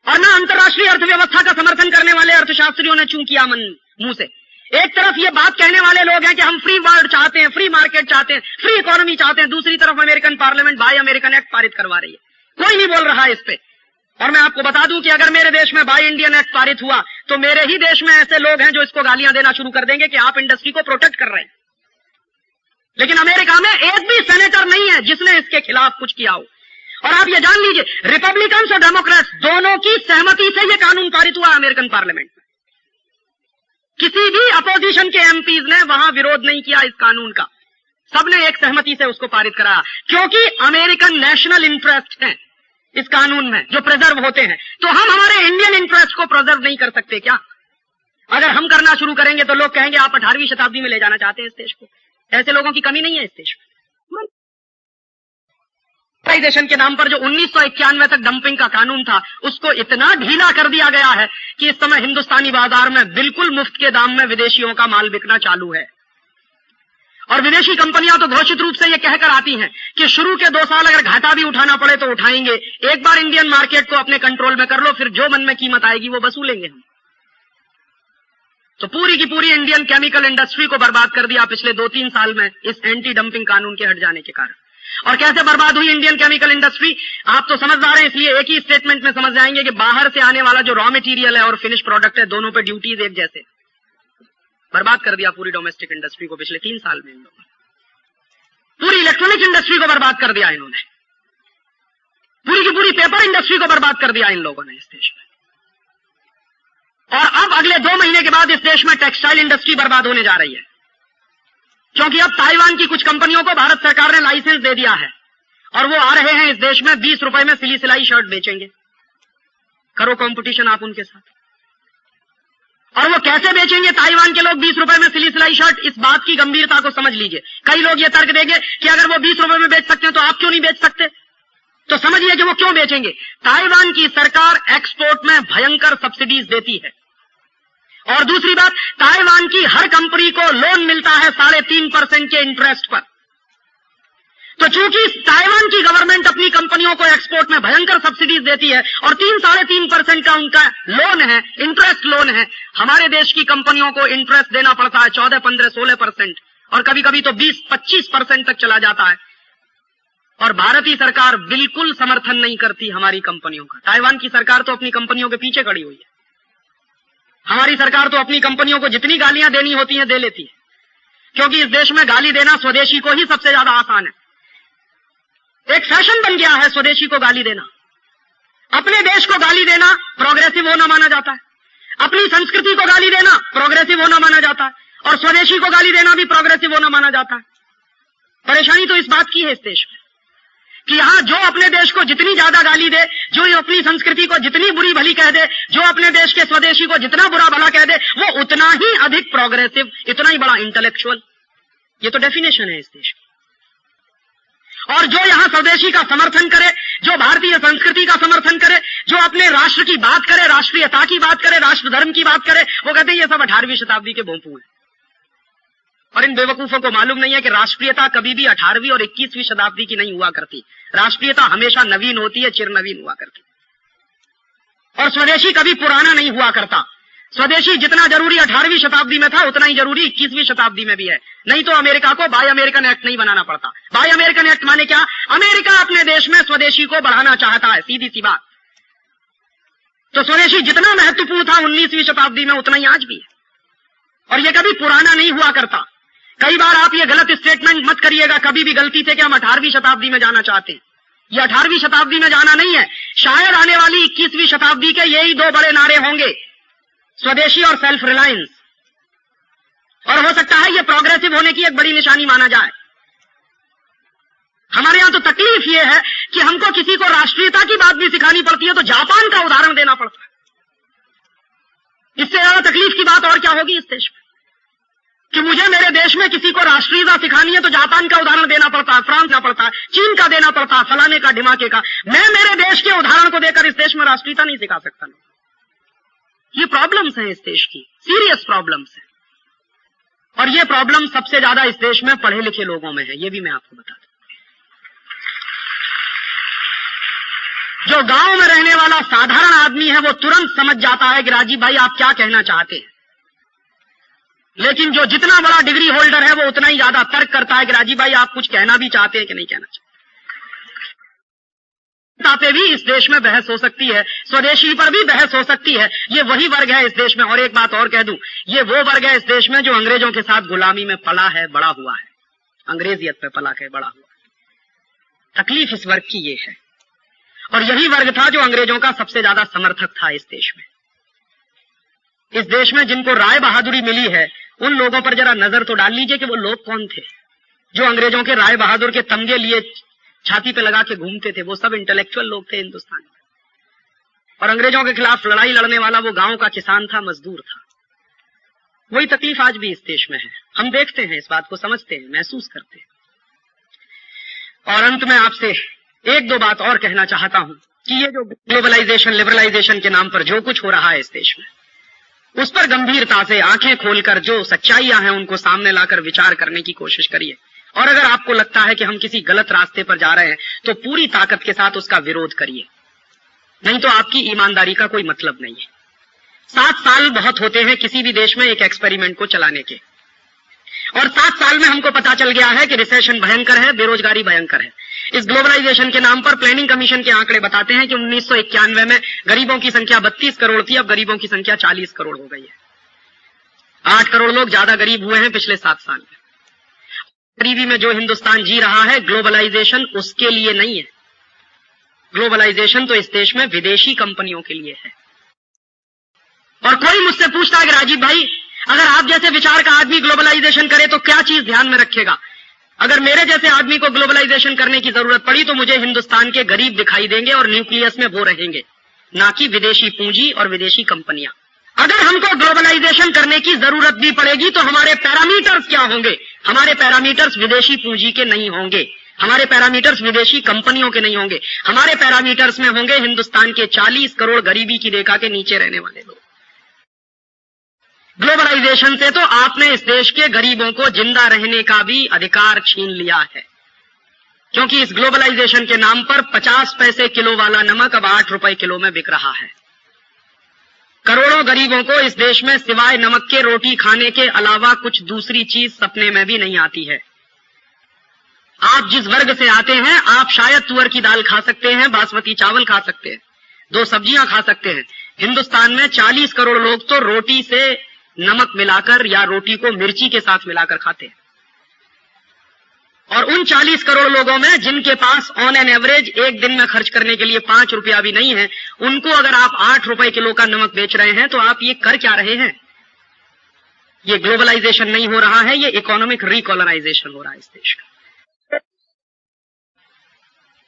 [SPEAKER 2] और न अंतर्राष्ट्रीय अर्थव्यवस्था का समर्थन करने वाले अर्थशास्त्रियों ने चू किया मुंह से। एक तरफ ये बात कहने वाले लोग हैं कि हम फ्री वर्ल्ड चाहते हैं, फ्री मार्केट चाहते हैं, फ्री इकोनॉमी चाहते हैं, दूसरी तरफ American parliament bye American act पारित करवा रही है। कोई नहीं बोल रहा है इस पे। और मैं आपको बता दूं कि अगर मेरे देश में बाय इंडियन एक्ट पारित हुआ तो मेरे ही देश में ऐसे लोग हैं जो इसको गालियां देना शुरू कर देंगे कि आप इंडस्ट्री को प्रोटेक्ट कर रहे हैं। लेकिन अमेरिका में एक भी सेनेटर नहीं है जिसने इसके खिलाफ कुछ किया हो। और आप ये जान लीजिए, रिपब्लिकन्स और डेमोक्रेट्स दोनों की सहमति से यह कानून पारित हुआ अमेरिकन पार्लियामेंट में। किसी भी अपोजिशन के एमपीज ने वहां विरोध नहीं किया इस कानून का, सबने एक सहमति से उसको पारित कराया, क्योंकि अमेरिकन नेशनल इंटरेस्ट है इस कानून में जो प्रिजर्व होते हैं। तो हम हमारे इंडियन इंटरेस्ट को प्रिजर्व नहीं कर सकते क्या? अगर हम करना शुरू करेंगे तो लोग कहेंगे आप 18वीं शताब्दी में ले जाना चाहते हैं इस देश को। ऐसे लोगों की कमी नहीं है इस देश में। ग्लोबलाइजेशन के नाम पर जो 1991 तक डंपिंग का कानून था उसको इतना ढीला कर दिया गया है कि इस समय हिंदुस्तानी बाजार में बिल्कुल मुफ्त के दाम में विदेशियों का माल बिकना चालू है। और विदेशी कंपनियां तो घोषित रूप से ये कहकर आती हैं कि शुरू के 2 साल अगर घाटा भी उठाना पड़े तो उठाएंगे, एक बार इंडियन मार्केट को अपने कंट्रोल में कर लो, फिर जो मन में कीमत आएगी वो वसूलेंगे हम। तो पूरी की पूरी इंडियन केमिकल इंडस्ट्री को बर्बाद कर दिया पिछले 2-3 साल में इस एंटी डंपिंग कानून के हट जाने के कारण। और कैसे बर्बाद हुई इंडियन केमिकल इंडस्ट्री, आप तो समझदार हैं, इसलिए एक ही स्टेटमेंट में समझ जाएंगे कि बाहर से आने वाला जो रॉ मटेरियल है और फिनिश प्रोडक्ट है, दोनों पे ड्यूटीज एक जैसे। बर्बाद कर दिया पूरी डोमेस्टिक इंडस्ट्री को पिछले 3 साल में इन लोगों ने। पूरी इलेक्ट्रॉनिक इंडस्ट्री को बर्बाद कर दिया इन्होंने, पूरी की पूरी पेपर इंडस्ट्री को बर्बाद कर दिया इन लोगों ने इस देश में। और अब अगले 2 महीने के बाद इस देश में टेक्सटाइल इंडस्ट्री बर्बाद होने जा रही है, क्योंकि अब ताइवान की कुछ कंपनियों को भारत सरकार ने लाइसेंस दे दिया है और वो आ रहे हैं इस देश में 20 रुपए में सिली सिलाई शर्ट बेचेंगे। करो कंपटीशन आप उनके साथ। और वो कैसे बेचेंगे ताइवान के लोग 20 रुपए में सिली सिलाई शर्ट, इस बात की गंभीरता को समझ लीजिए। कई लोग ये तर्क देंगे कि अगर वो 20 रुपए में बेच सकते हैं तो आप क्यों नहीं बेच सकते, तो समझिए कि वो क्यों बेचेंगे। ताइवान की सरकार एक्सपोर्ट में भयंकर सब्सिडीज देती है, और दूसरी बात, ताइवान की हर कंपनी को लोन मिलता है 3.5% के इंटरेस्ट पर। तो चूंकि ताइवान की गवर्नमेंट अपनी कंपनियों को एक्सपोर्ट में भयंकर सब्सिडीज देती है और 3-3.5% का उनका लोन है, इंटरेस्ट लोन है, हमारे देश की कंपनियों को इंटरेस्ट देना पड़ता है 14, 15, 16% और कभी कभी तो 20-25% तक चला जाता है। और भारतीय सरकार बिल्कुल समर्थन नहीं करती हमारी कंपनियों का। ताइवान की सरकार तो अपनी कंपनियों के पीछे खड़ी हुई है। हमारी सरकार तो अपनी कंपनियों को जितनी गालियां देनी होती हैं दे लेती है, क्योंकि इस देश में गाली देना स्वदेशी को ही सबसे ज्यादा आसान है। एक फैशन बन गया है स्वदेशी को गाली देना। अपने देश को गाली देना प्रोग्रेसिव होना माना जाता है, अपनी संस्कृति को गाली देना प्रोग्रेसिव होना माना जाता है, और स्वदेशी को गाली देना भी प्रोग्रेसिव होना माना जाता है। परेशानी तो इस बात की है इस देश में कि यहां जो अपने देश को जितनी ज्यादा गाली दे, जो अपनी संस्कृति को जितनी बुरी भली कह दे, जो अपने देश के स्वदेशी को जितना बुरा भला कह दे, वो उतना ही अधिक प्रोग्रेसिव, इतना ही बड़ा इंटेलेक्चुअल। ये तो डेफिनेशन है इस देश की। और जो यहां स्वदेशी का समर्थन करे, जो भारतीय संस्कृति का समर्थन करे, जो अपने राष्ट्र की बात करे, राष्ट्रीयता की बात करे, राष्ट्र धर्म की बात करे, वो कहते हैं ये सब 18वीं शताब्दी के भोंपू हैं। और इन बेवकूफों को मालूम नहीं है कि राष्ट्रीयता कभी भी 18वीं और 21वीं शताब्दी की नहीं हुआ करती। राष्ट्रीयता हमेशा नवीन होती है, चिर नवीन हुआ करती। और स्वदेशी कभी पुराना नहीं हुआ करता। स्वदेशी जितना जरूरी 18वीं शताब्दी में था उतना ही जरूरी 21वीं शताब्दी में भी है। नहीं तो अमेरिका को बाय अमेरिकन एक्ट नहीं बनाना पड़ता। बाय अमेरिकन एक्ट माने क्या? अमेरिका अपने देश में स्वदेशी को बढ़ाना चाहता है, सीधी सी बात। तो स्वदेशी जितना महत्वपूर्ण था 19वीं शताब्दी में उतना ही आज भी है, और ये कभी पुराना नहीं हुआ करता। कई बार आप ये गलत स्टेटमेंट मत करिएगा कभी भी गलती से कि हम 18वीं शताब्दी में जाना चाहते हैं। ये 18वीं शताब्दी में जाना नहीं है। शायद आने वाली 21वीं शताब्दी के यही 2 बड़े नारे होंगे, स्वदेशी और सेल्फ रिलायंस। और हो सकता है ये प्रोग्रेसिव होने की एक बड़ी निशानी माना जाए। हमारे यहां तो तकलीफ ये है कि हमको किसी को राष्ट्रीयता की बात भी सिखानी पड़ती है तो जापान का उदाहरण देना पड़ता है। इससे ज्यादा तकलीफ की बात और क्या होगी इस देश में, कि मुझे मेरे देश में किसी को राष्ट्रीयता सिखानी है तो जापान का उदाहरण देना पड़ता है, फ्रांस का पड़ता है, चीन का देना पड़ता है, फलाने का ढिमाके का। मैं मेरे देश के उदाहरण को देकर इस देश में राष्ट्रीयता नहीं सिखा सकता। ये प्रॉब्लम्स हैं इस देश की, सीरियस प्रॉब्लम्स हैं। और ये प्रॉब्लम सबसे ज्यादा इस देश में पढ़े लिखे लोगों में है, ये भी मैं आपको बता दूं। जो गांव में रहने वाला साधारण आदमी है वो तुरंत समझ जाता है कि राजीव भाई आप क्या कहना चाहते हैं, लेकिन जो जितना बड़ा डिग्री होल्डर है वो उतना ही ज्यादा तर्क करता है कि राजीव भाई आप कुछ कहना भी चाहते हैं कि नहीं कहना चाहते। पे भी इस देश में बहस हो सकती है, स्वदेशी पर भी बहस हो सकती है। ये वही वर्ग है इस देश में। और एक बात और कह दूं, ये वो वर्ग है इस देश में जो अंग्रेजों के साथ गुलामी में पला है, बड़ा हुआ है, अंग्रेजियत पे पला के बड़ा हुआ है। तकलीफ इस वर्ग की ये है। और यही वर्ग था जो अंग्रेजों का सबसे ज्यादा समर्थक था इस देश में। इस देश में जिनको राय बहादुरी मिली है उन लोगों पर जरा नजर तो डाल लीजिए कि वो लोग कौन थे जो अंग्रेजों के राय बहादुर के तमगे लिए छाती पे लगा के घूमते थे। वो सब इंटेलेक्चुअल लोग थे हिंदुस्तान में। और अंग्रेजों के खिलाफ लड़ाई लड़ने वाला वो गांव का किसान था, मजदूर था। वही तकलीफ आज भी इस देश में है। हम देखते हैं, इस बात को समझते हैं, महसूस करते हैं। और अंत में आपसे 1-2 बात और कहना चाहता हूं कि ये जो ग्लोबलाइजेशन, लिबरलाइजेशन के नाम पर जो कुछ हो रहा है इस देश में, उस पर गंभीरता से आंखें खोलकर जो सच्चाइयां हैं उनको सामने लाकर विचार करने की कोशिश करिए। और अगर आपको लगता है कि हम किसी गलत रास्ते पर जा रहे हैं तो पूरी ताकत के साथ उसका विरोध करिए, नहीं तो आपकी ईमानदारी का कोई मतलब नहीं है। 7 साल बहुत होते हैं किसी भी देश में एक एक्सपेरिमेंट को चलाने के, और 7 साल में हमको पता चल गया है कि रिसेशन भयंकर है, बेरोजगारी भयंकर है। इस ग्लोबलाइजेशन के नाम पर प्लानिंग कमीशन के आंकड़े बताते हैं कि 1991 में गरीबों की संख्या 32 करोड़ थी, अब गरीबों की संख्या 40 करोड़ हो गई है। 8 करोड़ लोग ज्यादा गरीब हुए हैं पिछले 7 साल में। गरीबी में जो हिंदुस्तान जी रहा है, ग्लोबलाइजेशन उसके लिए नहीं है। ग्लोबलाइजेशन तो इस देश में विदेशी कंपनियों के लिए है। और कोई मुझसे पूछता है कि राजीव भाई, अगर आप जैसे विचार का आदमी ग्लोबलाइजेशन करे तो क्या चीज ध्यान में रखेगा? अगर मेरे जैसे आदमी को ग्लोबलाइजेशन करने की जरूरत पड़ी तो मुझे हिंदुस्तान के गरीब दिखाई देंगे और न्यूक्लियस में वो रहेंगे, ना कि विदेशी पूंजी और विदेशी कंपनियां। अगर हमको ग्लोबलाइजेशन करने की जरूरत भी पड़ेगी तो हमारे पैरामीटर्स क्या होंगे? हमारे पैरामीटर्स विदेशी पूंजी के नहीं होंगे, हमारे पैरामीटर्स विदेशी कंपनियों के नहीं होंगे, हमारे पैरामीटर्स में होंगे हिंदुस्तान के 40 करोड़ गरीबी की रेखा के नीचे रहने वाले लोग। ग्लोबलाइजेशन से तो आपने इस देश के गरीबों को जिंदा रहने का भी अधिकार छीन लिया है, क्योंकि इस ग्लोबलाइजेशन के नाम पर 50 पैसे किलो वाला नमक अब 8 रुपए किलो में बिक रहा है। करोड़ों गरीबों को इस देश में सिवाय नमक के रोटी खाने के अलावा कुछ दूसरी चीज सपने में भी नहीं आती है। आप जिस वर्ग से आते हैं, आप शायद तुअर की दाल खा सकते हैं, बासमती चावल खा सकते हैं, 2 सब्जियां खा सकते हैं। हिंदुस्तान में 40 करोड़ लोग तो रोटी से नमक मिलाकर या रोटी को मिर्ची के साथ मिलाकर खाते हैं। और उन 40 करोड़ लोगों में जिनके पास ऑन एन एवरेज एक दिन में खर्च करने के लिए 5 रुपया भी नहीं है, उनको अगर आप 8 रुपए किलो का नमक बेच रहे हैं तो आप ये कर क्या रहे हैं? ये ग्लोबलाइजेशन नहीं हो रहा है, ये इकोनॉमिक रिकॉलोनाइजेशन हो रहा है इस देश का।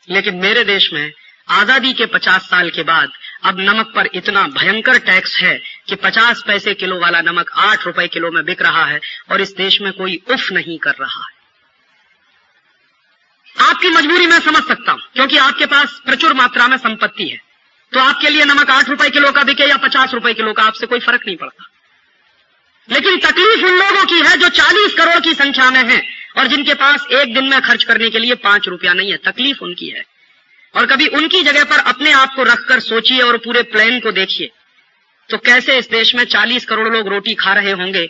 [SPEAKER 2] लेकिन मेरे देश में आजादी के 50 साल के बाद अब नमक पर इतना भयंकर टैक्स है कि 50 पैसे किलो वाला नमक 8 रुपए किलो में बिक रहा है और इस देश में कोई उफ नहीं कर रहा है। आपकी मजबूरी मैं समझ सकता हूं, क्योंकि आपके पास प्रचुर मात्रा में संपत्ति है, तो आपके लिए नमक 8 रुपए किलो का बिके या 50 रुपए किलो का, आपसे कोई फर्क नहीं पड़ता। लेकिन तकलीफ उन लोगों की है जो 40 करोड़ की संख्या में है और जिनके पास एक दिन में खर्च करने के लिए 5 रुपया नहीं है। तकलीफ उनकी है। और कभी उनकी जगह पर अपने आप को रखकर सोचिए और पूरे प्लान को देखिए, तो कैसे इस देश में 40 करोड़ लोग रोटी खा रहे होंगे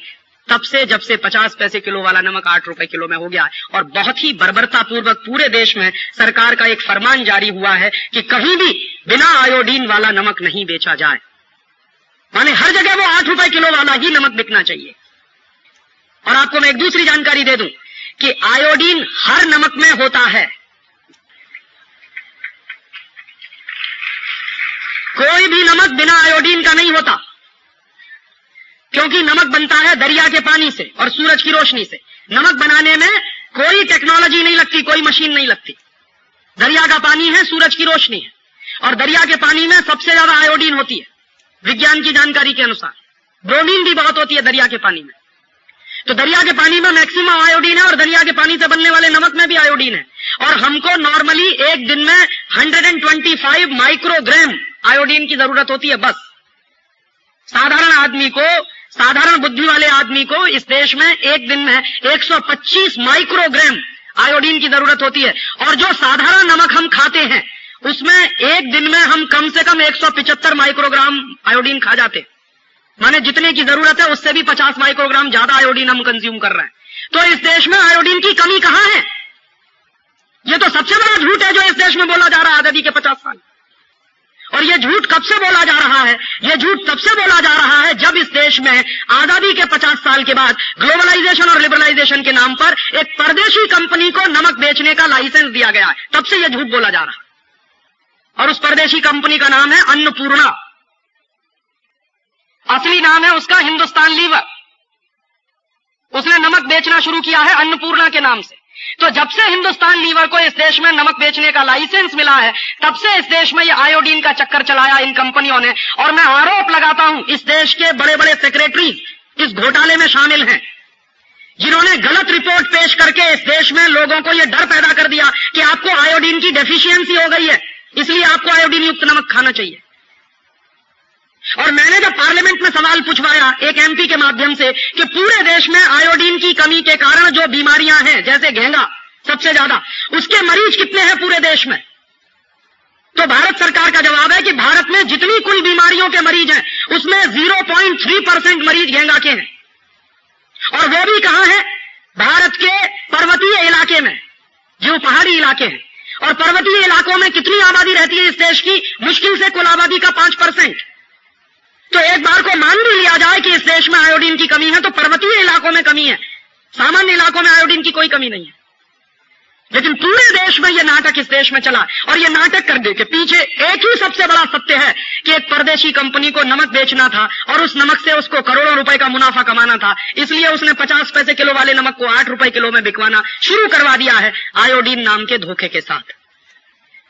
[SPEAKER 2] तब से, जब से 50 पैसे किलो वाला नमक 8 रुपए किलो में हो गया है। और बहुत ही बर्बरता पूर्वक पूरे देश में सरकार का एक फरमान जारी हुआ है कि कहीं भी बिना आयोडीन वाला नमक नहीं बेचा जाए, माने हर जगह वो 8 रुपए किलो वाला ही नमक बिकना चाहिए। और आपको मैं एक दूसरी जानकारी दे दूं कि आयोडीन हर नमक में होता है। कोई भी नमक बिना आयोडीन का नहीं होता, क्योंकि नमक बनता है दरिया के पानी से और सूरज की रोशनी से। नमक बनाने में कोई टेक्नोलॉजी नहीं लगती, कोई मशीन नहीं लगती। दरिया का पानी है, सूरज की रोशनी है, और दरिया के पानी में सबसे ज्यादा आयोडीन होती है विज्ञान की जानकारी के अनुसार। ब्रोमीन भी बहुत होती है दरिया के पानी में। तो दरिया के पानी में मैक्सिमम आयोडीन है और दरिया के पानी से बनने वाले नमक में भी आयोडीन है। और हमको नॉर्मली एक दिन में 125 माइक्रोग्राम आयोडीन की जरूरत होती है बस। साधारण आदमी को, साधारण बुद्धि वाले आदमी को इस देश में एक दिन में 125 माइक्रोग्राम आयोडीन की जरूरत होती है। और जो साधारण नमक हम खाते हैं उसमें एक दिन में हम कम से कम 175 माइक्रोग्राम आयोडीन खा जाते, माने जितने की जरूरत है उससे भी 50 माइक्रोग्राम ज्यादा आयोडीन हम कंज्यूम कर रहे हैं। तो इस देश में आयोडीन की कमी कहां है? ये तो सबसे बड़ा झूठ है जो इस देश में बोला जा रहा है आजादी के 50 साल। और ये झूठ कब से बोला जा रहा है? ये झूठ तब से बोला जा रहा है जब इस देश में आजादी के 50 साल के बाद ग्लोबलाइजेशन और लिबरलाइजेशन के नाम पर एक परदेशी कंपनी को नमक बेचने का लाइसेंस दिया गया है। तब से ये झूठ बोला जा रहा है। और उस परदेशी कंपनी का नाम है अन्नपूर्णा। असली नाम है उसका हिंदुस्तान लीवर। उसने नमक बेचना शुरू किया है अन्नपूर्णा के नाम से। तो जब से हिंदुस्तान लीवर को इस देश में नमक बेचने का लाइसेंस मिला है, तब से इस देश में ये आयोडीन का चक्कर चलाया इन कंपनियों ने। और मैं आरोप लगाता हूं इस देश के बड़े बड़े सेक्रेटरी इस घोटाले में शामिल हैं, जिन्होंने गलत रिपोर्ट पेश करके इस देश में लोगों को यह डर पैदा कर दिया कि आपको आयोडीन की डेफिशिएंसी हो गई है, इसलिए आपको आयोडीन युक्त नमक खाना चाहिए। और मैंने जब पार्लियामेंट में सवाल पूछवाया एक एमपी के माध्यम से कि पूरे देश में आयोडीन की कमी के कारण जो बीमारियां हैं, जैसे घेंगा सबसे ज्यादा, उसके मरीज कितने हैं पूरे देश में, तो भारत सरकार का जवाब है कि भारत में जितनी कुल बीमारियों के मरीज हैं उसमें 0.3% मरीज घेंगा के हैं, और वो भी कहां है, भारत के पर्वतीय इलाके में, जो पहाड़ी इलाके हैं। और पर्वतीय इलाकों में कितनी आबादी रहती है इस देश की, मुश्किल से कुल आबादी का 5%। तो एक बार को मान भी लिया जाए कि इस देश में आयोडीन की कमी है, तो पर्वतीय इलाकों में कमी है, सामान्य इलाकों में आयोडीन की कोई कमी नहीं है। लेकिन पूरे देश में यह नाटक इस देश में चला, और यह नाटक करने के पीछे एक ही सबसे बड़ा सत्य है कि एक परदेशी कंपनी को नमक बेचना था और उस नमक से उसको करोड़ों रुपए का मुनाफा कमाना था, इसलिए उसने 50 पैसे किलो वाले नमक को 8 रुपए किलो में बिकवाना शुरू करवा दिया है आयोडीन नाम के धोखे के साथ।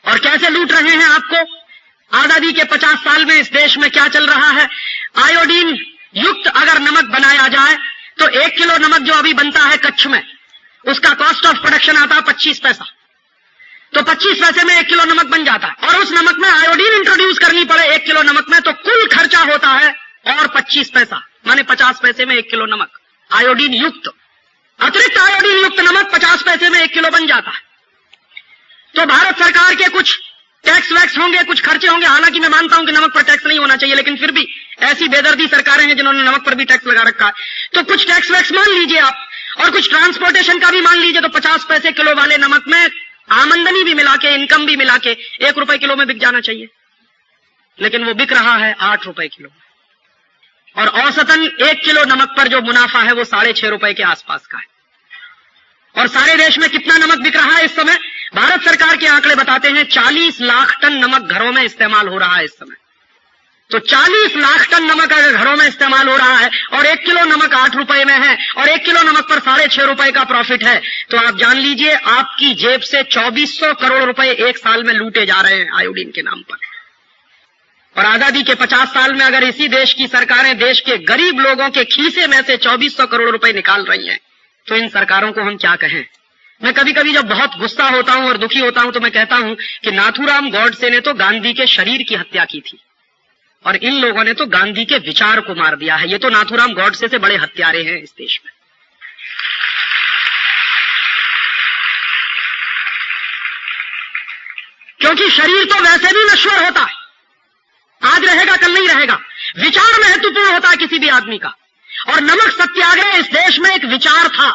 [SPEAKER 2] और कैसे लूट रहे हैं आपको, आजादी के 50 साल में इस देश में क्या चल रहा है, आयोडीन युक्त अगर नमक बनाया जाए तो 1 किलो नमक जो अभी बनता है कच्छ में, उसका कॉस्ट ऑफ प्रोडक्शन आता है 25 पैसा, तो 25 पैसे में 1 किलो नमक बन जाता है। और उस नमक में आयोडीन इंट्रोड्यूस करनी पड़े 1 किलो नमक में, तो कुल खर्चा होता है और 25 पैसा, माने 50 पैसे में 1 किलो नमक आयोडीन युक्त, अतिरिक्त आयोडीन युक्त नमक 50 पैसे में 1 किलो बन जाता है। तो भारत सरकार के कुछ टैक्स वैक्स होंगे, कुछ खर्चे होंगे, हालांकि मैं मानता हूं कि नमक पर टैक्स नहीं होना चाहिए, लेकिन फिर भी ऐसी बेदर्दी सरकारें हैं जिन्होंने नमक पर भी टैक्स लगा रखा है, तो कुछ टैक्स वैक्स मान लीजिए आप, और कुछ ट्रांसपोर्टेशन का भी मान लीजिए, तो 50 पैसे किलो वाले नमक में आमदनी भी मिला के, इनकम भी मिला के 1 रुपए किलो में बिक जाना चाहिए, लेकिन वो बिक रहा है 8 रुपए किलो। और औसतन 1 किलो नमक पर जो मुनाफा है वो 6.5 रुपए के आसपास का है। और सारे देश में कितना नमक बिक रहा है इस समय, भारत सरकार के आंकड़े बताते हैं 40 लाख टन नमक घरों में इस्तेमाल हो रहा है इस समय। तो 40 लाख टन नमक अगर घरों में इस्तेमाल हो रहा है और 1 किलो नमक 8 रुपए में है और 1 किलो नमक पर 6.5 रुपए का प्रॉफिट है, तो आप जान लीजिए आपकी जेब से 2400 करोड़ रुपए एक साल में लूटे जा रहे हैं आयोडीन के नाम पर। और आजादी के 50 साल में अगर इसी देश की सरकारें देश के गरीब लोगों के खीसे में से 2400 करोड़ रुपए निकाल रही हैं, तो इन सरकारों को हम क्या कहें। मैं कभी कभी जब बहुत गुस्सा होता हूं और दुखी होता हूं तो मैं कहता हूं कि नाथूराम गॉडसे ने तो गांधी के शरीर की हत्या की थी, और इन लोगों ने तो गांधी के विचार को मार दिया है। ये तो नाथूराम गॉडसे से बड़े हत्यारे हैं इस देश में। क्योंकि शरीर तो वैसे भी नश्वर होता है, आज रहेगा कल नहीं रहेगा, विचार महत्वपूर्ण होता है किसी भी आदमी का। और नमक सत्याग्रह इस देश में एक विचार था,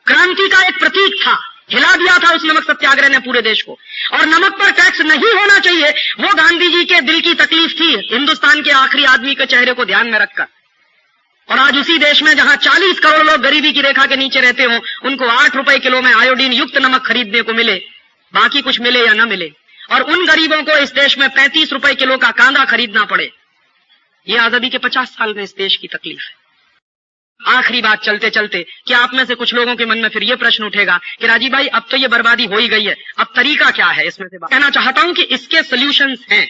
[SPEAKER 2] क्रांति का एक प्रतीक था, हिला दिया था उस नमक सत्याग्रह ने पूरे देश को। और नमक पर टैक्स नहीं होना चाहिए, वो गांधी जी के दिल की तकलीफ थी, हिंदुस्तान के आखिरी आदमी के चेहरे को ध्यान में रखकर। और आज उसी देश में जहां 40 करोड़ लोग गरीबी की रेखा के नीचे रहते हो, उनको 8 रुपए किलो में आयोडीन युक्त नमक खरीदने को मिले, बाकी कुछ मिले या न मिले, और उन गरीबों को इस देश में 35 रुपए किलो का कांदा खरीदना पड़े, ये आजादी के 50 साल में इस देश की तकलीफ है। आखिरी बात चलते चलते कि आप में से कुछ लोगों के मन में फिर ये प्रश्न उठेगा कि राजीव भाई अब तो ये बर्बादी हो ही गई है, अब तरीका क्या है इसमें से। कहना चाहता हूं कि इसके सॉल्यूशंस हैं।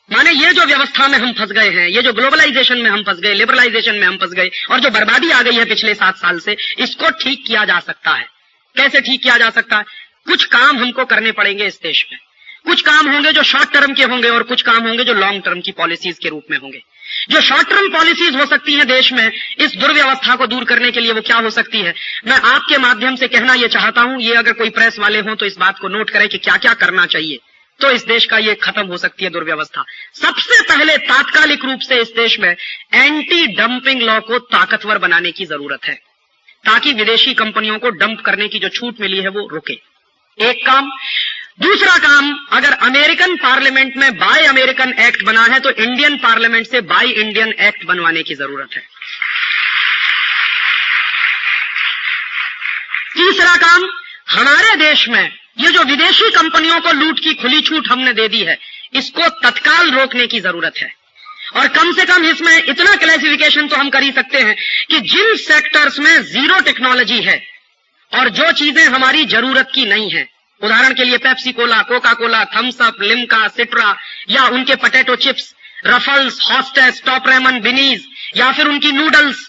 [SPEAKER 2] माने ये जो व्यवस्था में हम फंस गए हैं, ये जो ग्लोबलाइजेशन में हम फंस गए, लिबरलाइजेशन में हम फंस गए, और जो बर्बादी आ गई है पिछले 7 साल से, इसको ठीक किया जा सकता है। कैसे ठीक किया जा सकता है? कुछ काम हमको करने पड़ेंगे इस देश में। कुछ काम होंगे जो शॉर्ट टर्म के होंगे और कुछ काम होंगे जो लॉन्ग टर्म की पॉलिसीज के रूप में होंगे। जो शॉर्ट टर्म पॉलिसीज हो सकती हैं देश में इस दुर्व्यवस्था को दूर करने के लिए, वो क्या हो सकती है, मैं आपके माध्यम से कहना यह चाहता हूं। ये अगर कोई प्रेस वाले हों तो इस बात को नोट करें कि क्या क्या करना चाहिए, तो इस देश का ये खत्म हो सकती है दुर्व्यवस्था। सबसे पहले तात्कालिक रूप से इस देश में एंटी डंपिंग लॉ को ताकतवर बनाने की जरूरत है, ताकि विदेशी कंपनियों को डंप करने की जो छूट मिली है वो रुके। एक काम। दूसरा काम, अगर अमेरिकन पार्लियामेंट में बाय अमेरिकन एक्ट बना है तो इंडियन पार्लियामेंट से बाय इंडियन एक्ट बनवाने की जरूरत है। तीसरा काम, हमारे देश में ये जो विदेशी कंपनियों को लूट की खुली छूट हमने दे दी है, इसको तत्काल रोकने की जरूरत है। और कम से कम इसमें इतना क्लासिफिकेशन तो हम कर ही सकते हैं कि जिन सेक्टर्स में जीरो टेक्नोलॉजी है और जो चीजें हमारी जरूरत की नहीं है, उदाहरण के लिए Pepsi Cola, Coca Cola, Thums Up, Limca, Citra, या उनके potato chips, Ruffles, Hostess, Top Ramen, बिनीज, या फिर उनकी नूडल्स,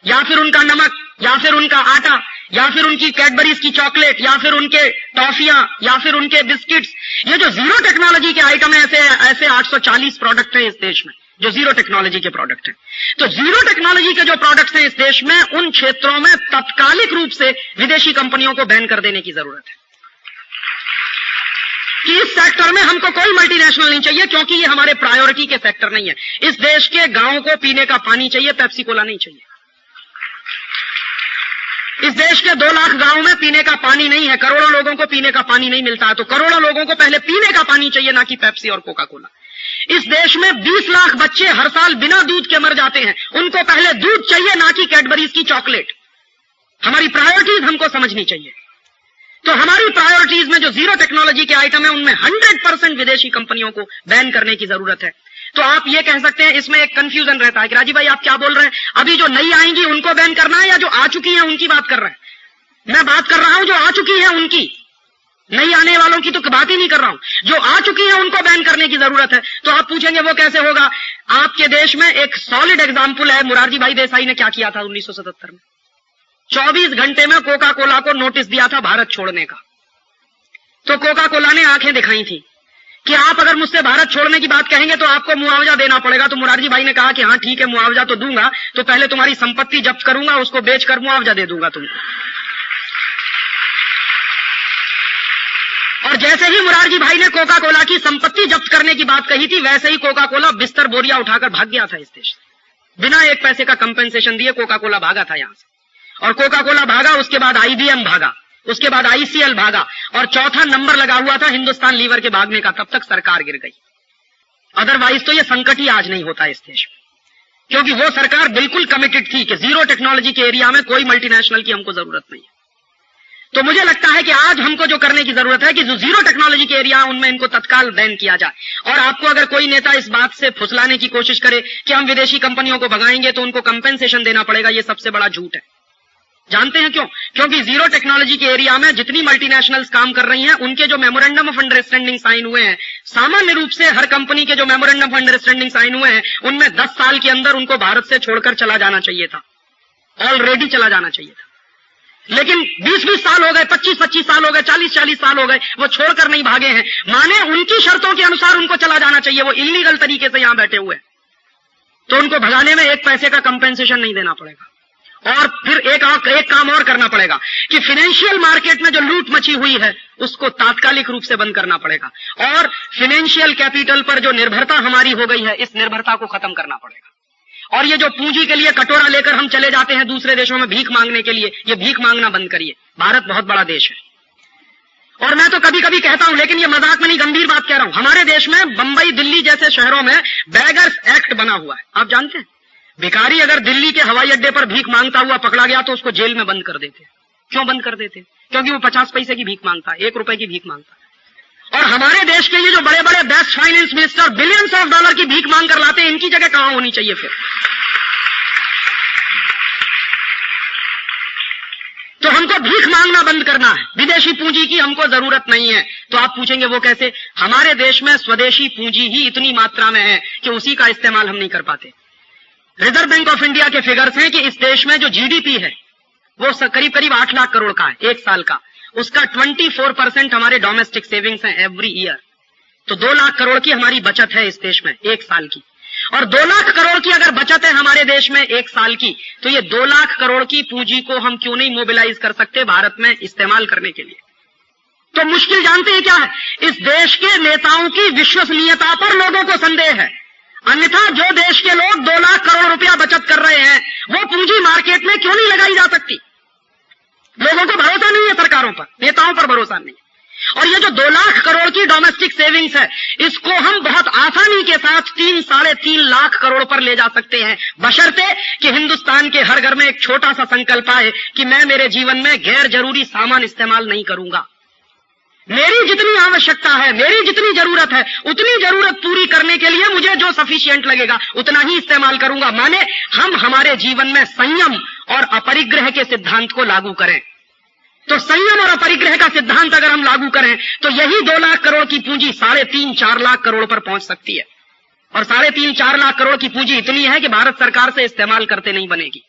[SPEAKER 2] या फिर उनका नमक, या फिर उनका आटा, या फिर उनकी कैडबरीज की चॉकलेट, या फिर उनके टॉफियां, या फिर उनके बिस्किट्स, ये जो जीरो टेक्नोलॉजी के आइटम है, ऐसे 840 प्रोडक्ट हैं इस देश में जो जीरो टेक्नोलॉजी के प्रोडक्ट हैं। तो जीरो टेक्नोलॉजी के जो प्रोडक्ट्स हैं इस देश में, उन क्षेत्रों में तत्कालिक रूप से विदेशी कंपनियों को बैन कर देने की जरूरत है कि इस सेक्टर में हमको कोई मल्टीनेशनल नहीं चाहिए, क्योंकि ये हमारे प्रायोरिटी के सेक्टर नहीं है। इस देश के गांवों को पीने का पानी चाहिए, पेप्सी कोला नहीं चाहिए। इस देश के 2 लाख गांवों में पीने का पानी नहीं है, करोड़ों लोगों को पीने का पानी नहीं मिलता है, तो करोड़ों लोगों को पहले पीने का पानी चाहिए, ना कि पेप्सी और कोका कोला। इस देश में 20 लाख बच्चे हर साल बिना दूध के मर जाते हैं, उनको पहले दूध चाहिए, ना कि कैडबरीज की चॉकलेट। हमारी प्रायोरिटीज हमको समझनी चाहिए। तो हमारी प्रायोरिटीज में जो जीरो टेक्नोलॉजी के आइटम है, उनमें 100% विदेशी कंपनियों को बैन करने की जरूरत है। तो आप ये कह सकते हैं, इसमें एक कंफ्यूजन रहता है कि राजीव भाई आप क्या बोल रहे हैं, अभी जो नई आएंगी उनको बैन करना है या जो आ चुकी हैं उनकी बात कर रहे हैं? मैं बात कर रहा हूं जो आ चुकी है उनकी, नई आने वालों की तो बात ही नहीं कर रहा हूं। जो आ चुकी है उनको बैन करने की जरूरत है। तो आप पूछेंगे वो कैसे होगा? आपके देश में एक सॉलिड एग्जाम्पल है, मोरारजी भाई देसाई ने क्या किया था 1977 में। 24 घंटे में कोका कोला को नोटिस दिया था भारत छोड़ने का। तो कोका कोला ने आंखें दिखाई थी कि आप अगर मुझसे भारत छोड़ने की बात कहेंगे तो आपको मुआवजा देना पड़ेगा। तो मोरारजी भाई ने कहा कि हाँ ठीक है, मुआवजा तो दूंगा, तो पहले तुम्हारी संपत्ति जब्त करूंगा, उसको बेचकर मुआवजा दे दूंगा तुमको। और जैसे ही मोरारजी भाई ने कोका कोला की संपत्ति जब्त करने की बात कही थी, वैसे ही कोका कोला बिस्तर बोरिया उठाकर भाग गया था इस देश से। बिना 1 पैसे का कंपेंसेशन दिए कोका कोला भागा था यहां से। और कोका कोला भागा, उसके बाद IBM भागा, उसके बाद ICL भागा, और चौथा नंबर लगा हुआ था हिंदुस्तान लीवर के भागने का। तब तक सरकार गिर गई। अदरवाइज तो ये संकट ही आज नहीं होता इस देश में, क्योंकि वो सरकार बिल्कुल कमिटेड थी कि जीरो टेक्नोलॉजी के एरिया में कोई मल्टीनेशनल की हमको जरूरत नहीं है। तो मुझे लगता है कि आज हमको जो करने की जरूरत है कि जो जीरो टेक्नोलॉजी के एरिया उनमें इनको तत्काल बैन किया जाए। और आपको अगर कोई नेता इस बात से फुसलाने की कोशिश करे कि हम विदेशी कंपनियों को भगाएंगे तो उनको कंपेंसेशन देना पड़ेगा, ये सबसे बड़ा झूठ है। जानते हैं क्यों? क्योंकि जीरो टेक्नोलॉजी के एरिया में जितनी मल्टीनेशनल्स काम कर रही हैं, उनके जो मेमोरेंडम ऑफ अंडरस्टैंडिंग साइन हुए हैं, सामान्य रूप से हर कंपनी के जो मेमोरेंडम ऑफ अंडरस्टैंडिंग साइन हुए हैं, उनमें 10 साल के अंदर उनको भारत से छोड़कर चला जाना चाहिए था, ऑलरेडी चला जाना चाहिए था। लेकिन 20-20 साल हो गए, 25-25 साल हो गए, 40-40 साल हो गए, वो छोड़कर नहीं भागे हैं। माने उनकी शर्तों के अनुसार उनको चला जाना चाहिए, वो इलीगल तरीके से यहां बैठे हुए, तो उनको भगाने में 1 पैसे का कंपेंसेशन नहीं देना पड़ेगा। और फिर एक काम और करना पड़ेगा कि फाइनेंशियल मार्केट में जो लूट मची हुई है उसको तात्कालिक रूप से बंद करना पड़ेगा, और फाइनेंशियल कैपिटल पर जो निर्भरता हमारी हो गई है, इस निर्भरता को खत्म करना पड़ेगा। और ये जो पूंजी के लिए कटोरा लेकर हम चले जाते हैं दूसरे देशों में भीख मांगने के लिए, ये भीख मांगना बंद करिए। भारत बहुत बड़ा देश है। और मैं तो कभी कभी कहता हूं, लेकिन ये मजाक में नहीं, गंभीर बात कह रहा हूं, हमारे देश में बंबई, दिल्ली जैसे शहरों में बेगर्स एक्ट बना हुआ है। आप जानते हैं, भिखारी अगर दिल्ली के हवाई अड्डे पर भीख मांगता हुआ पकड़ा गया तो उसको जेल में बंद कर देते। क्यों बंद कर देते? क्योंकि वो 50 पैसे की भीख मांगता है, 1 रुपए की भीख मांगता है। और हमारे देश के ये जो बड़े बड़े best finance minister billions of dollar की भीख मांग कर लाते हैं, इनकी जगह कहां होनी चाहिए फिर? तो हमको भीख मांगना बंद करना है, विदेशी पूंजी की हमको जरूरत नहीं है। तो आप पूछेंगे वो कैसे? हमारे देश में स्वदेशी पूंजी ही इतनी मात्रा में है कि उसी का इस्तेमाल हम नहीं कर पाते। रिजर्व बैंक ऑफ इंडिया के फिगर्स हैं कि इस देश में जो GDP है वो करीब करीब 8 लाख करोड़ का है 1 साल का, उसका 24% हमारे डोमेस्टिक सेविंग्स हैं एवरी ईयर। तो 2 लाख करोड़ की हमारी बचत है इस देश में 1 साल की। और 2 लाख करोड़ की अगर बचत है हमारे देश में 1 साल की, तो ये 2 लाख करोड़ की पूंजी को हम क्यों नहीं मोबिलाइज कर सकते भारत में इस्तेमाल करने के लिए? तो मुश्किल जानते हैं क्या है? इस देश के नेताओं की विश्वसनीयता पर लोगों को संदेह है। अन्यथा जो देश के लोग 2 लाख करोड़ रुपया बचत कर रहे हैं, वो पूंजी मार्केट में क्यों नहीं लगाई जा सकती? लोगों को भरोसा नहीं है सरकारों पर, नेताओं पर भरोसा नहीं। और ये जो 2 लाख करोड़ की डोमेस्टिक सेविंग्स है, इसको हम बहुत आसानी के साथ 3-3.5 लाख करोड़ पर ले जा सकते हैं, बशर्ते कि हिंदुस्तान के हर घर में एक छोटा सा संकल्प आए कि मैं मेरे जीवन में गैर जरूरी सामान इस्तेमाल नहीं करूंगा। मेरी जितनी आवश्यकता है, मेरी जितनी जरूरत है, उतनी जरूरत पूरी करने के लिए मुझे जो सफिशिएंट लगेगा उतना ही इस्तेमाल करूंगा। माने हम हमारे जीवन में संयम और अपरिग्रह के सिद्धांत को लागू करें। तो संयम और अपरिग्रह का सिद्धांत अगर हम लागू करें तो यही 2 लाख करोड़ की पूंजी 3.5-4 लाख करोड़ पर पहुंच सकती है। और 3.5-4 लाख करोड़ की पूंजी इतनी है कि भारत सरकार से इस्तेमाल करते नहीं बनेगी।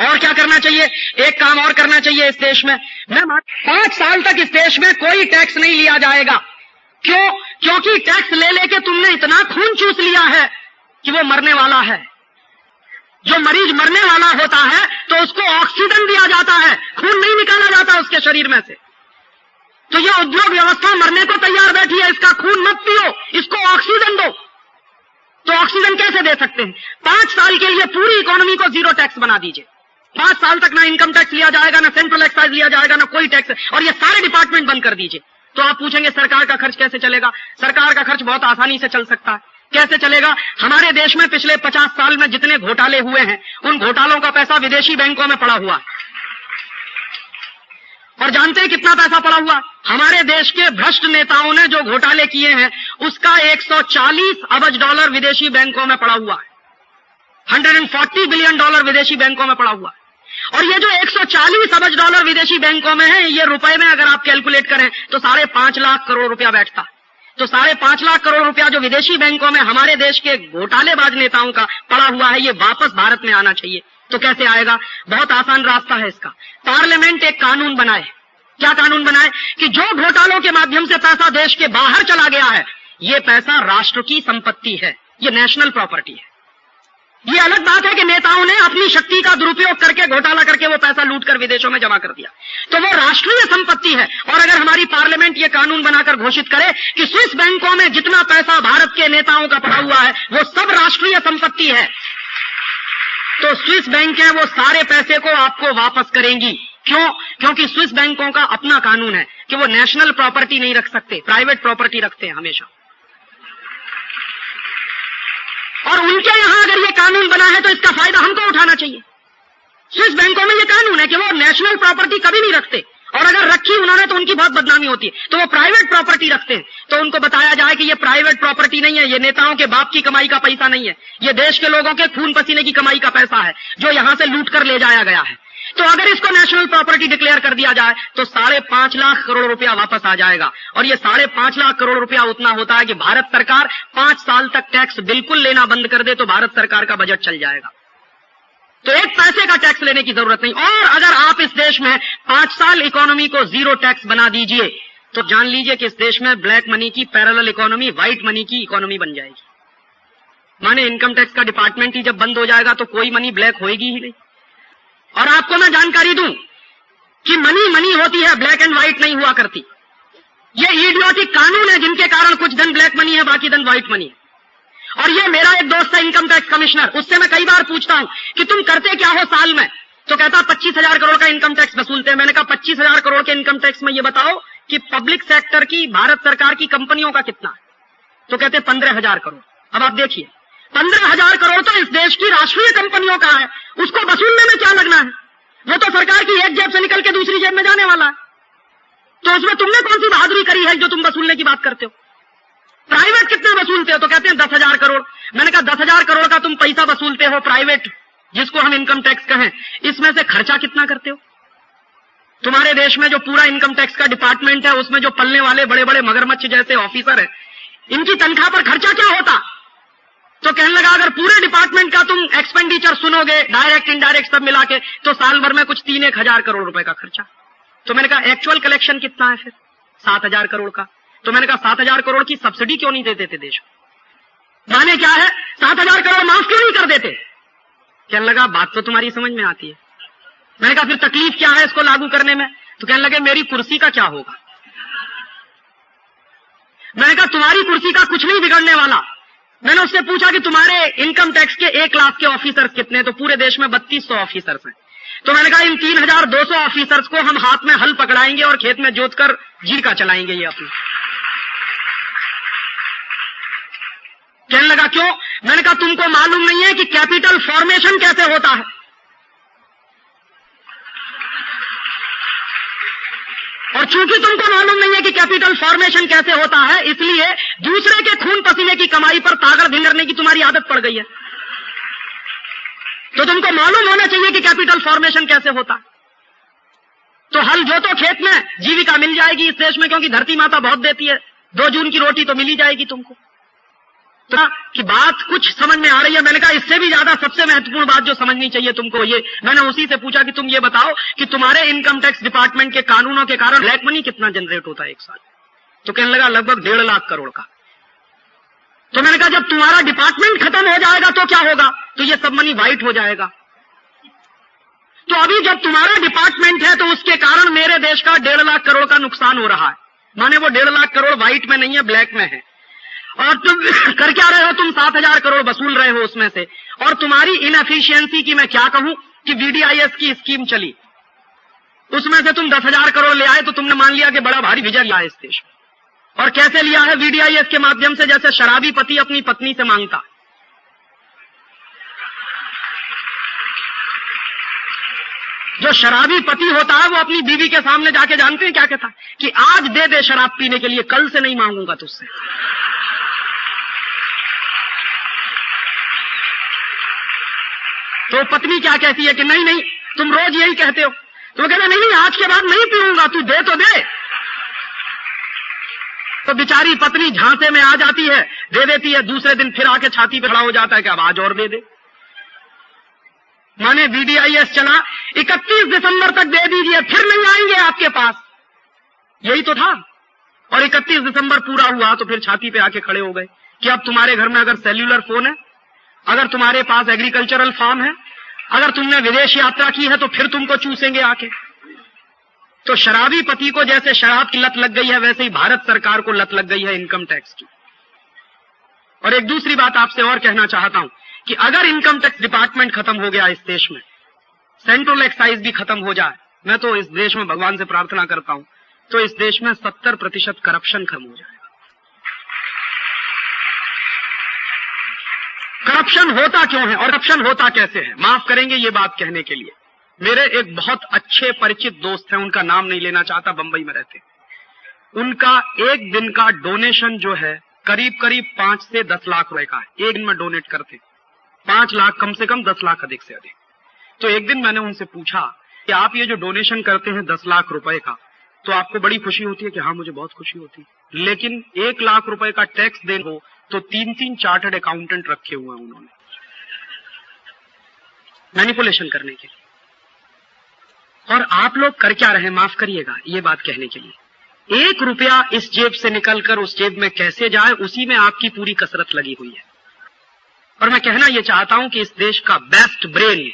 [SPEAKER 2] और क्या करना चाहिए? एक काम और करना चाहिए इस देश में। 5 साल तक इस देश में कोई टैक्स नहीं लिया जाएगा। क्यों? क्योंकि टैक्स ले लेके तुमने इतना खून चूस लिया है कि वो मरने वाला है। जो मरीज मरने वाला होता है तो उसको ऑक्सीजन दिया जाता है, खून नहीं निकाला जाता उसके शरीर में से। तो ये उद्योग व्यवस्था मरने को तैयार बैठी है, इसका खून मत पियो, इसको ऑक्सीजन दो। तो ऑक्सीजन कैसे दे सकते हैं? 5 साल के लिए पूरी इकोनॉमी को जीरो टैक्स बना दीजिए। 5 साल तक ना इनकम टैक्स लिया जाएगा, ना सेंट्रल एक्साइज लिया जाएगा, ना कोई टैक्स, और ये सारे डिपार्टमेंट बंद कर दीजिए। तो आप पूछेंगे सरकार का खर्च कैसे चलेगा? सरकार का खर्च बहुत आसानी से चल सकता है। कैसे चलेगा? हमारे देश में पिछले 50 साल में जितने घोटाले हुए हैं, उन घोटालों का पैसा विदेशी बैंकों में पड़ा हुआ है। और जानते हैं कितना पैसा पड़ा हुआ? हमारे देश के भ्रष्ट नेताओं ने जो घोटाले किए हैं, उसका 140 अरब डॉलर विदेशी बैंकों में पड़ा हुआ है। 140 बिलियन डॉलर विदेशी बैंकों में पड़ा हुआ है। और ये जो 140 अरब डॉलर विदेशी बैंकों में है, ये रुपए में अगर आप कैलकुलेट करें तो 5.5 लाख करोड़ रुपया बैठता। तो 5.5 लाख करोड़ रुपया जो विदेशी बैंकों में हमारे देश के घोटालेबाज नेताओं का पड़ा हुआ है, ये वापस भारत में आना चाहिए। तो कैसे आएगा? बहुत आसान रास्ता है इसका। पार्लियामेंट एक कानून बनाए। क्या कानून बनाए? कि जो घोटालों के माध्यम से पैसा देश के बाहर चला गया है, ये पैसा राष्ट्र की संपत्ति है, ये नेशनल प्रॉपर्टी है। ये अलग बात है कि नेताओं ने अपनी शक्ति का दुरुपयोग करके, घोटाला करके वो पैसा लूट कर विदेशों में जमा कर दिया, तो वो राष्ट्रीय संपत्ति है। और अगर हमारी पार्लियामेंट ये कानून बनाकर घोषित करे कि स्विस बैंकों में जितना पैसा भारत के नेताओं का पड़ा हुआ है, वो सब राष्ट्रीय संपत्ति है, तो स्विस बैंक है वो सारे पैसे को आपको वापस करेंगी। क्यों? क्योंकि स्विस बैंकों का अपना कानून है कि वो नेशनल प्रॉपर्टी नहीं रख सकते, प्राइवेट प्रॉपर्टी रखते हैं हमेशा। और उनके यहां अगर ये कानून बना है तो इसका फायदा हमको उठाना चाहिए। स्विस बैंकों में ये कानून है कि वो नेशनल प्रॉपर्टी कभी नहीं रखते, और अगर रखी उन्होंने तो उनकी बहुत बदनामी होती है। तो वो प्राइवेट प्रॉपर्टी रखते हैं। तो उनको बताया जाए कि ये प्राइवेट प्रॉपर्टी नहीं है, ये नेताओं के बाप की कमाई का पैसा नहीं है, ये देश के लोगों के खून पसीने की कमाई का पैसा है जो यहां से लूट कर ले जाया गया है। तो अगर इसको नेशनल प्रॉपर्टी डिक्लेयर कर दिया जाए तो 5.5 लाख करोड़ रुपया वापस आ जाएगा। और ये 5.5 लाख करोड़ रुपया उतना होता है कि भारत सरकार 5 साल तक टैक्स बिल्कुल लेना बंद कर दे तो भारत सरकार का बजट चल जाएगा। तो एक पैसे का टैक्स लेने की जरूरत नहीं। और अगर आप इस देश में 5 साल इकोनॉमी को जीरो टैक्स बना दीजिए तो जान लीजिए कि इस देश में ब्लैक मनी की पैरेलल इकोनॉमी, व्हाइट मनी की इकोनॉमी बन जाएगी। माने इनकम टैक्स का डिपार्टमेंट ही जब बंद हो जाएगा तो कोई मनी ब्लैक होएगी ही नहीं। और आपको मैं जानकारी दूं कि मनी मनी होती है, ब्लैक एंड व्हाइट नहीं हुआ करती। ये इडियोटिक कानून है जिनके कारण कुछ धन ब्लैक मनी है, बाकी धन व्हाइट मनी है। और ये मेरा एक दोस्त है इनकम टैक्स कमिश्नर, उससे मैं कई बार पूछता हूं कि तुम करते क्या हो साल में? तो कहता 25,000 करोड़ का इनकम टैक्स वसूलते हैं। मैंने कहा 25,000 करोड़ के इनकम टैक्स में ये बताओ कि पब्लिक सेक्टर की, भारत सरकार की कंपनियों का कितना है? तो कहते 15,000 करोड़। अब आप देखिए 15,000 करोड़ तो इस देश की राष्ट्रीय कंपनियों का है, उसको वसूलने में क्या लगना है? वो तो सरकार की एक जेब से निकल के दूसरी जेब में जाने वाला है। तो उसमें तुमने कौन सी बहादुरी करी है जो तुम वसूलने की बात करते हो? प्राइवेट कितने वसूलते हो? तो कहते हैं 10,000 करोड़। मैंने कहा 10,000 करोड़ का तुम पैसा वसूलते हो प्राइवेट, जिसको हम इनकम टैक्स कहें, इसमें से खर्चा कितना करते हो? तुम्हारे देश में जो पूरा इनकम टैक्स का डिपार्टमेंट है, उसमें जो पलने वाले बड़े बड़े मगरमच्छ जैसे ऑफिसर हैं, इनकी तनख्वाह पर खर्चा क्या होता? तो कहने लगा अगर पूरे डिपार्टमेंट का तुम एक्सपेंडिचर सुनोगे, डायरेक्ट इनडायरेक्ट सब मिला के, तो साल भर में कुछ 3-1 हजार करोड़ रुपए का खर्चा। तो मैंने कहा एक्चुअल कलेक्शन कितना है फिर? 7,000 करोड़ का। तो मैंने कहा 7,000 करोड़ की सब्सिडी क्यों नहीं दे देते देश को? माने क्या है, 7,000 करोड़ माफ क्यों नहीं कर देते? कहने लगा बात तो तुम्हारी समझ में आती है। मैंने कहा फिर तकलीफ क्या है इसको लागू करने में? तो कहने लगे मेरी कुर्सी का क्या होगा? मैंने कहा तुम्हारी कुर्सी का कुछ नहीं बिगड़ने वाला। मैंने उससे पूछा कि तुम्हारे इनकम टैक्स के 1 लाख के ऑफिसर्स कितने? तो पूरे देश में 3200 ऑफिसर्स हैं। तो मैंने कहा इन 3,200 ऑफिसर्स को हम हाथ में हल पकड़ाएंगे और खेत में जोतकर जीविका चलाएंगे ये अपनी। कहने लगा क्यों? मैंने कहा तुमको मालूम नहीं है कि कैपिटल फॉर्मेशन कैसे होता है? और चूंकि तुमको मालूम नहीं है कि कैपिटल फॉर्मेशन कैसे होता है, इसलिए दूसरे के खून पसीने की कमाई पर तागड़ भिंगरने की तुम्हारी आदत पड़ गई है। तो तुमको मालूम होना चाहिए कि कैपिटल फॉर्मेशन कैसे होता है। तो हल जोतो खेत में, जीविका मिल जाएगी इस देश में, क्योंकि धरती माता बहुत देती है। 2 जून की रोटी तो मिल ही जाएगी तुमको। तो कि बात कुछ समझ में आ रही है। मैंने कहा इससे भी ज्यादा सबसे महत्वपूर्ण बात जो समझनी चाहिए तुमको ये, मैंने उसी से पूछा कि तुम ये बताओ कि तुम्हारे इनकम टैक्स डिपार्टमेंट के कानूनों के कारण ब्लैक मनी कितना जनरेट होता है एक साल? तो कहने लगा लगभग 1.5 लाख करोड़ का। तो मैंने कहा जब तुम्हारा डिपार्टमेंट खत्म हो जाएगा तो क्या होगा? तो ये सब मनी व्हाइट हो जाएगा। तो अभी जब तुम्हारा डिपार्टमेंट है तो उसके कारण मेरे देश का 1.5 लाख करोड़ का नुकसान हो रहा है। माने वो 1.5 लाख करोड़ व्हाइट में नहीं है, ब्लैक में है। और तुम कर क्या रहे हो? तुम 7,000 करोड़ वसूल रहे हो उसमें से। और तुम्हारी इनएफिशिएंसी की मैं क्या कहूं कि VDIS की स्कीम चली, उसमें से तुम 10,000 करोड़ ले आए तो तुमने मान लिया कि बड़ा भारी विजय लिया है इस देश में। और कैसे लिया है? VDIS के माध्यम से, जैसे शराबी पति अपनी पत्नी से मांगता। जो शराबी पति होता है वो अपनी बीवी के सामने जाके जानते हैं क्या कहता है? कि आज दे दे शराब पीने के लिए, कल से नहीं मांगूंगा तुझसे। तो पत्नी क्या कहती है कि नहीं नहीं तुम रोज यही कहते हो। तो वो कहते नहीं नहीं आज के बाद नहीं पीऊंगा, तू दे तो दे। तो बेचारी पत्नी झांसे में आ जाती है, दे देती है। दूसरे दिन फिर आके छाती पे खड़ा हो जाता है कि अब आज और दे दे। माने VDIS चला, 31 दिसंबर तक दे दीजिए, फिर नहीं आएंगे आपके पास। यही तो था। और 31 दिसंबर पूरा हुआ तो फिर छाती पे आके खड़े हो गए कि अब तुम्हारे घर में अगर सेल्यूलर फोन है, अगर तुम्हारे पास एग्रीकल्चरल फार्म है, अगर तुमने विदेश यात्रा की है तो फिर तुमको चूसेंगे आके। तो शराबी पति को जैसे शराब की लत लग गई है, वैसे ही भारत सरकार को लत लग गई है इनकम टैक्स की। और एक दूसरी बात आपसे और कहना चाहता हूं कि अगर इनकम टैक्स डिपार्टमेंट खत्म हो गया इस देश में, सेंट्रल एक्साइज भी खत्म हो जाए, मैं तो इस देश में भगवान से प्रार्थना करता हूं, तो इस देश में 70% करप्शन खत्म हो जाएगा। करप्शन होता क्यों है और करप्शन होता कैसे है? माफ करेंगे ये बात कहने के लिए। मेरे एक बहुत अच्छे परिचित दोस्त हैं, उनका नाम नहीं लेना चाहता, बंबई में रहते। उनका एक दिन का डोनेशन जो है करीब करीब 5 से 10 लाख रुपए का है। एक दिन में डोनेट करते 5 लाख कम से कम, 10 लाख अधिक से अधिक। तो एक दिन मैंने उनसे पूछा कि आप ये जो डोनेशन करते हैं 10 लाख रुपए का, तो आपको बड़ी खुशी होती है? कि हाँ मुझे बहुत खुशी होती है। लेकिन 1 लाख रुपए का टैक्स देना हो तो 3-3 चार्टर्ड अकाउंटेंट रखे हुए हैं उन्होंने मैनिपुलेशन करने के लिए। और आप लोग कर क्या रहे? माफ करिएगा ये बात कहने के लिए। 1 रुपया इस जेब से निकलकर उस जेब में कैसे जाए, उसी में आपकी पूरी कसरत लगी हुई है। और मैं कहना यह चाहता हूं कि इस देश का बेस्ट ब्रेन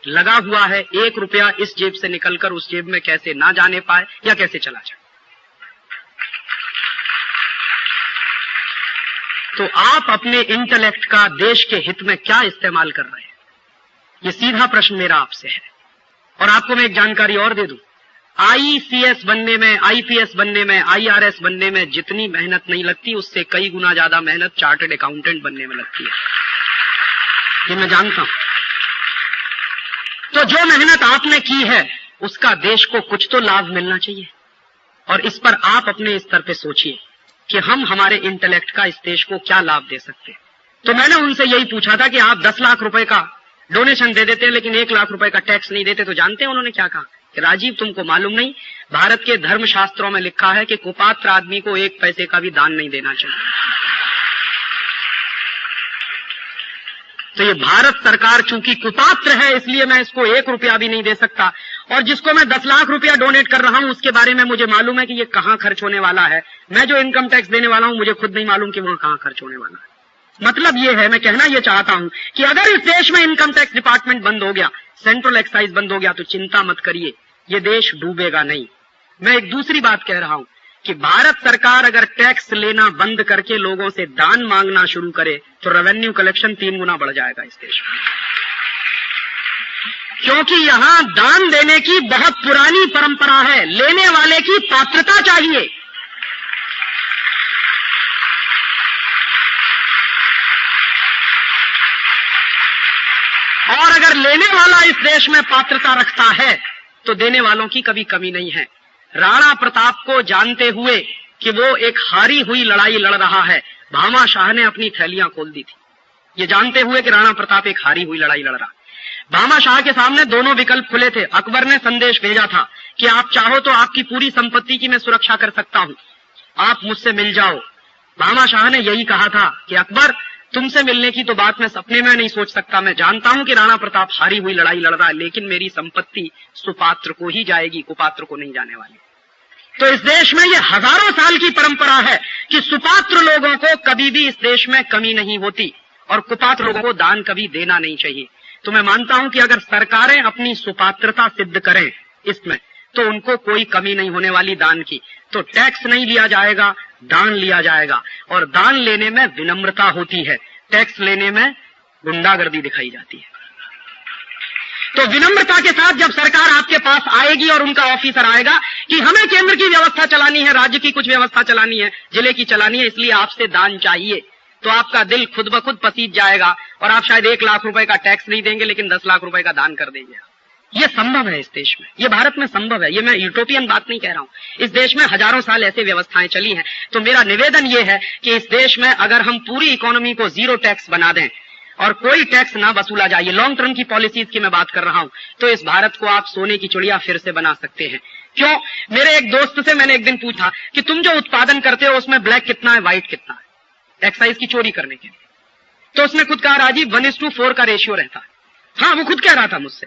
[SPEAKER 2] लगा हुआ है 1 रुपया इस जेब से निकलकर उस जेब में कैसे ना जाने पाए या कैसे चला जाए। तो आप अपने इंटेलेक्ट का देश के हित में क्या इस्तेमाल कर रहे हैं? ये सीधा प्रश्न मेरा आपसे है। और आपको मैं एक जानकारी और दे दूं, ICS बनने में, IPS बनने में, IRS बनने में जितनी मेहनत नहीं लगती, उससे कई गुना ज्यादा मेहनत चार्टर्ड अकाउंटेंट बनने में लगती है, ये मैं जानता हूं। तो जो मेहनत आपने की है उसका देश को कुछ तो लाभ मिलना चाहिए। और इस पर आप अपने स्तर पे सोचिए कि हम हमारे इंटेलेक्ट का इस देश को क्या लाभ दे सकते हैं। तो मैंने उनसे यही पूछा था कि आप 10 लाख रुपए का डोनेशन दे देते हैं लेकिन 1 लाख रुपए का टैक्स नहीं देते। तो जानते हैं उन्होंने क्या कहा कि राजीव तुमको मालूम नहीं, भारत के धर्म शास्त्रों में लिखा है कि कुपात्र आदमी को 1 पैसे का भी दान नहीं देना चाहिए। तो ये भारत सरकार चूंकि कुपात्र है इसलिए मैं इसको 1 रुपया भी नहीं दे सकता। और जिसको मैं 10 लाख रुपया डोनेट कर रहा हूं उसके बारे में मुझे मालूम है कि ये कहां खर्च होने वाला है। मैं जो इनकम टैक्स देने वाला हूं मुझे खुद नहीं मालूम कि वहां कहां खर्च होने वाला है। मतलब ये है, मैं कहना ये चाहता हूं कि अगर इस देश में इनकम टैक्स डिपार्टमेंट बंद हो गया, सेंट्रल एक्साइज बंद हो गया, तो चिंता मत करिए, ये देश डूबेगा नहीं। मैं एक दूसरी बात कह रहा हूं कि भारत सरकार अगर टैक्स लेना बंद करके लोगों से दान मांगना शुरू करे तो रेवेन्यू कलेक्शन 3 गुना बढ़ जाएगा इस देश में। क्योंकि यहां दान देने की बहुत पुरानी परंपरा है, लेने वाले की पात्रता चाहिए। और अगर लेने वाला इस देश में पात्रता रखता है तो देने वालों की कभी कमी नहीं है। राणा प्रताप को जानते हुए कि वो एक हारी हुई लड़ाई लड़ रहा है, भामा शाह ने अपनी थैलियां खोल दी थी। ये जानते हुए कि राणा प्रताप एक हारी हुई लड़ाई लड़ रहा। भामा शाह के सामने दोनों विकल्प खुले थे। अकबर ने संदेश भेजा था कि आप चाहो तो आपकी पूरी संपत्ति की मैं सुरक्षा कर सकता हूं, आप मुझसे मिल जाओ। भामा शाह ने यही कहा था कि अकबर तुमसे मिलने की तो बात मैं सपने में नहीं सोच सकता। मैं जानता हूं कि राणा प्रताप हारी हुई लड़ाई लड़ रहा है, लेकिन मेरी संपत्ति सुपात्र को ही जाएगी, कुपात्र को नहीं जाने वाली। तो इस देश में ये हजारों साल की परंपरा है कि सुपात्र लोगों को कभी भी इस देश में कमी नहीं होती और कुपात्र लोगों को दान कभी देना नहीं चाहिए। तो मैं मानता हूं कि अगर सरकारें अपनी सुपात्रता सिद्ध करें इसमें, तो उनको कोई कमी नहीं होने वाली दान की। तो टैक्स नहीं लिया जाएगा, दान लिया जाएगा, और दान लेने में विनम्रता होती है, टैक्स लेने में गुंडागर्दी दिखाई जाती है। तो विनम्रता के साथ जब सरकार आपके पास आएगी और उनका ऑफिसर आएगा कि हमें केंद्र की व्यवस्था चलानी है, राज्य की कुछ व्यवस्था चलानी है, जिले की चलानी है, इसलिए आपसे दान चाहिए, तो आपका दिल खुद ब खुद पसीज जाएगा और आप शायद 1 लाख रुपए का टैक्स नहीं देंगे, लेकिन 10 लाख रुपए का दान कर देंगे। ये संभव है इस देश में, ये भारत में संभव है। ये मैं यूटोपियन बात नहीं कह रहा हूं। इस देश में हजारों साल ऐसे व्यवस्थाएं चली हैं। तो मेरा निवेदन ये है कि इस देश में अगर हम पूरी इकोनॉमी को 0 टैक्स बना दें और कोई टैक्स ना वसूला जाए, लॉन्ग टर्म की पॉलिसीज की मैं बात कर रहा हूं, तो इस भारत को आप सोने की चिड़िया फिर से बना सकते हैं। क्यों? मेरे एक दोस्त से मैंने एक दिन पूछा कि तुम जो उत्पादन करते हो उसमें ब्लैक कितना है, व्हाइट कितना है, एक्साइज की चोरी करने के लिए। तो उसने खुद कहा, राजीव 1:4 का रेशियो रहता है। हाँ, वो खुद कह रहा था मुझसे।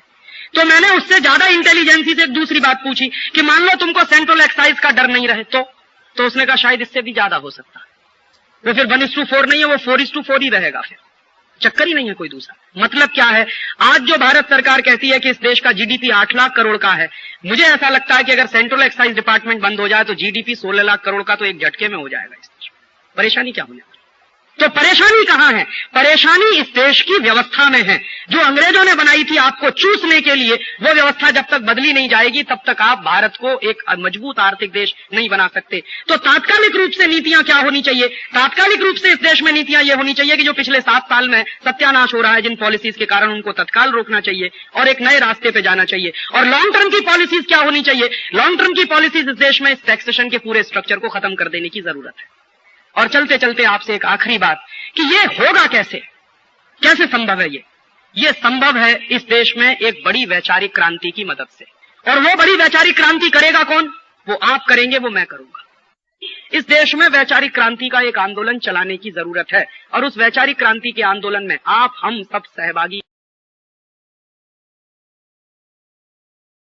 [SPEAKER 2] तो मैंने उससे ज्यादा इंटेलिजेंसी से एक दूसरी बात पूछी कि मान लो तुमको सेंट्रल एक्साइज का डर नहीं रहे तो उसने कहा शायद इससे भी ज्यादा हो सकता है। वो फिर 1:4 नहीं है, वो 4:4 ही रहेगा, फिर चक्कर ही नहीं है कोई दूसरा। मतलब क्या है, आज जो भारत सरकार कहती है कि इस देश का जीडीपी 8 लाख करोड़ का है, मुझे ऐसा लगता है कि अगर सेंट्रल एक्साइज डिपार्टमेंट बंद हो जाए तो जीडीपी 16 लाख करोड़ का तो एक झटके में हो जाएगा इस देश में। परेशानी क्या होने वाली? तो परेशानी कहां है? परेशानी इस देश की व्यवस्था में है, जो अंग्रेजों ने बनाई थी आपको चूसने के लिए। वो व्यवस्था जब तक बदली नहीं जाएगी तब तक आप भारत को एक मजबूत आर्थिक देश नहीं बना सकते। तो तात्कालिक रूप से नीतियां क्या होनी चाहिए? तात्कालिक रूप से इस देश में नीतियां ये होनी चाहिए कि जो पिछले 7 साल में सत्यानाश हो रहा है जिन पॉलिसीज के कारण, उनको तत्काल रोकना चाहिए और एक नए रास्ते पे जाना चाहिए। और लॉन्ग टर्म की पॉलिसीज क्या होनी चाहिए? लॉन्ग टर्म की पॉलिसीज इस देश में इस टैक्सेशन के पूरे स्ट्रक्चर को खत्म कर देने की जरूरत है। और चलते चलते आपसे एक आखिरी बात कि ये होगा कैसे, कैसे संभव है? ये संभव है इस देश में एक बड़ी वैचारिक क्रांति की मदद से। और वो बड़ी वैचारिक क्रांति करेगा कौन? वो आप करेंगे, वो मैं करूंगा। इस देश में वैचारिक क्रांति का एक आंदोलन चलाने की जरूरत है और उस वैचारिक क्रांति के आंदोलन में आप हम सब सहभागी